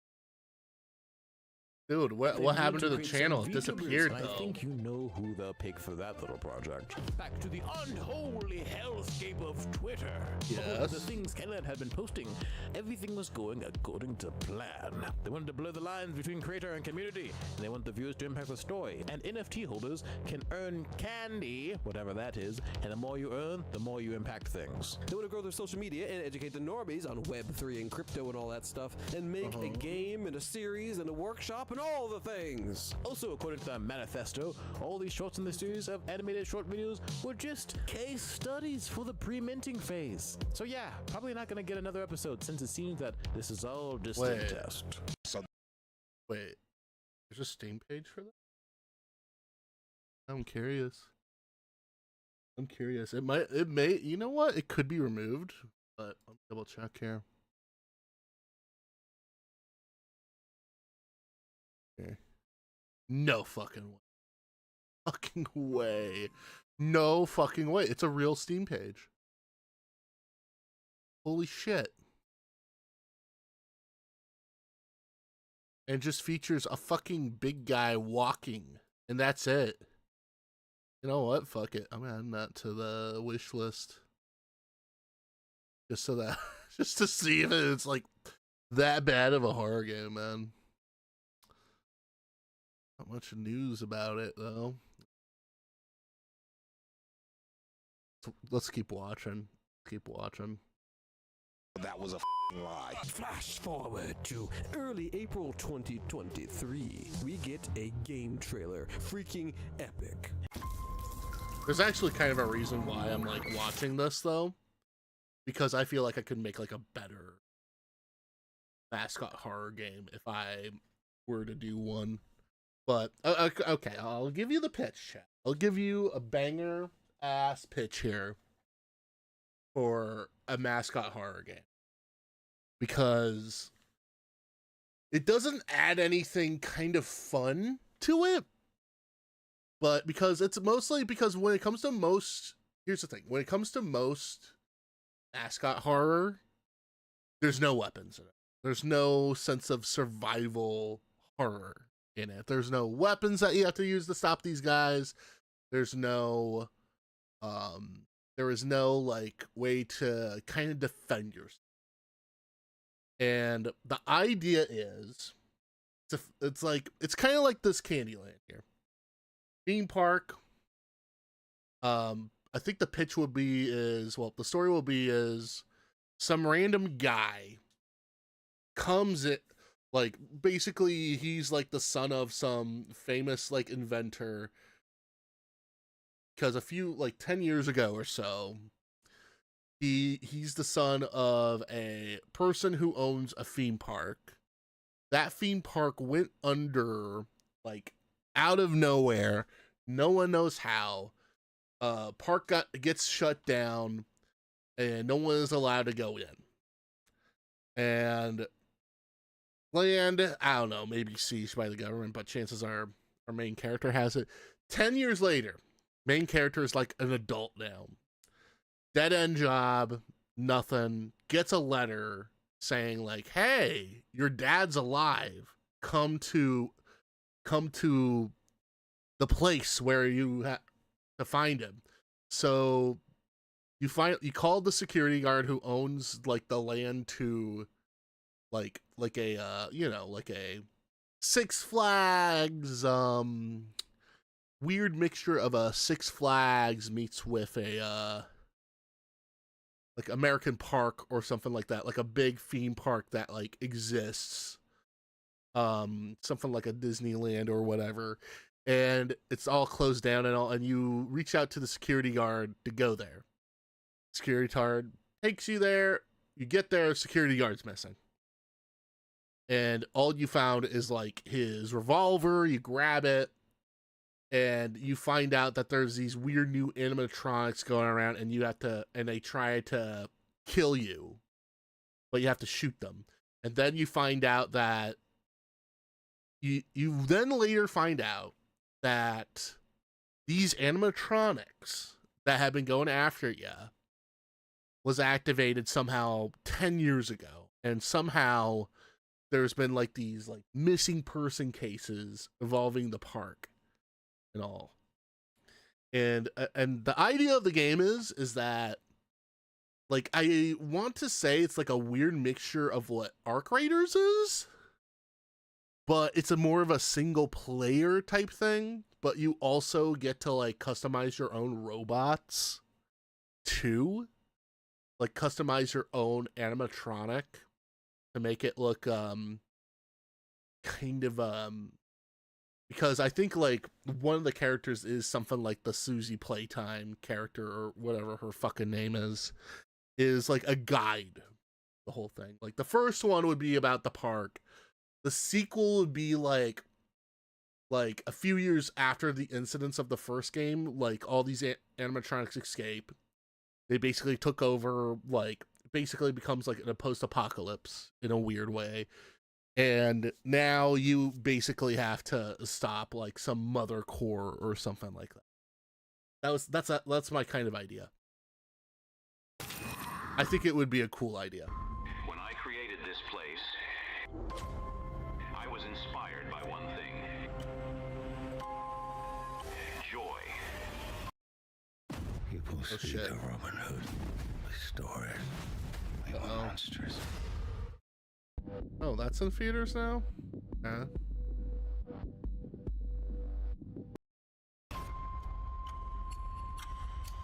Dude, what happened to the channel? It disappeared though. I think you know who they'll pick for that little project. Back to the unholy hellscape of Twitter. Yes. The things Candyland had been posting, everything was going according to plan. They wanted to blur the lines between creator and community, and they want the viewers to impact the story. And NFT holders can earn candy, whatever that is, and the more you earn, the more you impact things. They want to grow their social media and educate the normies on Web3 and crypto and all that stuff, and make a game and a series and a workshop and all the things. Also, according to the manifesto, all these shorts in the series of animated short videos were just case studies for the pre-minting phase. So yeah, probably not gonna get another episode since it seems that this is all just a test. Wait, there's a Steam page for that? I'm curious. It may, you know what? It could be removed, but let me double check here. Okay. No fucking way. Fucking way. No fucking way. It's a real Steam page. Holy shit. And just features a fucking big guy walking. And that's it. You know what? Fuck it. I'm adding that to the wish list. Just so that, just to see if it's like that bad of a horror game, man. Not much news about it, though. Let's keep watching. Keep watching. That was a lie. Flash forward to early April 2023. We get a game trailer. Freaking epic. There's actually kind of a reason why I'm like watching this, though. Because I feel like I could make like a better mascot horror game if I were to do one. But, okay, I'll give you the pitch, chat. I'll give you a banger ass pitch here for a mascot horror game. Because it doesn't add anything kind of fun to it. But because it's mostly because when it comes to most, here's the thing, when it comes to most mascot horror, there's no weapons in it. There's no sense of survival horror in it. There's no weapons that you have to use to stop these guys. There's no, there is no like way to kind of defend yourself. And the idea is, it's kind of like this Candyland here. Theme park. I think the pitch would be the story will be is some random guy comes it like basically he's like the son of some famous like inventor, because a few like 10 years ago or so he's the son of a person who owns a theme park. That theme park went under like out of nowhere. No one knows how. Park gets shut down and no one is allowed to go in. And land, I don't know, maybe seized by the government, but chances are our main character has it. 10 years later, main character is like an adult now. Dead end job, nothing. Gets a letter saying like, hey, your dad's alive. Come to the place where you have to find him. So you call the security guard who owns like the land to like a like a Six Flags weird mixture of a Six Flags meets with a like American Park or something like that, like a big theme park that like exists, something like a Disneyland or whatever, and it's all closed down and all, and you reach out to the security guard to go there. Security guard takes you there, you get there, security guard's missing. And all you found is like his revolver, you grab it, and you find out that there's these weird new animatronics going around, and they try to kill you, but you have to shoot them. And then you find out that you then later find out that these animatronics that have been going after you was activated somehow 10 years ago. And somehow there's been like these like missing person cases involving the park and all. And the idea of the game is that like I want to say it's like a weird mixture of what Arc Raiders is, but it's a more of a single player type thing, but you also get to like customize your own robots too. Like customize your own animatronic to make it look kind of because I think like one of the characters is something like the Susie Playtime character or whatever her fucking name is like a guide. The whole thing. Like the first one would be about the park. The sequel would be like a few years after the incidents of the first game, like all these animatronics escape. They basically took over, like basically becomes like a post-apocalypse in a weird way. And now you basically have to stop like some mother core or something like that. That's my kind of idea. I think it would be a cool idea. When I created this place, I was inspired by one thing. Joy. People see the Robin Hood stories. They were monsters. Oh, that's in theaters now? Yeah.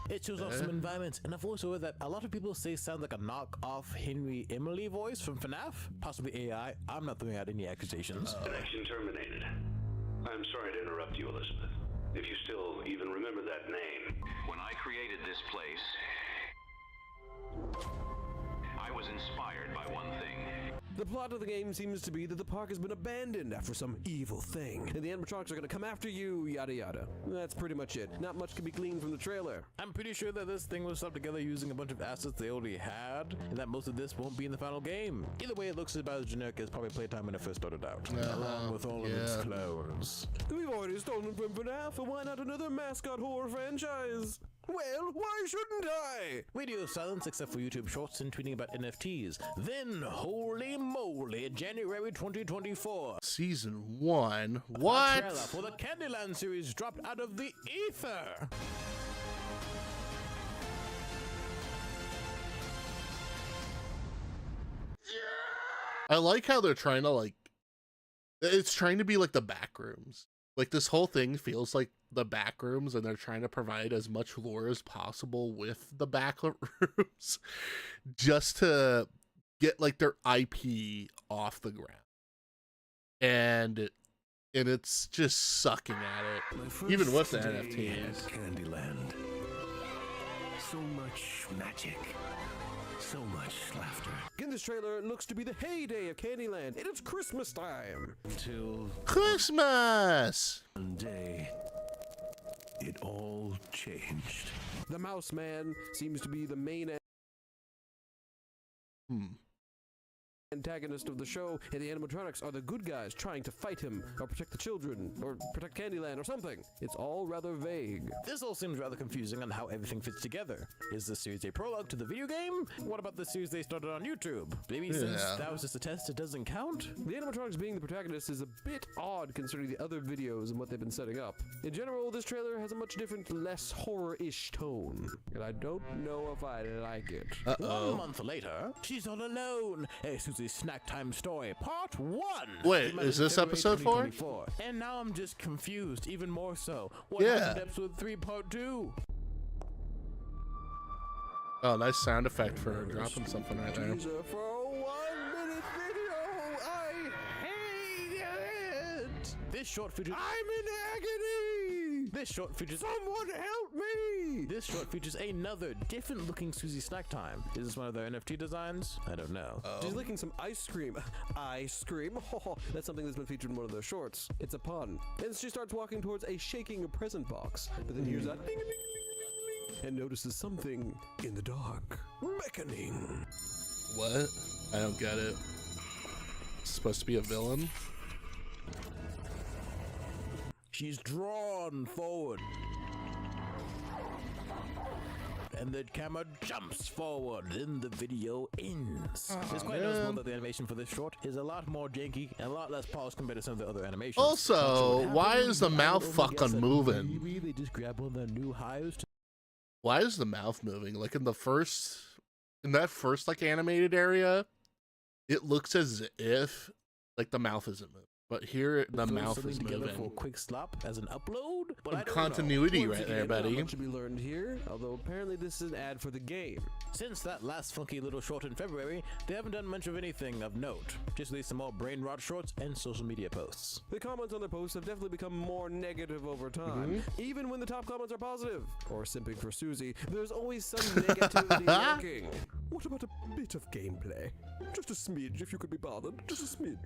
It shows off some environments and a voiceover that a lot of people say sounds like a knock-off Henry Emily voice from FNAF, possibly AI. I'm not throwing out any accusations. Connection terminated. I'm sorry to interrupt you, Elizabeth. If you still even remember that name. When I created this place, I was inspired by one thing. The plot of the game seems to be that the park has been abandoned after some evil thing, and the animatronics are going to come after you, yada yada. That's pretty much it. Not much can be gleaned from the trailer. I'm pretty sure that this thing was stuck together using a bunch of assets they already had, and that most of this won't be in the final game. Either way, it looks about as generic as probably playtime when it first started out, along with all of its clones. We've already stolen from FNAF, and why not another mascot horror franchise? Well, why shouldn't I? Radio silence except for YouTube shorts and tweeting about NFTs. Then, holy moly, January 2024. Season 1? A What? trailer for the Candyland series dropped out of the ether. I like how they're trying to like, it's trying to be like the back rooms. Like this whole thing feels like the back rooms, and they're trying to provide as much lore as possible with the back rooms just to get like their IP off the ground. And it's just sucking at it, even with the NFTs. Candyland. So much magic. So much laughter. In this trailer, it looks to be the heyday of Candyland, and it's Christmas time. Till Christmas! one day, it all changed. The Mouse Man seems to be the main antagonist of the show, and the animatronics are the good guys trying to fight him, or protect the children, or protect Candyland, or something. It's all rather vague. This all seems rather confusing on how everything fits together. Is this series a prologue to the video game? What about the series they started on YouTube? Maybe since that was just a test, it doesn't count? The animatronics being the protagonist is a bit odd considering the other videos and what they've been setting up. In general, this trailer has a much different, less horror-ish tone, and I don't know if I like it. 1 month later, she's all alone. Hey, Susie Snack Time Story, Part 1. Wait, is this episode 4? And now I'm just confused, even more so. What happened to episode 3, Part 2? Oh, nice sound effect for dropping something right there. Teaser for a 1-minute video. I hate it. This short features. I'm in agony. This short features. Someone help me. This short features another different looking Susie Snack Time. Is this one of their NFT designs? I don't know. She's licking some ice cream. Ice cream? That's something that's been featured in one of their shorts. It's a pun. And she starts walking towards a shaking present box. But then hears a ding, ding, ding, ding, and notices something in the dark. Beckoning. What? I don't get it. It's supposed to be a villain? She's drawn forward. And the camera jumps forward, and the video ends. It's quite noticeable that the animation for this short is a lot more janky and a lot less polished compared to some of the other animations. Also, why is the mouth fucking moving? Maybe they just grab one of their new hires. Why is the mouth moving? Like in that first like animated area, it looks as if like the mouth isn't moving. But here, the mouth is moving. For a quick slap as an upload. But I don't continuity know. right there, buddy. Not much to be learned here, although apparently this is an ad for the game. Since that last funky little short in February, they haven't done much of anything of note. Just released some more brain rot shorts and social media posts. The comments on their posts have definitely become more negative over time, even when the top comments are positive. Or simping for Susie, there's always some negativity lurking. What about a bit of gameplay? Just a smidge, if you could be bothered. Just a smidge.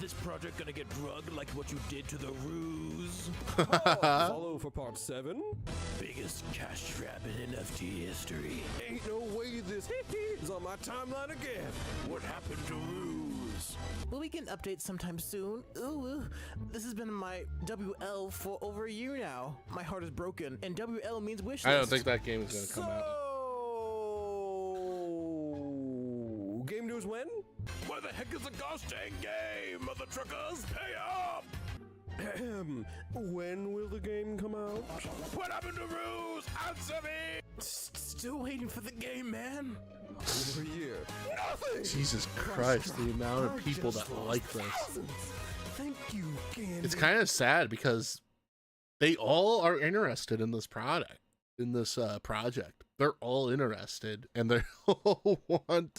This project gonna get drugged like what you did to the Ruse? Follow for part 7. Biggest cash trap in NFT history. Ain't no way this is on my timeline again. What happened to Ruse? will we get an update sometime soon? Ooh, this has been my WL for over a year now. My heart is broken, and WL means wish list. I don't think that game is going to come out. Game news when? Where the heck is the gosh dang game, mother truckers? Pay up! When will the game come out? What happened to Ruse? Answer me! Still waiting for the game, man. Over a year. Nothing! Jesus Christ, the amount of people that like this. Thank you, Candy. It's kind of sad because they all are interested in this product, in this project. They're all interested, and they all want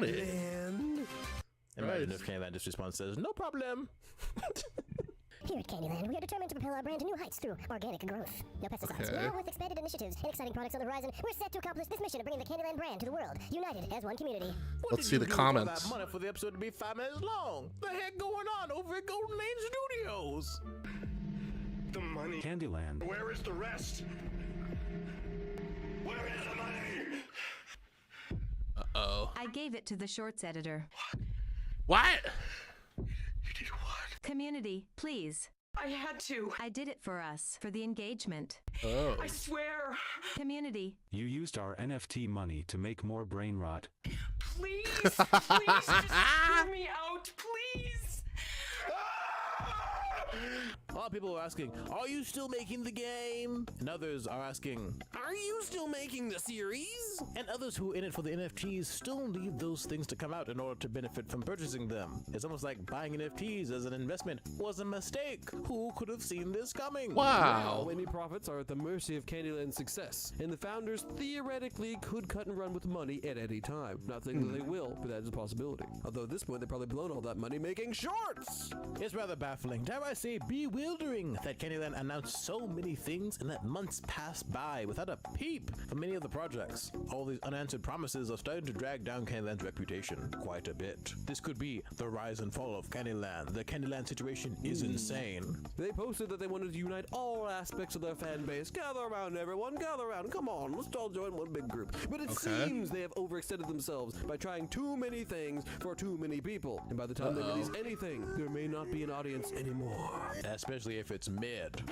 it. Man. Imagine if Candyland just responds says, no problem. Here at Candyland, we are determined to propel our brand to new heights through organic growth. No pesticides. Okay. Now, with expanded initiatives and exciting products on the horizon, we're set to accomplish this mission of bringing the Candyland brand to the world, united as one community. Let's see the comments. That money for the episode to be 5 minutes long. The heck going on over at Golden Lane Studios? The money. Candyland. Where is the rest? Where is the money? Uh-oh. I gave it to the shorts editor. What? Community, please. I had to. I did it for us, for the engagement. Oh. I swear. Community. You used our NFT money to make more brain rot. Please, please, just hear me out, please. A lot of people are asking, are you still making the game? And others are asking, are you still making the series? And others who are in it for the NFTs still need those things to come out in order to benefit from purchasing them. It's almost like buying NFTs as an investment was a mistake. Who could have seen this coming? Wow. Any profits are at the mercy of Candyland's success, and the founders theoretically could cut and run with money at any time. Not saying that they will, but that is a possibility. Although at this point, they've probably blown all that money making shorts. It's rather baffling, dare I say bewildering, that Candyland announced so many things and that months passed by without a peep from many of the projects. All these unanswered promises are starting to drag down Candyland's reputation quite a bit. This could be the rise and fall of Candyland. The Candyland situation is insane. They posted that they wanted to unite all aspects of their fan base. Gather around, everyone. Gather around. Come on, let's all join one big group. But it seems they have overextended themselves by trying too many things for too many people. And by the time they release anything, there may not be an audience anymore. Especially if it's mid.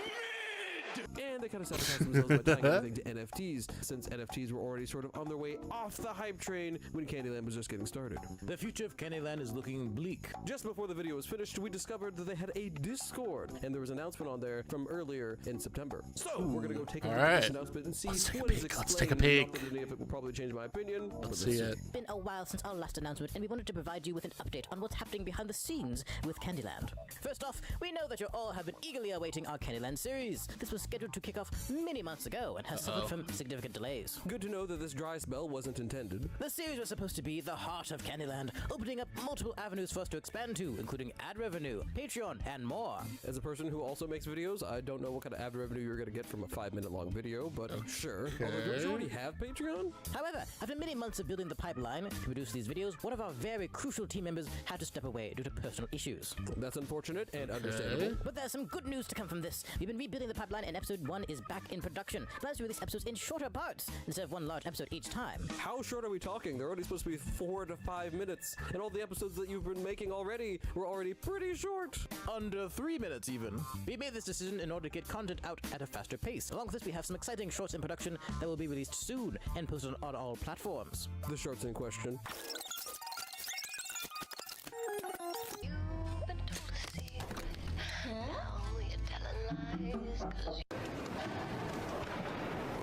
And they kind of sabotaged themselves by tying everything to NFTs, since NFTs were already sort of on their way off the hype train when Candyland was just getting started. The future of Candyland is looking bleak. Just before the video was finished, we discovered that they had a Discord, and there was an announcement on there from earlier in September. So we're gonna go take a look at this announcement and see what is explained. Let's take a peek. Not that any of it will probably change my opinion. Let's see it. It's been a while since our last announcement, and we wanted to provide you with an update on what's happening behind the scenes with Candyland. First off, we know that you all have been eagerly awaiting our Candyland series. This was scheduled to kick off many months ago and has suffered from significant delays. Good to know that this dry spell wasn't intended. The series was supposed to be the heart of Candyland, opening up multiple avenues for us to expand to, including ad revenue, Patreon, and more. As a person who also makes videos, I don't know what kind of ad revenue you're going to get from a 5-minute long video, but sure. Although, don't you already have Patreon? However, after many months of building the pipeline to produce these videos, one of our very crucial team members had to step away due to personal issues. That's unfortunate and understandable. But there's some good news to come from this. We've been rebuilding the pipeline, and episode 1 is back in production. Plans to release episodes in shorter parts instead of one large episode each time. How short are we talking? They're already supposed to be 4 to 5 minutes, and all the episodes that you've been making already were already pretty short. Under 3 minutes even. We made this decision in order to get content out at a faster pace. Along with this, we have some exciting shorts in production that will be released soon and posted on all platforms. The shorts in question.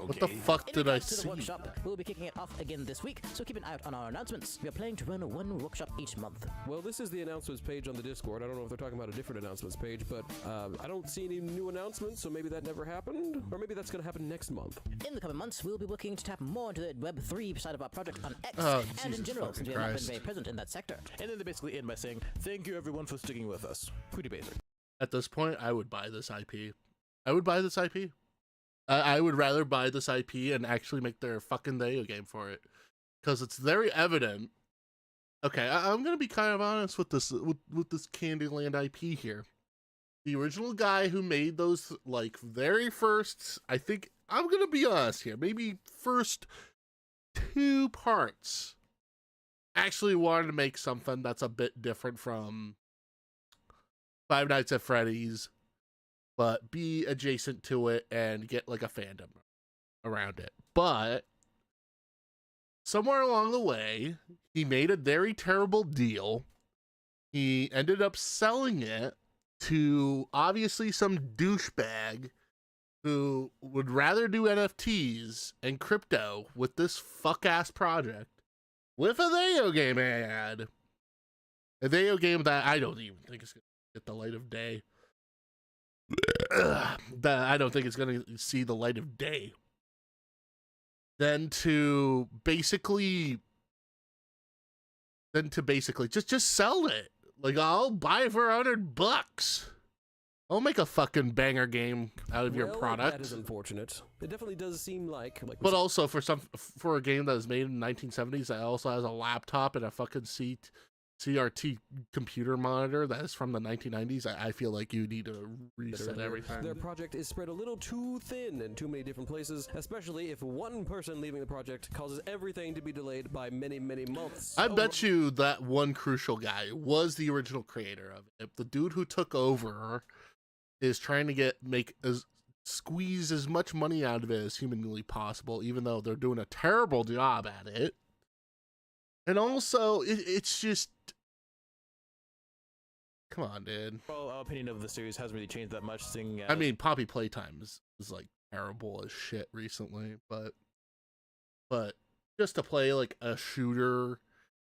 What the fuck did I see? The workshop, we'll be kicking it off again this week, so keep an eye out on our announcements. We are planning to run one workshop each month. Well, this is the announcements page on the Discord. I don't know if they're talking about a different announcements page, but I don't see any new announcements, so maybe that never happened, or maybe that's going to happen next month. In the coming months, we'll be working to tap more into the Web3 side of our project on X, and in general, since we have not been very present in that sector. And then they basically end by saying, thank you everyone for sticking with us. Pretty basic. At this point, I would buy this IP. I would buy this IP. I would rather buy this IP and actually make their fucking video game for it, because it's very evident. Okay, I'm gonna be kind of honest with this with this Candyland IP here. The original guy who made those, like, very first, I think, I'm gonna be honest here, maybe first 2 parts actually wanted to make something that's a bit different from Five Nights at Freddy's, but be adjacent to it and get like a fandom around it. But somewhere along the way, he made a very terrible deal. He ended up selling it to obviously some douchebag who would rather do NFTs and crypto with this fuck-ass project with a video game ad. A video game that I don't even think is going to get the light of day. That I don't think it's going to see the light of day. Then to basically just sell it. Like, I'll buy it for $100. I'll make a fucking banger game out of your product. That is unfortunate. It definitely does seem like but also for a game that was made in the 1970s that also has a laptop and a fucking CRT computer monitor that is from the 1990s, I feel like you need to reset everything. Their project is spread a little too thin in too many different places, especially if one person leaving the project causes everything to be delayed by many, many months. I bet you that one crucial guy was the original creator of it. The dude who took over is trying to squeeze as much money out of it as humanly possible, even though they're doing a terrible job at it. And also, it's just, come on, dude. Well, our opinion of the series hasn't really changed that much. Seeing, I mean, Poppy Playtime is like terrible as shit recently, but just to play like a shooter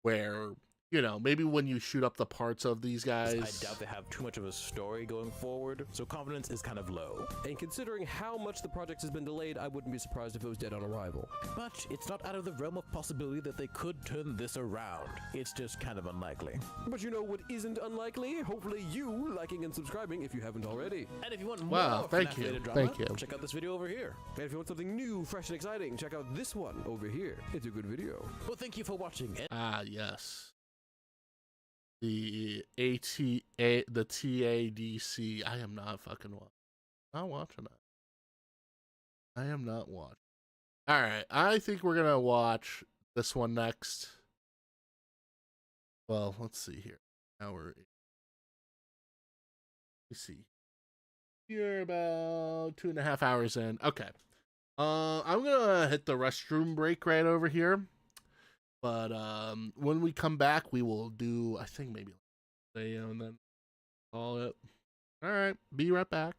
where, you know, maybe when you shoot up the parts of these guys, I doubt they have too much of a story going forward, so confidence is kind of low. And considering how much the project has been delayed, I wouldn't be surprised if it was dead on arrival. But it's not out of the realm of possibility that they could turn this around. It's just kind of unlikely. But you know what isn't unlikely? Hopefully you liking and subscribing if you haven't already. And if you want more thank you. Check out this video over here. And if you want something new, fresh, and exciting, check out this one over here. It's a good video. Well, thank you for watching. Yes. The TADC. I am not fucking watching that. I am not watching. All right, I think we're gonna watch this one next. Well, let's see here. Let me see. You're about 2.5 hours in. Okay. I'm gonna hit the restroom break right over here. But when we come back, we will do, I think, maybe video and then call it. All right, be right back.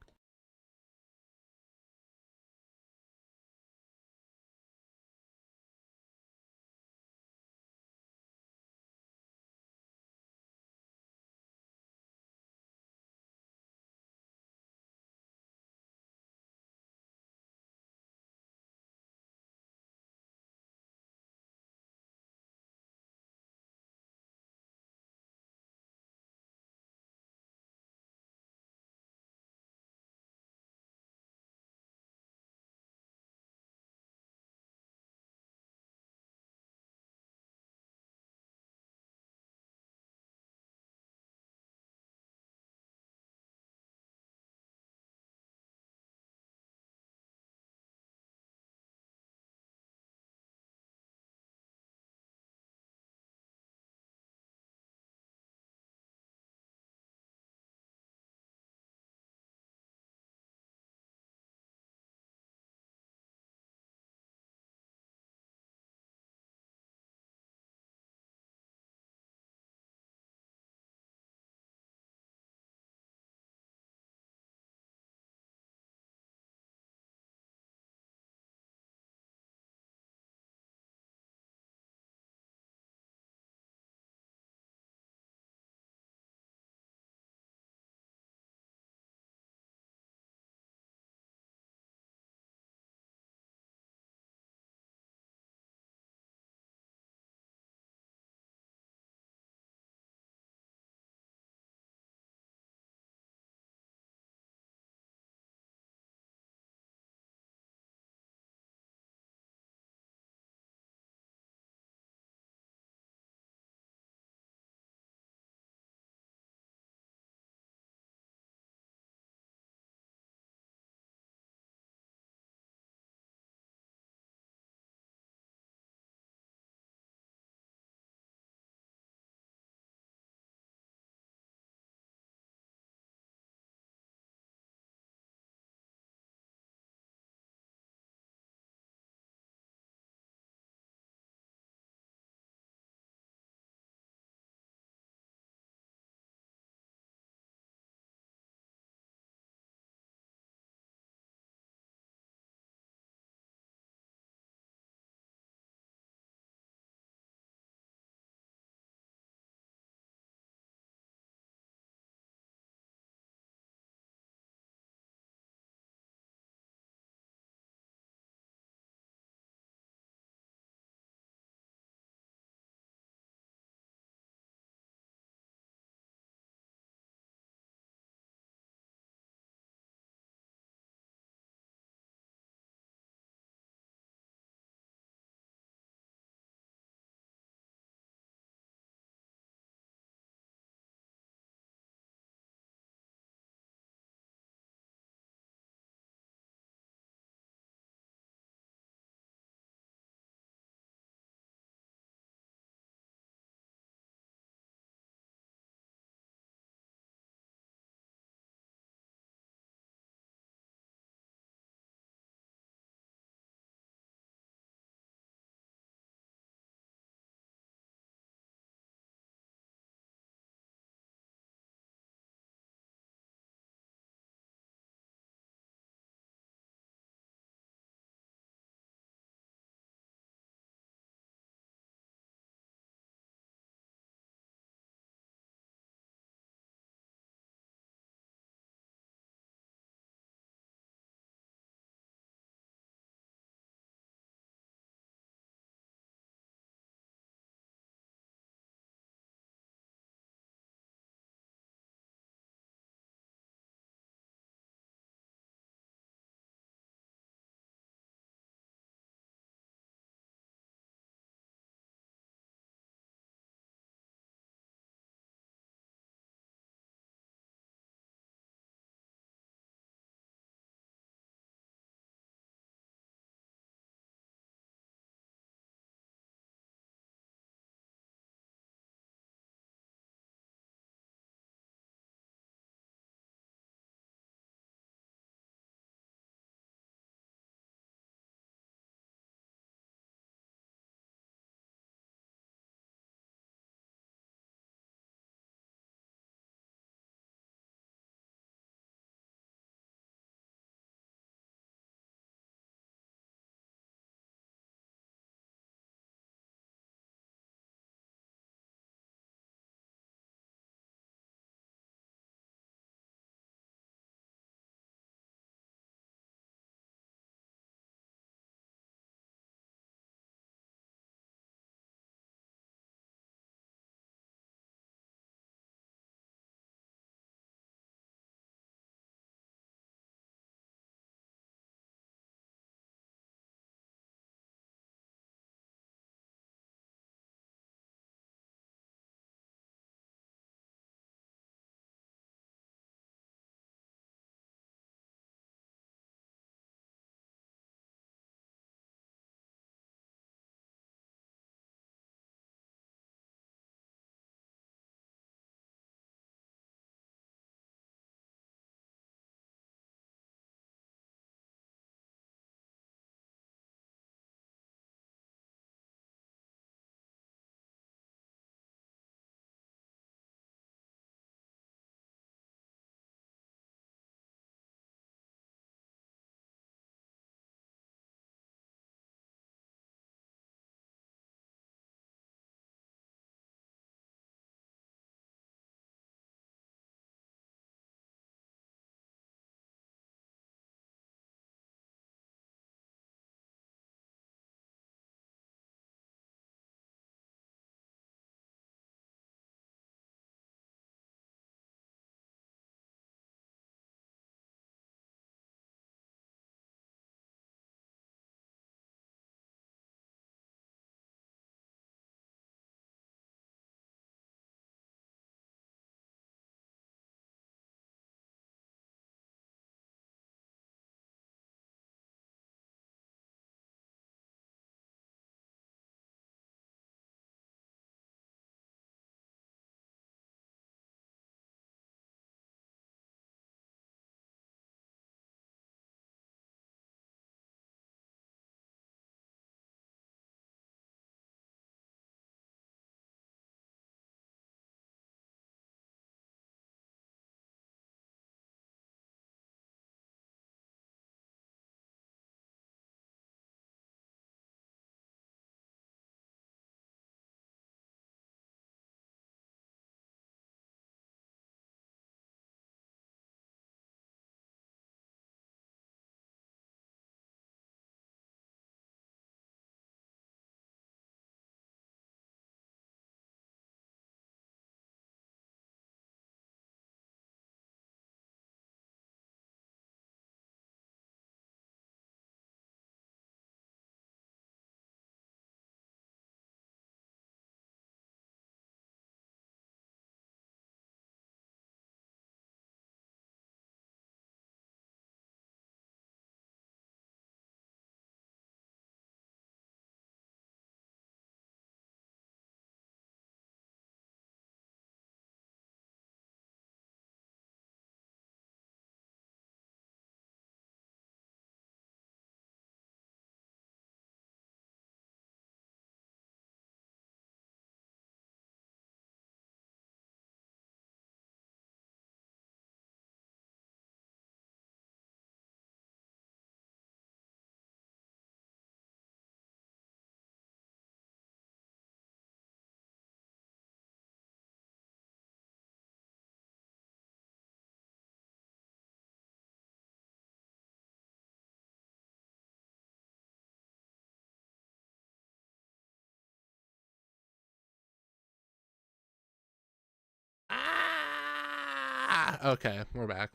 Okay, we're back.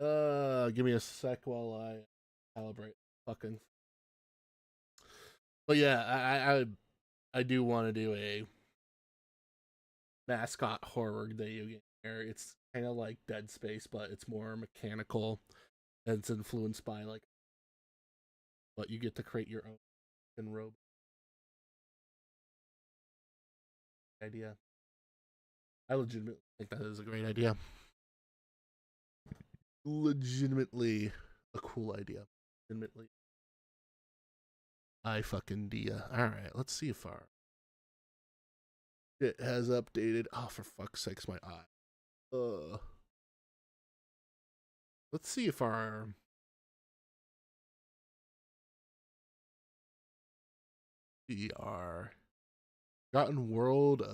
Give me a sec while I calibrate fucking. But yeah, I do want to do a mascot horror video game here. It's kind of like Dead Space, but it's more mechanical, and it's influenced by like, but you get to create your own fucking robot. Idea. I legitimately think that is a great idea. Legitimately a cool idea. Legitimately. I fucking dia. Alright, let's see if our it has updated. Oh, for fuck's sakes, my eye. Let's see if our Forgotten World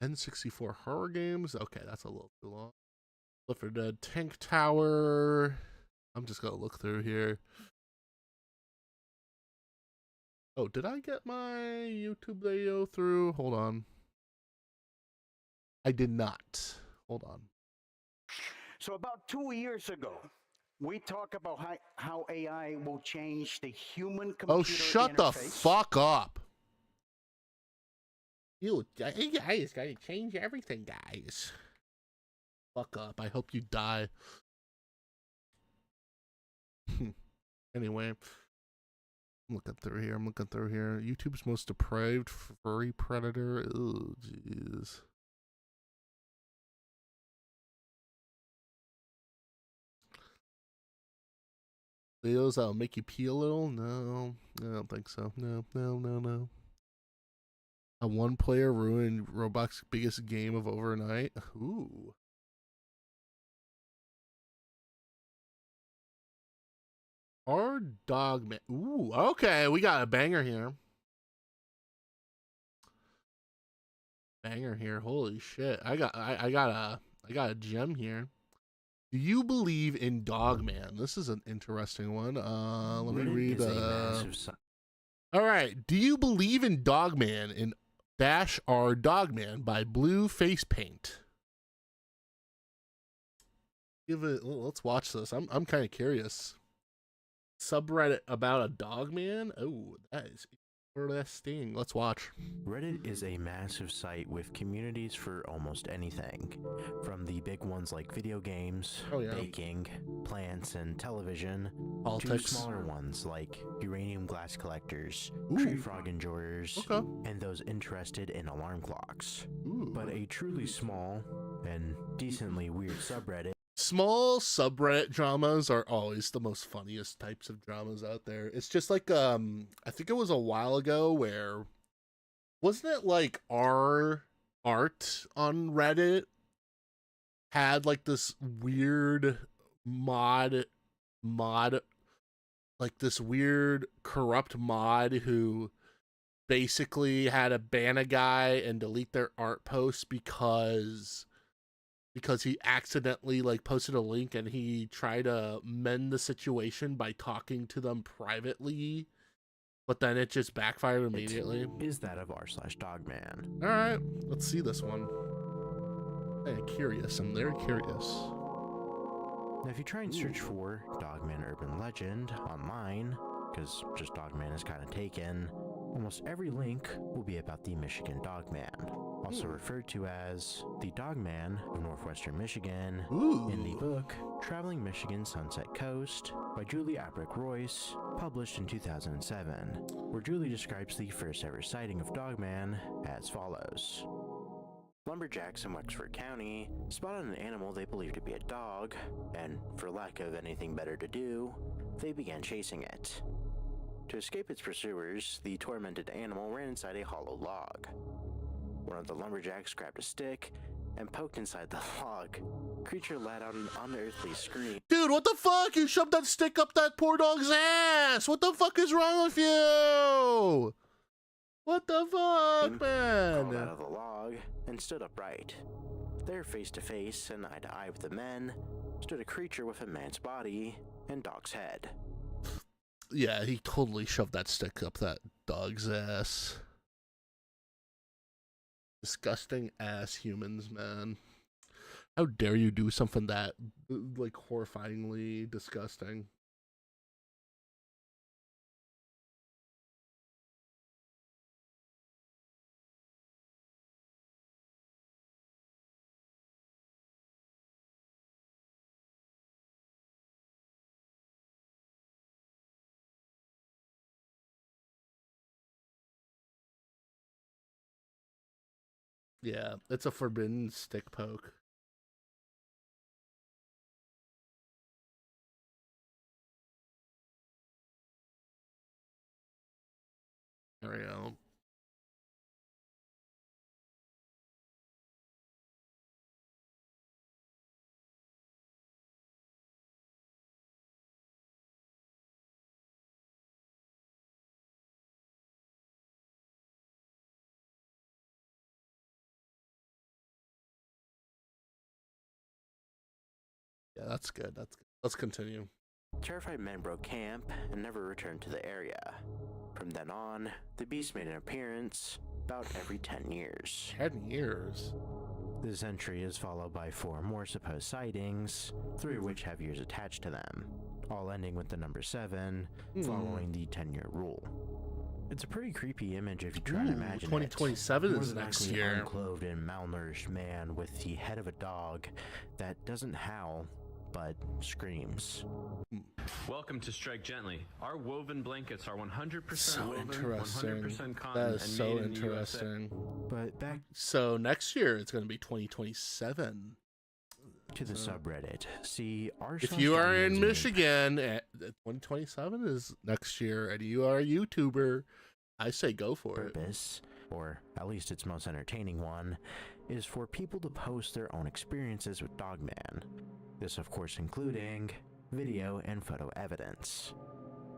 N64 horror games. Okay, that's a little too long. Left 4 Dead Tank Tower. I'm just gonna look through here. Oh, did I get my YouTube video through? Hold on. I did not. Hold on. So about 2 years ago, we talked about how AI will change the human-computer Oh, shut the interface. fuck up. You guys gotta change everything, guys. Fuck up. I hope you die. Anyway. I'm looking through here. YouTube's most depraved furry predator. Oh, jeez. Videos that'll make you pee a little? No, I don't think so. No. A one player ruined Roblox's biggest game of overnight. Ooh. Our dog man. Ooh, okay, we got a banger here. Holy shit. I got a gem here. Do you believe in Dogman? This is an interesting one. Let me read. All right. Do you believe in Dogman in Dash R Dogman by Blue Face Paint? Let's watch this. I'm kind of curious. Subreddit about a Dogman? Oh, that is interesting. Let's watch. Reddit is a massive site with communities for almost anything, from the big ones like video games, baking, plants, and television, politics, to smaller ones like uranium glass collectors, tree frog enjoyers, and those interested in alarm clocks. But a truly small and decently weird subreddit. Small subreddit dramas are always the most funniest types of dramas out there. It's just like I think it was a while ago where wasn't it like our art on Reddit had like this weird mod like this weird corrupt mod who basically had to ban a guy and delete their art posts because he accidentally like posted a link and he tried to mend the situation by talking to them privately, but then it just backfired immediately. Is that of r/Dogman? All right, let's see this one. I'm curious. I'm very curious. Now, if you try and search for Dogman Urban Legend online, because just Dogman is kind of taken, almost every link will be about the Michigan Dogman, also referred to as the Dogman of Northwestern Michigan, in the book Traveling Michigan Sunset Coast by Julie Abrick Royce, published in 2007, where Julie describes the first ever sighting of Dogman as follows. Lumberjacks in Wexford County spotted an animal they believed to be a dog, and for lack of anything better to do, they began chasing it. To escape its pursuers, the tormented animal ran inside a hollow log. One of the lumberjacks grabbed a stick and poked inside the log. Creature let out an unearthly scream. Dude, what the fuck? You shoved that stick up that poor dog's ass! What the fuck is wrong with you? What the fuck, man? Crawled out of the log and stood upright. There, face to face and eye to eye with the men, stood a creature with a man's body and dog's head. Yeah, he totally shoved that stick up that dog's ass. Disgusting ass humans, man. How dare you do something that, like, horrifyingly disgusting? Yeah, it's a forbidden stick poke. There we go. Yeah, that's good. That's good. Let's continue. Terrified men broke camp and never returned to the area. From then on, the beast made an appearance about every 10 years. 10 years? This entry is followed by 4 more supposed sightings, 3 of which have years attached to them, all ending with the number 7, following the 10-year rule. It's a pretty creepy image if you try to imagine 2027 it. is next year. An unclothed and malnourished man with the head of a dog that doesn't howl, but screams. Welcome to Strike Gently. Our woven blankets are 100% So woven, interesting. 100% cotton, That is and so made in the interesting. But back So next year it's going to be 2027. to the subreddit. See, If you are in Michigan, 2027 is next year, and you are a YouTuber, I say go for it. Purpose, or at least its most entertaining one, is for people to post their own experiences with Dogman. This, of course, including video and photo evidence.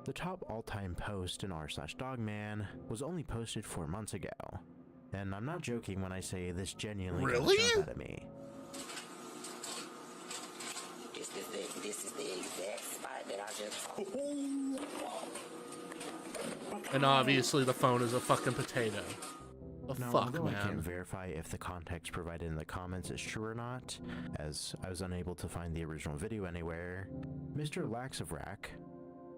The top all-time post in r/Dogman was only posted 4 months ago, and I'm not joking when I say this genuinely got the jump out of me. This is the exact spot that I just. And obviously the phone is a fucking potato. Now, Fuck, although I can't man. verify if the context provided in the comments is true or not, as I was unable to find the original video anywhere, Mr. Laxavrak,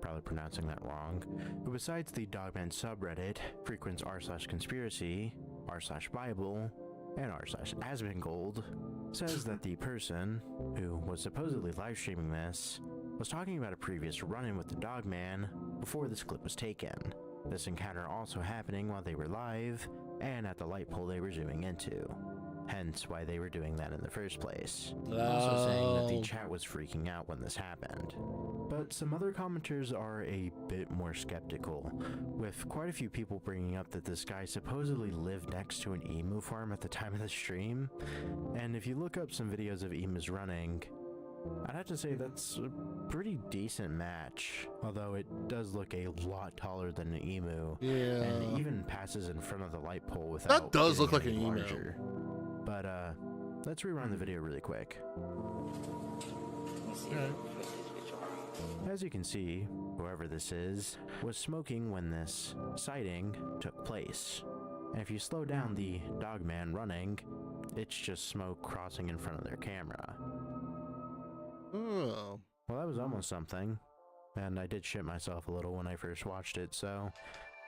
probably pronouncing that wrong, who besides the Dogman subreddit frequents r/conspiracy, r/Bible, and r/Asmongold, says that the person, who was supposedly live streaming this, was talking about a previous run-in with the Dogman before this clip was taken. This encounter also happening while they were live, and at the light pole they were zooming into. Hence why they were doing that in the first place. Also saying that the chat was freaking out when this happened. But some other commenters are a bit more skeptical, with quite a few people bringing up that this guy supposedly lived next to an emu farm at the time of the stream. And if you look up some videos of emus running, I'd have to say that's a pretty decent match, although it does look a lot taller than an emu, and even passes in front of the light pole without. That does look like getting an any emu. larger. But let's rerun the video really quick. As you can see, whoever this is was smoking when this sighting took place. And if you slow down the Dogman running, it's just smoke crossing in front of their camera. Oh. Well, that was almost something. And I did shit myself a little when I first watched it, so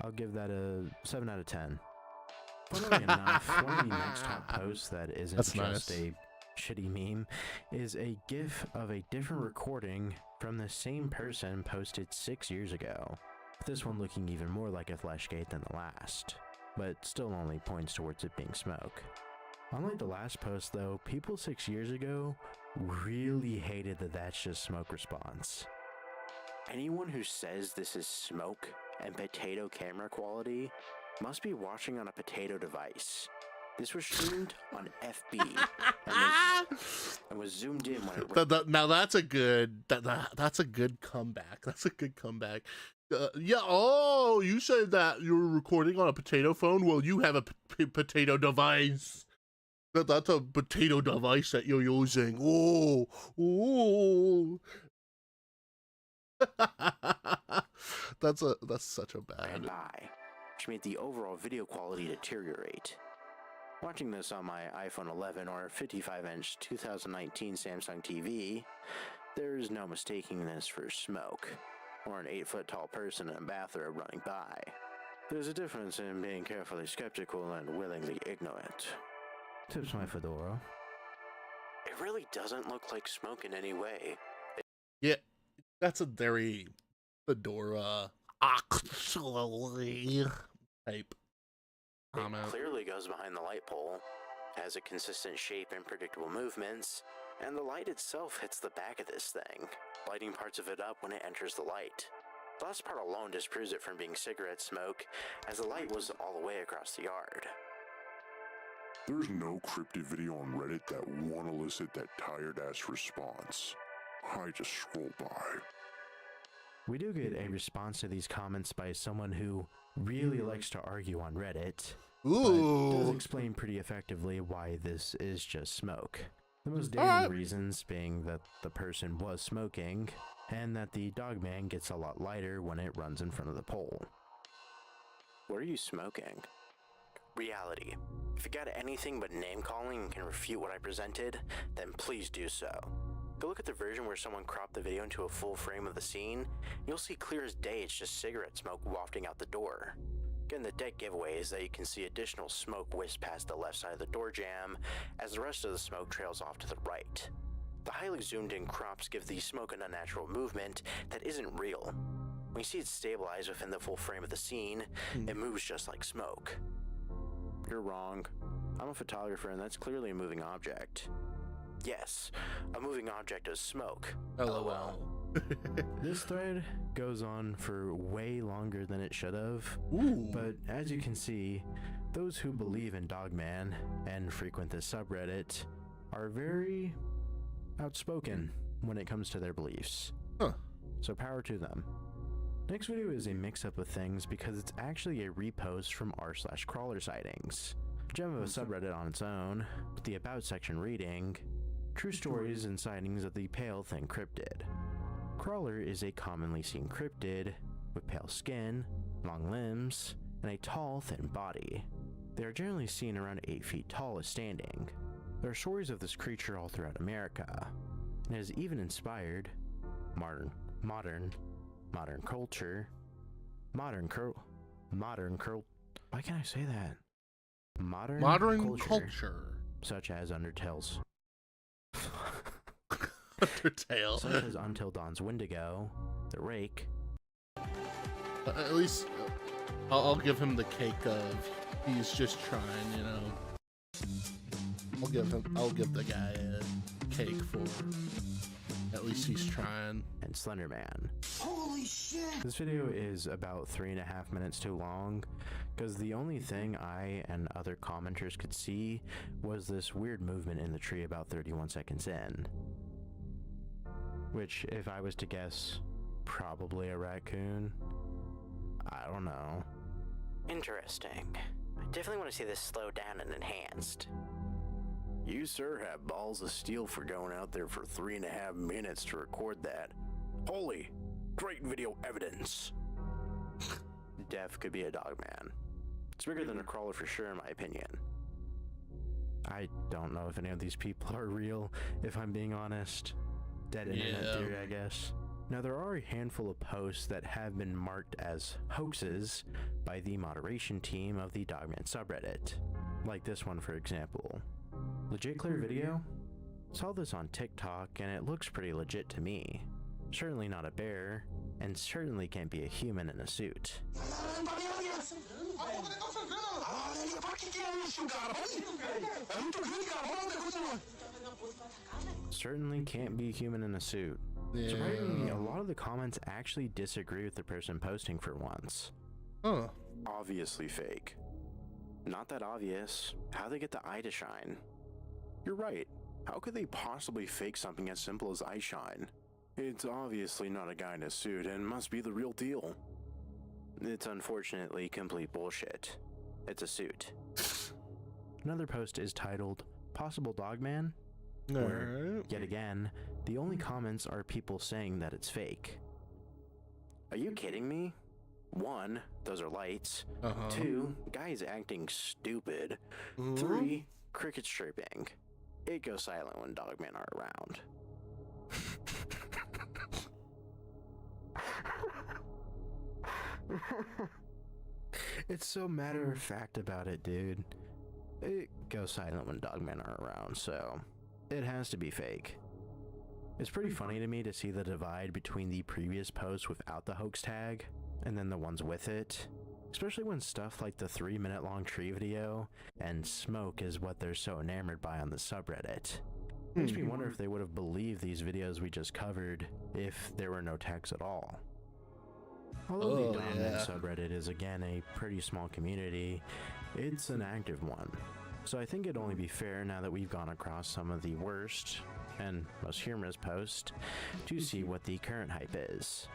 I'll give that a 7 out of 10. Funnily enough, one of the next top posts that isn't That's just nice. a shitty meme is a gif of a different recording from the same person posted 6 years ago. With this one looking even more like a flashgate than the last, but still only points towards it being smoke. Unlike the last post though, people 6 years ago really hated the "that's just smoke" response. Anyone who says this is smoke and potato camera quality must be watching on a potato device. This was streamed on FB and was zoomed in when it went. Now that's a good that's a good comeback. That's a good comeback. Yeah. Oh, you said that you were recording on a potato phone. Well, you have a potato device. That's a potato device that you're using. Oh. That's such a bad. Which made the overall video quality deteriorate. Watching this on my iPhone 11 or 55-inch 2019 Samsung TV, there's no mistaking this for smoke, or an 8-foot-tall person in a bathrobe running by. There's a difference in being carefully skeptical and willingly ignorant. Tips my fedora. It really doesn't look like smoke in any way. Yeah, that's a very fedora actually type comment. It clearly goes behind the light pole, has a consistent shape and predictable movements, and the light itself hits the back of this thing, lighting parts of it up when it enters the light. The last part alone disproves it from being cigarette smoke, as the light was all the way across the yard. There's no cryptid video on Reddit that won't elicit that tired-ass response. I just scroll by. We do get a response to these comments by someone who really likes to argue on Reddit, but does explain pretty effectively why this is just smoke. The most damning reasons being that the person was smoking, and that the dogman gets a lot lighter when it runs in front of the pole. What are you smoking? Reality. If you got anything but name-calling and can refute what I presented, then please do so. Go look at the version where someone cropped the video into a full frame of the scene, and you'll see clear as day it's just cigarette smoke wafting out the door. Again, the dead giveaway is that you can see additional smoke whisk past the left side of the door jamb, as the rest of the smoke trails off to the right. The highly zoomed-in crops give the smoke an unnatural movement that isn't real. When you see it stabilize within the full frame of the scene, it moves just like smoke. You're wrong. I'm a photographer, and that's clearly a moving object. Yes, a moving object is smoke. LOL. This thread goes on for way longer than it should have, but as you can see, those who believe in Dogman and frequent this subreddit are very outspoken when it comes to their beliefs. So power to them. Next video is a mix-up of things because it's actually a repost from r/crawler sightings. Gem of a subreddit on its own, with the about section reading, True Stories and Sightings of the Pale Thin Cryptid. Crawler is a commonly seen cryptid with pale skin, long limbs, and a tall, thin body. They are generally seen around 8 feet tall as standing. There are stories of this creature all throughout America, and it has even inspired modern culture. Why can't I say that? Modern culture. Such as Undertale's. Undertale. Such as Until Dawn's Wendigo, The Rake. At least I'll give him the cake of he's just trying, you know. I'll give the guy a cake for at least he's trying. And Slenderman. Holy shit! This video is about 3.5 minutes too long, because the only thing I and other commenters could see was this weird movement in the tree about 31 seconds in. Which, if I was to guess, probably a raccoon. I don't know. Interesting. I definitely want to see this slowed down and enhanced. You, sir, have balls of steel for going out there for 3.5 minutes to record that. Holy, great video evidence. Def could be a Dogman. It's bigger than a crawler for sure, in my opinion. I don't know if any of these people are real, if I'm being honest. Dead internet theory, I guess. Now, there are a handful of posts that have been marked as hoaxes by the moderation team of the Dogman subreddit. Like this one, for example. Legit clear video? Saw this on TikTok and it looks pretty legit to me. Certainly not a bear, and certainly can't be a human in a suit. Certainly can't be human in a suit. Yeah. Surprisingly, a lot of the comments actually disagree with the person posting for once. Huh. Obviously fake. Not that obvious. How'd they get the eye to shine? You're right. How could they possibly fake something as simple as eye shine? It's obviously not a guy in a suit and must be the real deal. It's unfortunately complete bullshit. It's a suit. Another post is titled, Possible Dogman? Where, yet again, the only comments are people saying that it's fake. Are you kidding me? 1, those are lights. Uh-huh. 2, guys acting stupid. 3, crickets chirping. It goes silent when dogmen are around. It's so matter of fact about it, dude. It goes silent when dogmen are around, so it has to be fake. It's pretty funny to me to see the divide between the previous posts without the hoax tag and then the ones with it, especially when stuff like the 3-minute-long tree video and smoke is what they're so enamored by on the subreddit. Makes me wonder if they would have believed these videos we just covered if there were no tags at all. Although the dominant subreddit is again a pretty small community, it's an active one. So I think it'd only be fair, now that we've gone across some of the worst and most humorous posts, to see what the current hype is.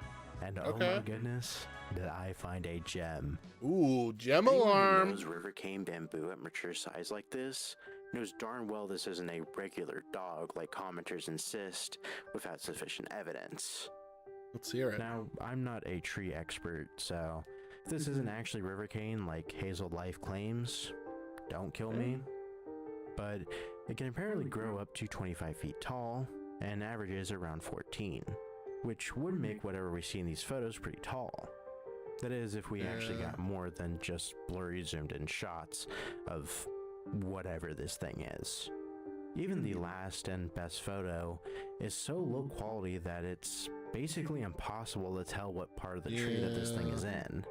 And oh my goodness, did I find a gem. Ooh, gem Anyone alarm. who knows river cane bamboo at mature size like this knows darn well this isn't a regular dog like commenters insist without sufficient evidence. Let's hear it. Now, I'm not a tree expert, so if this isn't actually river cane like Hazel Life claims, don't kill me. But it can apparently grow up to 25 feet tall and averages around 14, which would make whatever we see in these photos pretty tall. That is, if we actually got more than just blurry zoomed in shots of whatever this thing is. Even the last and best photo is so low quality that it's basically impossible to tell what part of the tree that this thing is in.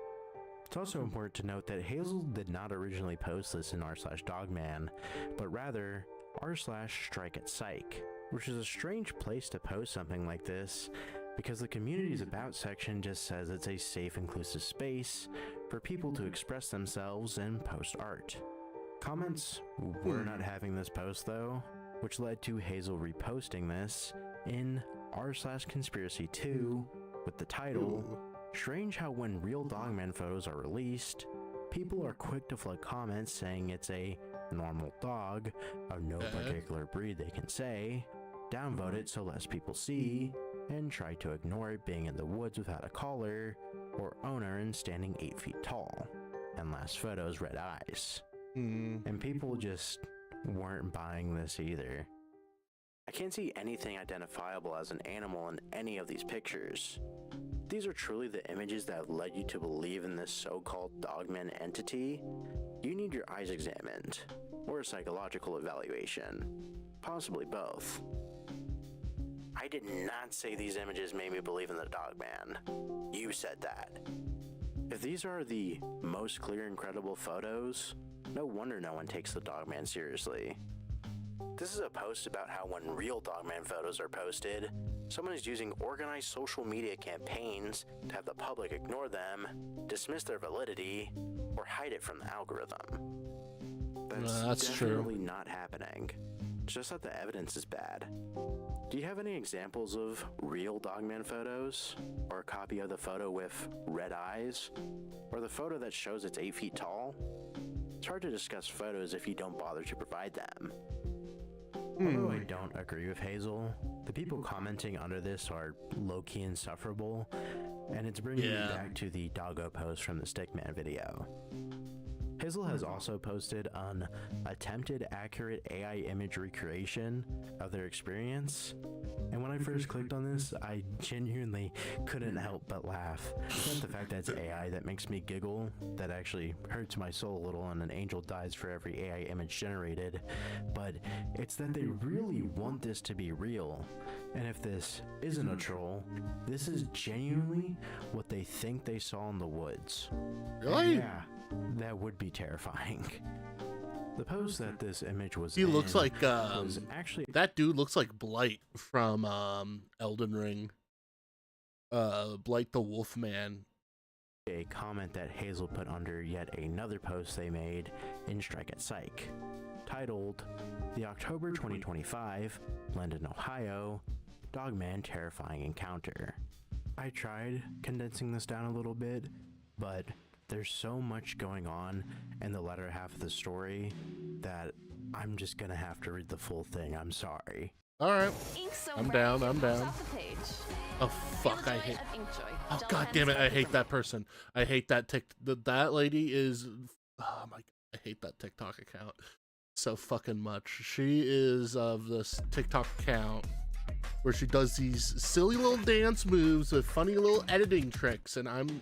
It's also important to note that Hazel did not originally post this in r/dogman, but rather r/strikeatpsych, which is a strange place to post something like this, because the community's about section just says it's a safe, inclusive space for people to express themselves and post art. Comments were not having this post though, which led to Hazel reposting this in r/conspiracy2 with the title, "Strange how when real dogman photos are released, people are quick to flood comments saying it's a normal dog of no particular breed they can say, downvote it so less people see, and try to ignore it being in the woods without a collar or owner and standing 8 feet tall. And last photo's red eyes." And people just weren't buying this either. I can't see anything identifiable as an animal in any of these pictures. These are truly the images that have led you to believe in this so-called dogman entity. You need your eyes examined, or a psychological evaluation, possibly both. I did not say these images made me believe in the dogman. You said that. If these are the most clear and credible photos, no wonder no one takes the dogman seriously. This is a post about how when real dogman photos are posted, someone is using organized social media campaigns to have the public ignore them, dismiss their validity, or hide it from the algorithm. That's definitely not happening. It's just that the evidence is bad. Do you have any examples of real dogman photos? Or a copy of the photo with red eyes? Or the photo that shows it's 8 feet tall? It's hard to discuss photos if you don't bother to provide them. Although I don't agree with Hazel, the people commenting under this are low-key insufferable, and it's bringing me back to the doggo post from the Stickman video. Hazel has also posted an attempted accurate AI image recreation of their experience, and when I first clicked on this, I genuinely couldn't help but laugh. It's not the fact that it's AI that makes me giggle, that actually hurts my soul a little, and an angel dies for every AI image generated, but it's that they really want this to be real, and if this isn't a troll, this is genuinely what they think they saw in the woods. Really? Yeah. That would be terrifying. The post that this image was looks like was actually that dude looks like Blight from Elden Ring. Blight the Wolfman. A comment that Hazel put under yet another post they made in Strike at Psych, titled "The October 2025 London, Ohio Dogman Terrifying Encounter." I tried condensing this down a little bit, but there's so much going on in the latter half of the story that I'm just gonna have to read the full thing. I'm sorry. All right. Ink so I'm bright down. it I'm pops down. off the page. Oh fuck! Feel I the joy hate. of Inkjoy. Oh Dull god pens damn it! I help hate with that person. I hate that that lady is. Oh my god! I hate that TikTok account so fucking much. She is of this TikTok account where she does these silly little dance moves with funny little editing tricks, and I'm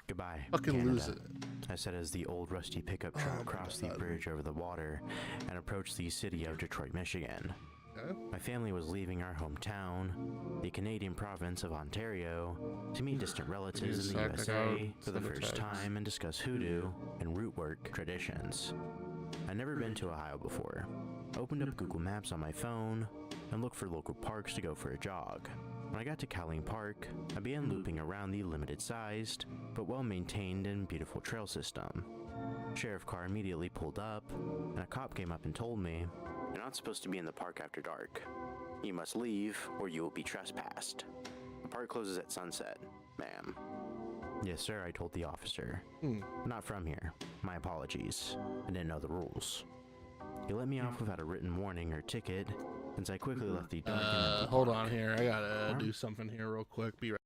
Goodbye, fucking Canada. losing it. I said as the old rusty pickup truck crossed the bridge over the water and approached the city of Detroit, Michigan. My family was leaving our hometown, the Canadian province of Ontario, to meet distant relatives in the USA for the first time and discuss hoodoo and root work traditions. I'd never been to Ohio before. Opened up Google Maps on my phone and looked for local parks to go for a jog. When I got to Cowling Park, I began looping around the limited-sized, but well-maintained and beautiful trail system. Sheriff car immediately pulled up, and a cop came up and told me, "You're not supposed to be in the park after dark. You must leave, or you will be trespassed. The park closes at sunset, ma'am." "Yes, sir," I told the officer. "Not from here. My apologies. I didn't know the rules." He let me off without a written warning or ticket, since I quickly left the dark and empty Hold park. on here. I gotta do something here real quick. Be right.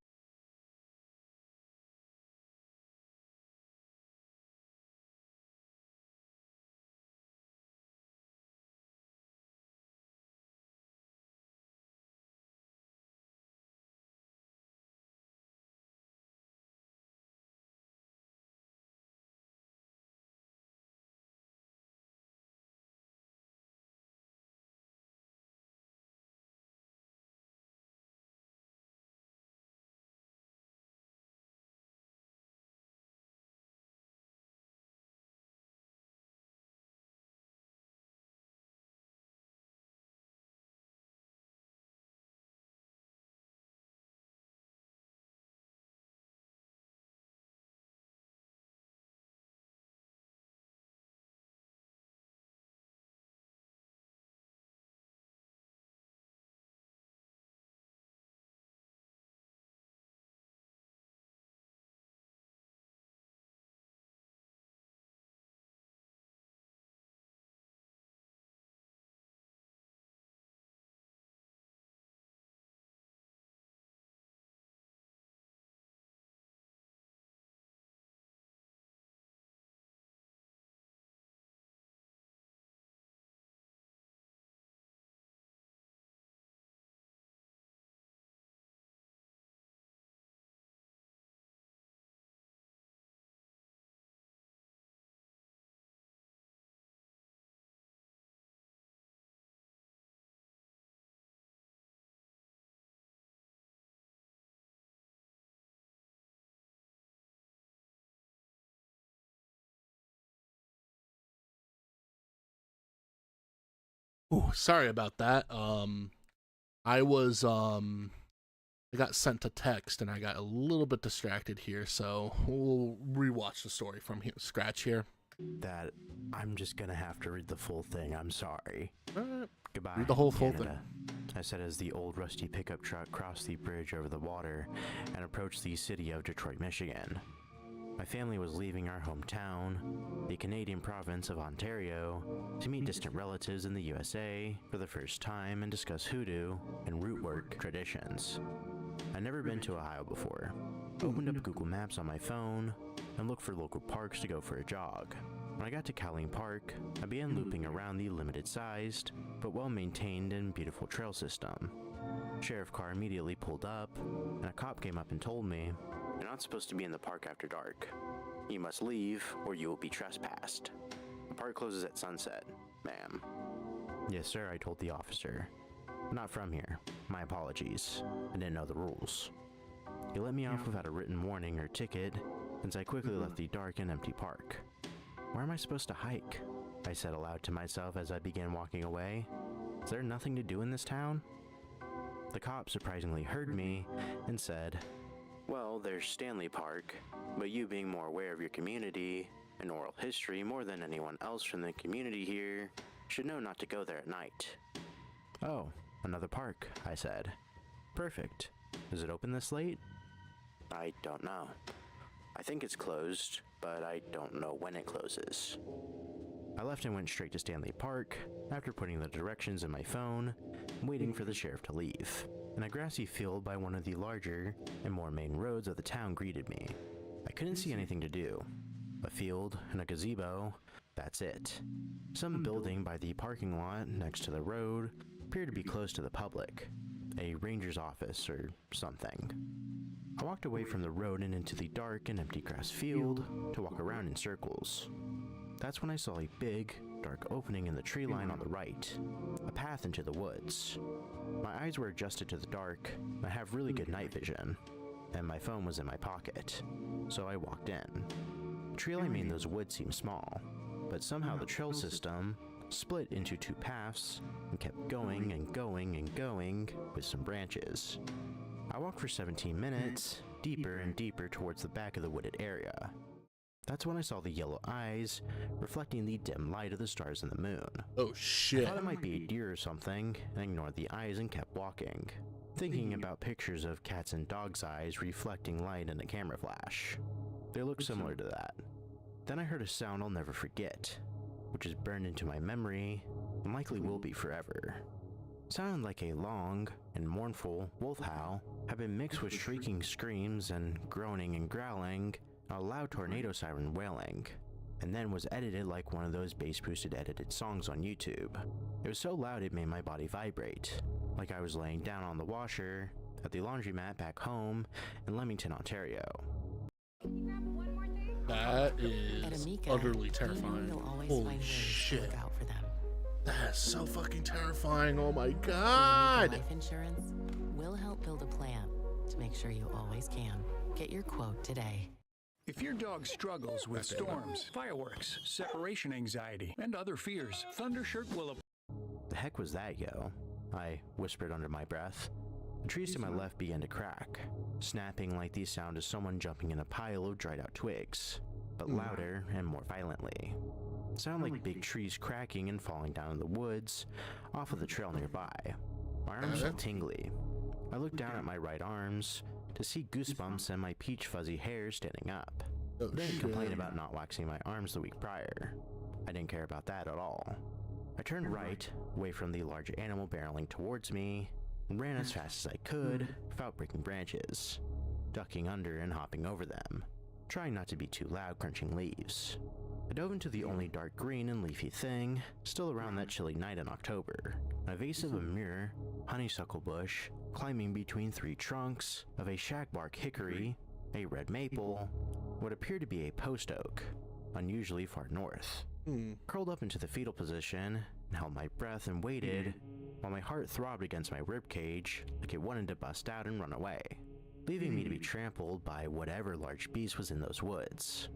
Ooh, sorry about that. I was I got sent a text and I got a little bit distracted here, so we'll rewatch the story from here, scratch here. That I'm just gonna have to read the full thing. I'm sorry. Goodbye. Read the whole full Canada. I said as the old rusty pickup truck crossed the bridge over the water and approached the city of Detroit, Michigan. My family was leaving our hometown, the Canadian province of Ontario, to meet distant relatives in the USA for the first time and discuss hoodoo and root work traditions. I'd never been to Ohio before. Opened up Google Maps on my phone and looked for local parks to go for a jog. When I got to Cowling Park, I began looping around the limited-sized, but well-maintained and beautiful trail system. Sheriff car immediately pulled up, and a cop came up and told me, "You're not supposed to be in the park after dark. You must leave, or you will be trespassed. The park closes at sunset, ma'am." "Yes, sir," I told the officer. "Not from here. My apologies. I didn't know the rules." He let me off without a written warning or ticket, since I quickly left the dark and empty park. "Where am I supposed to hike?" I said aloud to myself as I began walking away. "Is there nothing to do in this town?" The cop surprisingly heard me and said, "Well, there's Stanley Park, but you being more aware of your community and oral history more than anyone else from the community here should know not to go there at night." "Oh, another park," I said. "Perfect. Is it open this late?" "I don't know. I think it's closed, but I don't know when it closes." I left and went straight to Stanley Park after putting the directions in my phone and waiting for the sheriff to leave. In a grassy field by one of the larger and more main roads of the town greeted me. I couldn't see anything to do. A field and a gazebo, that's it. Some building by the parking lot next to the road appeared to be closed to the public. A ranger's office or something. I walked away from the road and into the dark and empty grass field to walk around in circles. That's when I saw a big, dark opening in the tree line on the right, a path into the woods. My eyes were adjusted to the dark, I have really good night vision, and my phone was in my pocket, so I walked in. The tree line made those woods seem small, but somehow the trail system split into two paths and kept going and going and going with some branches. I walked for 17 minutes, deeper and deeper towards the back of the wooded area. That's when I saw the yellow eyes reflecting the dim light of the stars and the moon. Oh shit. I thought it might be a deer or something and ignored the eyes and kept walking, thinking about pictures of cats and dogs' eyes reflecting light in a camera flash. They look similar to that. Then I heard a sound I'll never forget, which is burned into my memory and likely will be forever. It sounded like a long and mournful wolf howl had been mixed with shrieking screams and groaning and growling, a loud tornado siren wailing, and then was edited like one of those bass-boosted edited songs on YouTube. It was so loud it made my body vibrate, like I was laying down on the washer at the laundromat back home in Leamington, Ontario. That is utterly terrifying. Holy shit. That is so fucking terrifying. Oh my god. Life insurance will help build a plan to make sure you always can. Get your quote today. If your dog struggles with storms, fireworks, separation anxiety, and other fears, Thundershirt will... The heck was that, yo? I whispered under my breath. The trees to my left began to crack, snapping like the sound of someone jumping in a pile of dried out twigs, but louder and more violently. It sounded like big trees cracking and falling down in the woods off of the trail nearby. My arms felt tingly. I looked down at my right arms to see goosebumps and my peach fuzzy hair standing up. I didn't complain about not waxing my arms the week prior. I didn't care about that at all. I turned right, away from the large animal barreling towards me, and ran as fast as I could without breaking branches, ducking under and hopping over them, trying not to be too loud crunching leaves. I dove into the only dark green and leafy thing still around that chilly night in October, a vase of a mirror, honeysuckle bush, climbing between three trunks of a shagbark hickory, a red maple, what appeared to be a post oak, unusually far north. Curled up into the fetal position and held my breath and waited while my heart throbbed against my ribcage like it wanted to bust out and run away, leaving me to be trampled by whatever large beast was in those woods.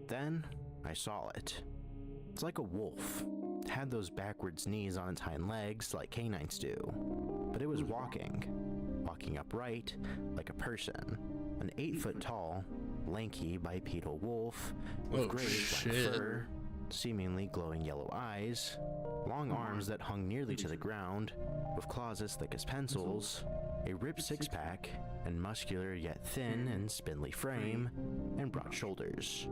Then I saw it. It's like a wolf. It had those backwards knees on its hind legs like canines do, but it was walking upright like a person. An 8-foot tall, lanky bipedal wolf with grayish black fur, seemingly glowing yellow eyes, long arms that hung nearly to the ground, with claws as thick as pencils, a ripped six-pack, and muscular yet thin and spindly frame, and broad shoulders.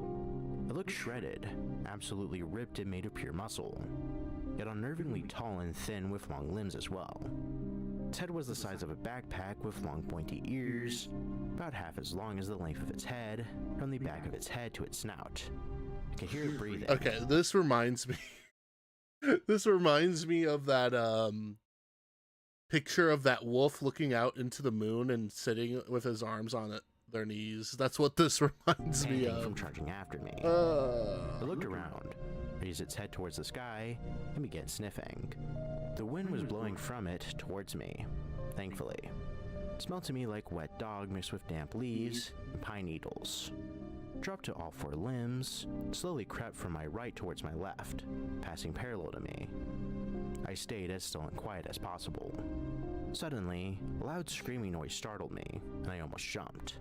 It looked shredded, absolutely ripped and made of pure muscle, yet unnervingly tall and thin with long limbs as well. Its head was the size of a backpack with long pointy ears, about half as long as the length of its head, from the back of its head to its snout. I could hear it breathing. Okay, this reminds me of that picture of that wolf looking out into the moon and sitting with his arms on their knees. That's what this reminds me of. From charging after me. It looked around, raised its head towards the sky, and began sniffing. The wind was blowing from it towards me, thankfully. It smelled to me like wet dog mixed with damp leaves and pine needles. Dropped to all four limbs, slowly crept from my right towards my left, passing parallel to me. I stayed as still and quiet as possible. Suddenly, a loud screaming noise startled me, and I almost jumped.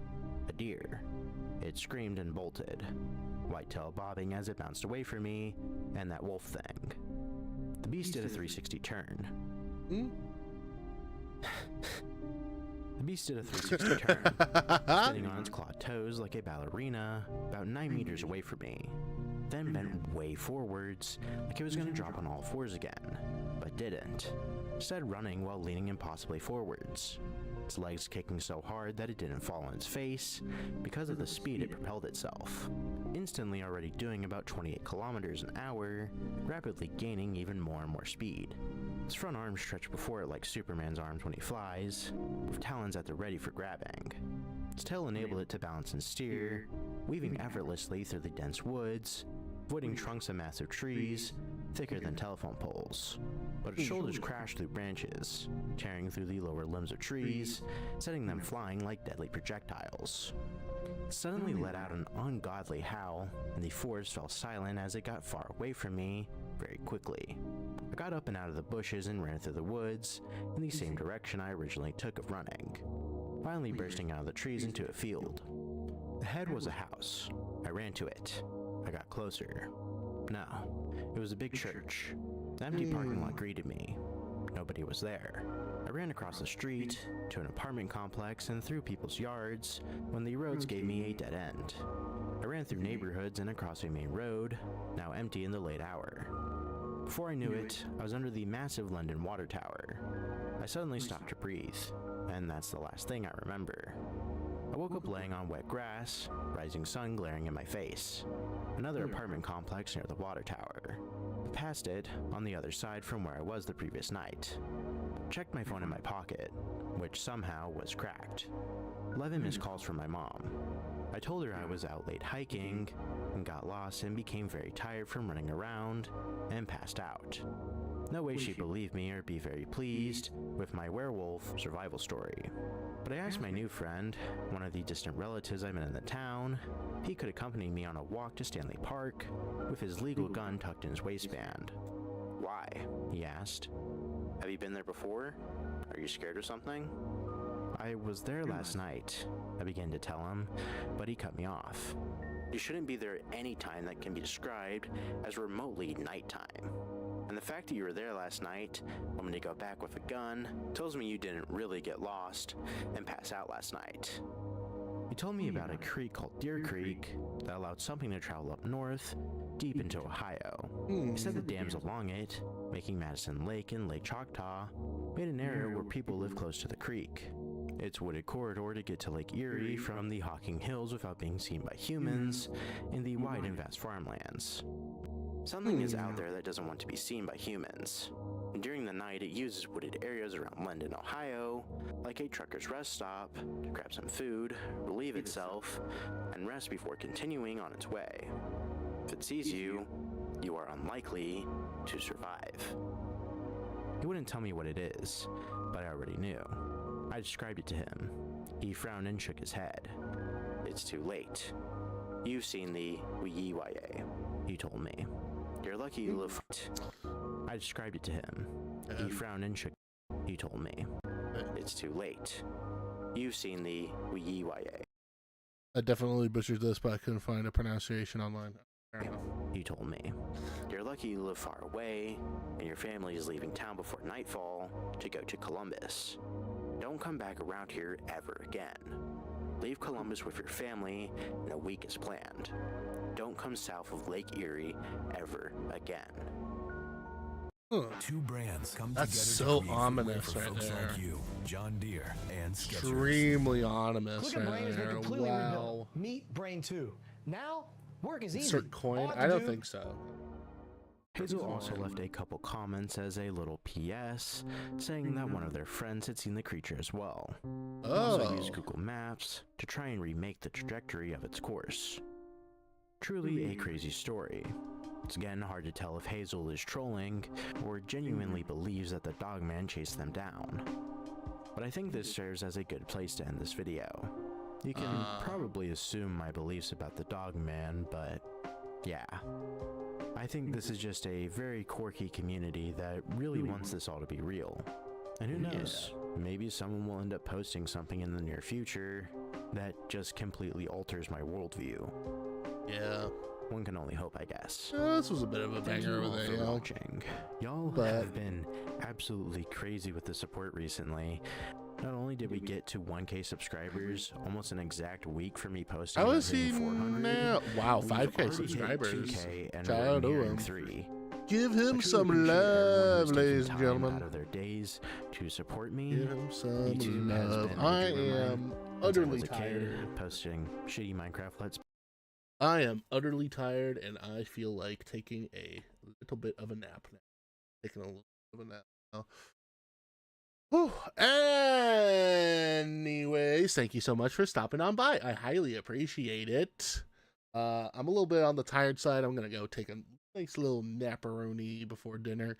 A deer. It screamed and bolted, white tail bobbing as it bounced away from me, and that wolf thing. The beast did a 360 turn. The beast did a 360 turn, spinning on its clawed toes like a ballerina, about 9 meters away from me. then bent way forwards like it was going to drop on all fours again, but didn't, instead running while leaning impossibly forwards, its legs kicking so hard that it didn't fall on its face because of the speed it propelled itself, instantly already doing about 28 kilometers an hour, rapidly gaining even more and more speed. Its front arms stretch before it like Superman's arms when he flies, with talons at the ready for grabbing. Its tail enabled it to balance and steer, weaving effortlessly through the dense woods, avoiding trunks of massive trees, thicker than telephone poles. But its shoulders crashed through branches, tearing through the lower limbs of trees, setting them flying like deadly projectiles. It suddenly let out an ungodly howl, and the forest fell silent as it got far away from me very quickly. I got up and out of the bushes and ran through the woods in the same direction I originally took of running, finally bursting out of the trees into a field. Ahead was a house. I ran to it. I got closer. No, it was a big church. The empty parking lot greeted me. Nobody was there. I ran across the street, to an apartment complex and through people's yards, when the roads gave me a dead end. I ran through neighborhoods and across a main road, now empty in the late hour. Before I knew it, I was under the massive London water tower. I suddenly stopped to breathe, and that's the last thing I remember. I woke up laying on wet grass, rising sun glaring in my face. Another apartment complex near the water tower. I passed it, on the other side from where I was the previous night. Checked my phone in my pocket, which somehow was cracked. 11 missed calls from my mom. I told her I was out late hiking, and got lost and became very tired from running around, and passed out. No way she'd believe me or be very pleased with my werewolf survival story. But I asked my new friend, one of the distant relatives I met in the town, if he could accompany me on a walk to Stanley Park with his legal gun tucked in his waistband. Why? He asked. Have you been there before? Are you scared of something? I was there last night, I began to tell him, but he cut me off. You shouldn't be there at any time that can be described as remotely nighttime. And the fact that you were there last night, wanting to go back with a gun, tells me you didn't really get lost and pass out last night. He told me about a creek called Deer Creek that allowed something to travel up north, deep into Ohio. He said the dams along it, making Madison Lake and Lake Choctaw, made an area where people live close to the creek. Its wooded corridor to get to Lake Erie from the Hocking Hills without being seen by humans in the wide and vast farmlands. Something is out there that doesn't want to be seen by humans. And during the night, it uses wooded areas around London, Ohio, like a trucker's rest stop, to grab some food, relieve itself, and rest before continuing on its way. If it sees you, you are unlikely to survive. He wouldn't tell me what it is, but I already knew. I described it to him. He frowned and shook his head. It's too late. You've seen the Wiyiwaye, he told me. You're lucky you live. I described it to him. He frowned and shook. He told me. It's too late. You've seen the Wiyiwaye. I definitely butchered this, but I couldn't find a pronunciation online. Fair enough. He told me. You're lucky you live far away, and your family is leaving town before nightfall to go to Columbus. Don't come back around here ever again. Leave Columbus with your family in a week as planned. Don't come south of Lake Erie ever again. Two brands come That's together so to create ominous footwear for right folks there. like you, John Deere and Skechers. Extremely ominous Click Brain right has been there. completely Wow. rebuilt. Meet Brain 2. Now, work is easy. Insert coin? All I have to don't do- think so. Hazel also left a couple comments as a little PS, saying that one of their friends had seen the creature as well. Also used Google Maps to try and remake the trajectory of its course. Truly a crazy story. It's again hard to tell if Hazel is trolling or genuinely believes that the dogman chased them down. But I think this serves as a good place to end this video. You can probably assume my beliefs about the dogman, but yeah. I think this is just a very quirky community that really wants this all to be real. And who knows, maybe someone will end up posting something in the near future that just completely alters my worldview. Yeah. One can only hope, I guess. This was a bit of a Thank banger you all over for there, watching. Y'all have been absolutely crazy with the support recently. Not only did we get to 1K subscribers, almost an exact week for me posting. How is he now? Wow, 5K subscribers. 2K and Shout we're out to nearing him. 3. Give him I truly some appreciate everyone love, who's taken ladies and time gentlemen. out of their days to support me. Give him some YouTube has love. been a I dream of mine am since I utterly was a kid, tired. posting shitty Minecraft Let's. I am utterly tired, and I feel like taking a little bit of a nap now. Taking a little bit of a nap now. Whew. Anyways, thank you so much for stopping on by. I highly appreciate it. I'm a little bit on the tired side. I'm gonna go take a nice little naparoni before dinner.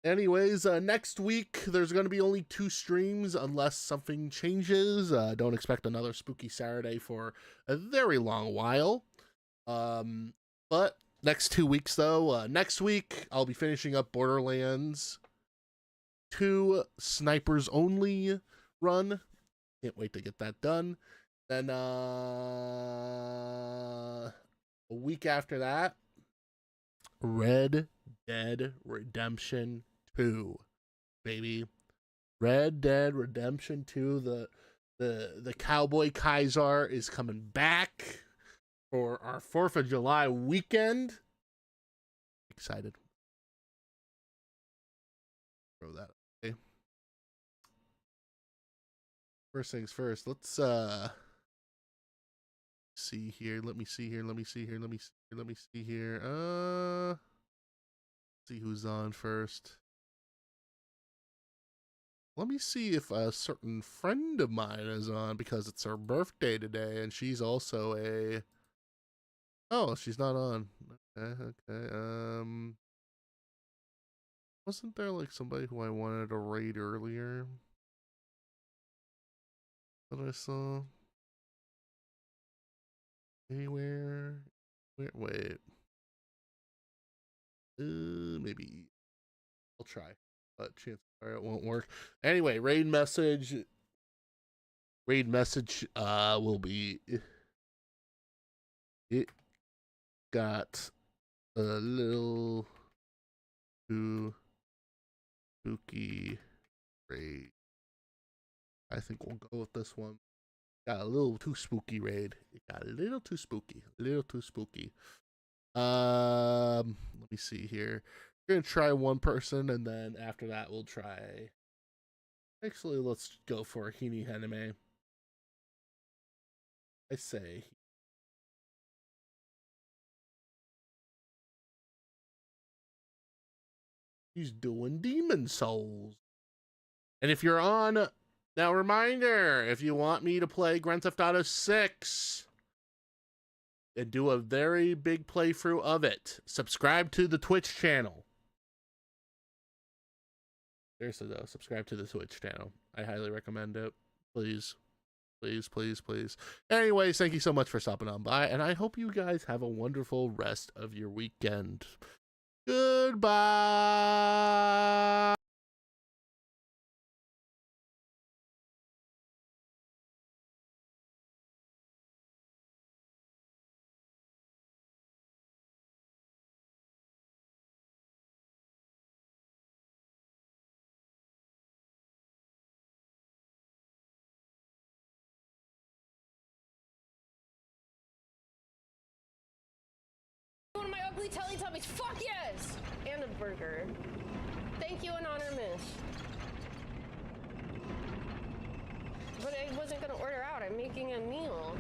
Anyways, next week there's gonna be only 2 streams unless something changes. Don't expect another spooky Saturday for a very long while. But next 2 weeks though, next week I'll be finishing up Borderlands 2 snipers only run. Can't wait to get that done. Then a week after that, Red Dead Redemption 2, baby. Red Dead Redemption 2, the Cowboy Kaiser is coming back for our 4th of July weekend. Excited. Throw that away. First things first, let's see here. Let me see here. See who's on first. Let me see if a certain friend of mine is on because it's her birthday today and she's also a... Oh, she's not on. Okay. Wasn't there like somebody who I wanted to raid earlier that I saw? Anywhere? Wait. Maybe. I'll try. But chances are it won't work. Anyway, raid message will be... It got a little too spooky raid. I think we'll go with this one. Got a little too spooky raid. It got a little too spooky. Let me see here. We're gonna try one person, and then after that we'll try... Actually, let's go for Hini Heneme. I say... He's doing Demon Souls. And if you're on... Now, reminder, if you want me to play Grand Theft Auto 6 and do a very big playthrough of it, subscribe to the Twitch channel. Seriously, though, subscribe to the Twitch channel. I highly recommend it. Please. Please. Anyways, thank you so much for stopping on by, and I hope you guys have a wonderful rest of your weekend. Goodbye! One of my ugly Teletubbies. Fuck yes! And a burger. Thank you, Anonymous. But I wasn't gonna order out. I'm making a meal.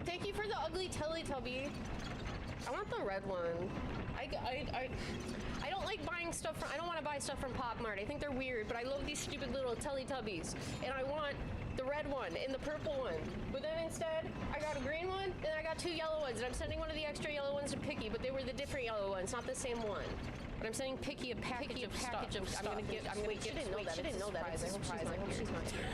Thank you for the ugly Teletubby. I want the red one. I don't like buying stuff from... I don't want to buy stuff from Pop Mart. I think they're weird, but I love these stupid little Teletubbies. And I want the red one and the purple one. But then instead, I got a green one, and I got 2 yellow ones. And I'm sending one of the extra yellow ones to Picky, but they were the different yellow ones, not the same one. But I'm sending Picky a package of stuff. I'm gonna get... She didn't know that. It's a surprise. I hope she's not here.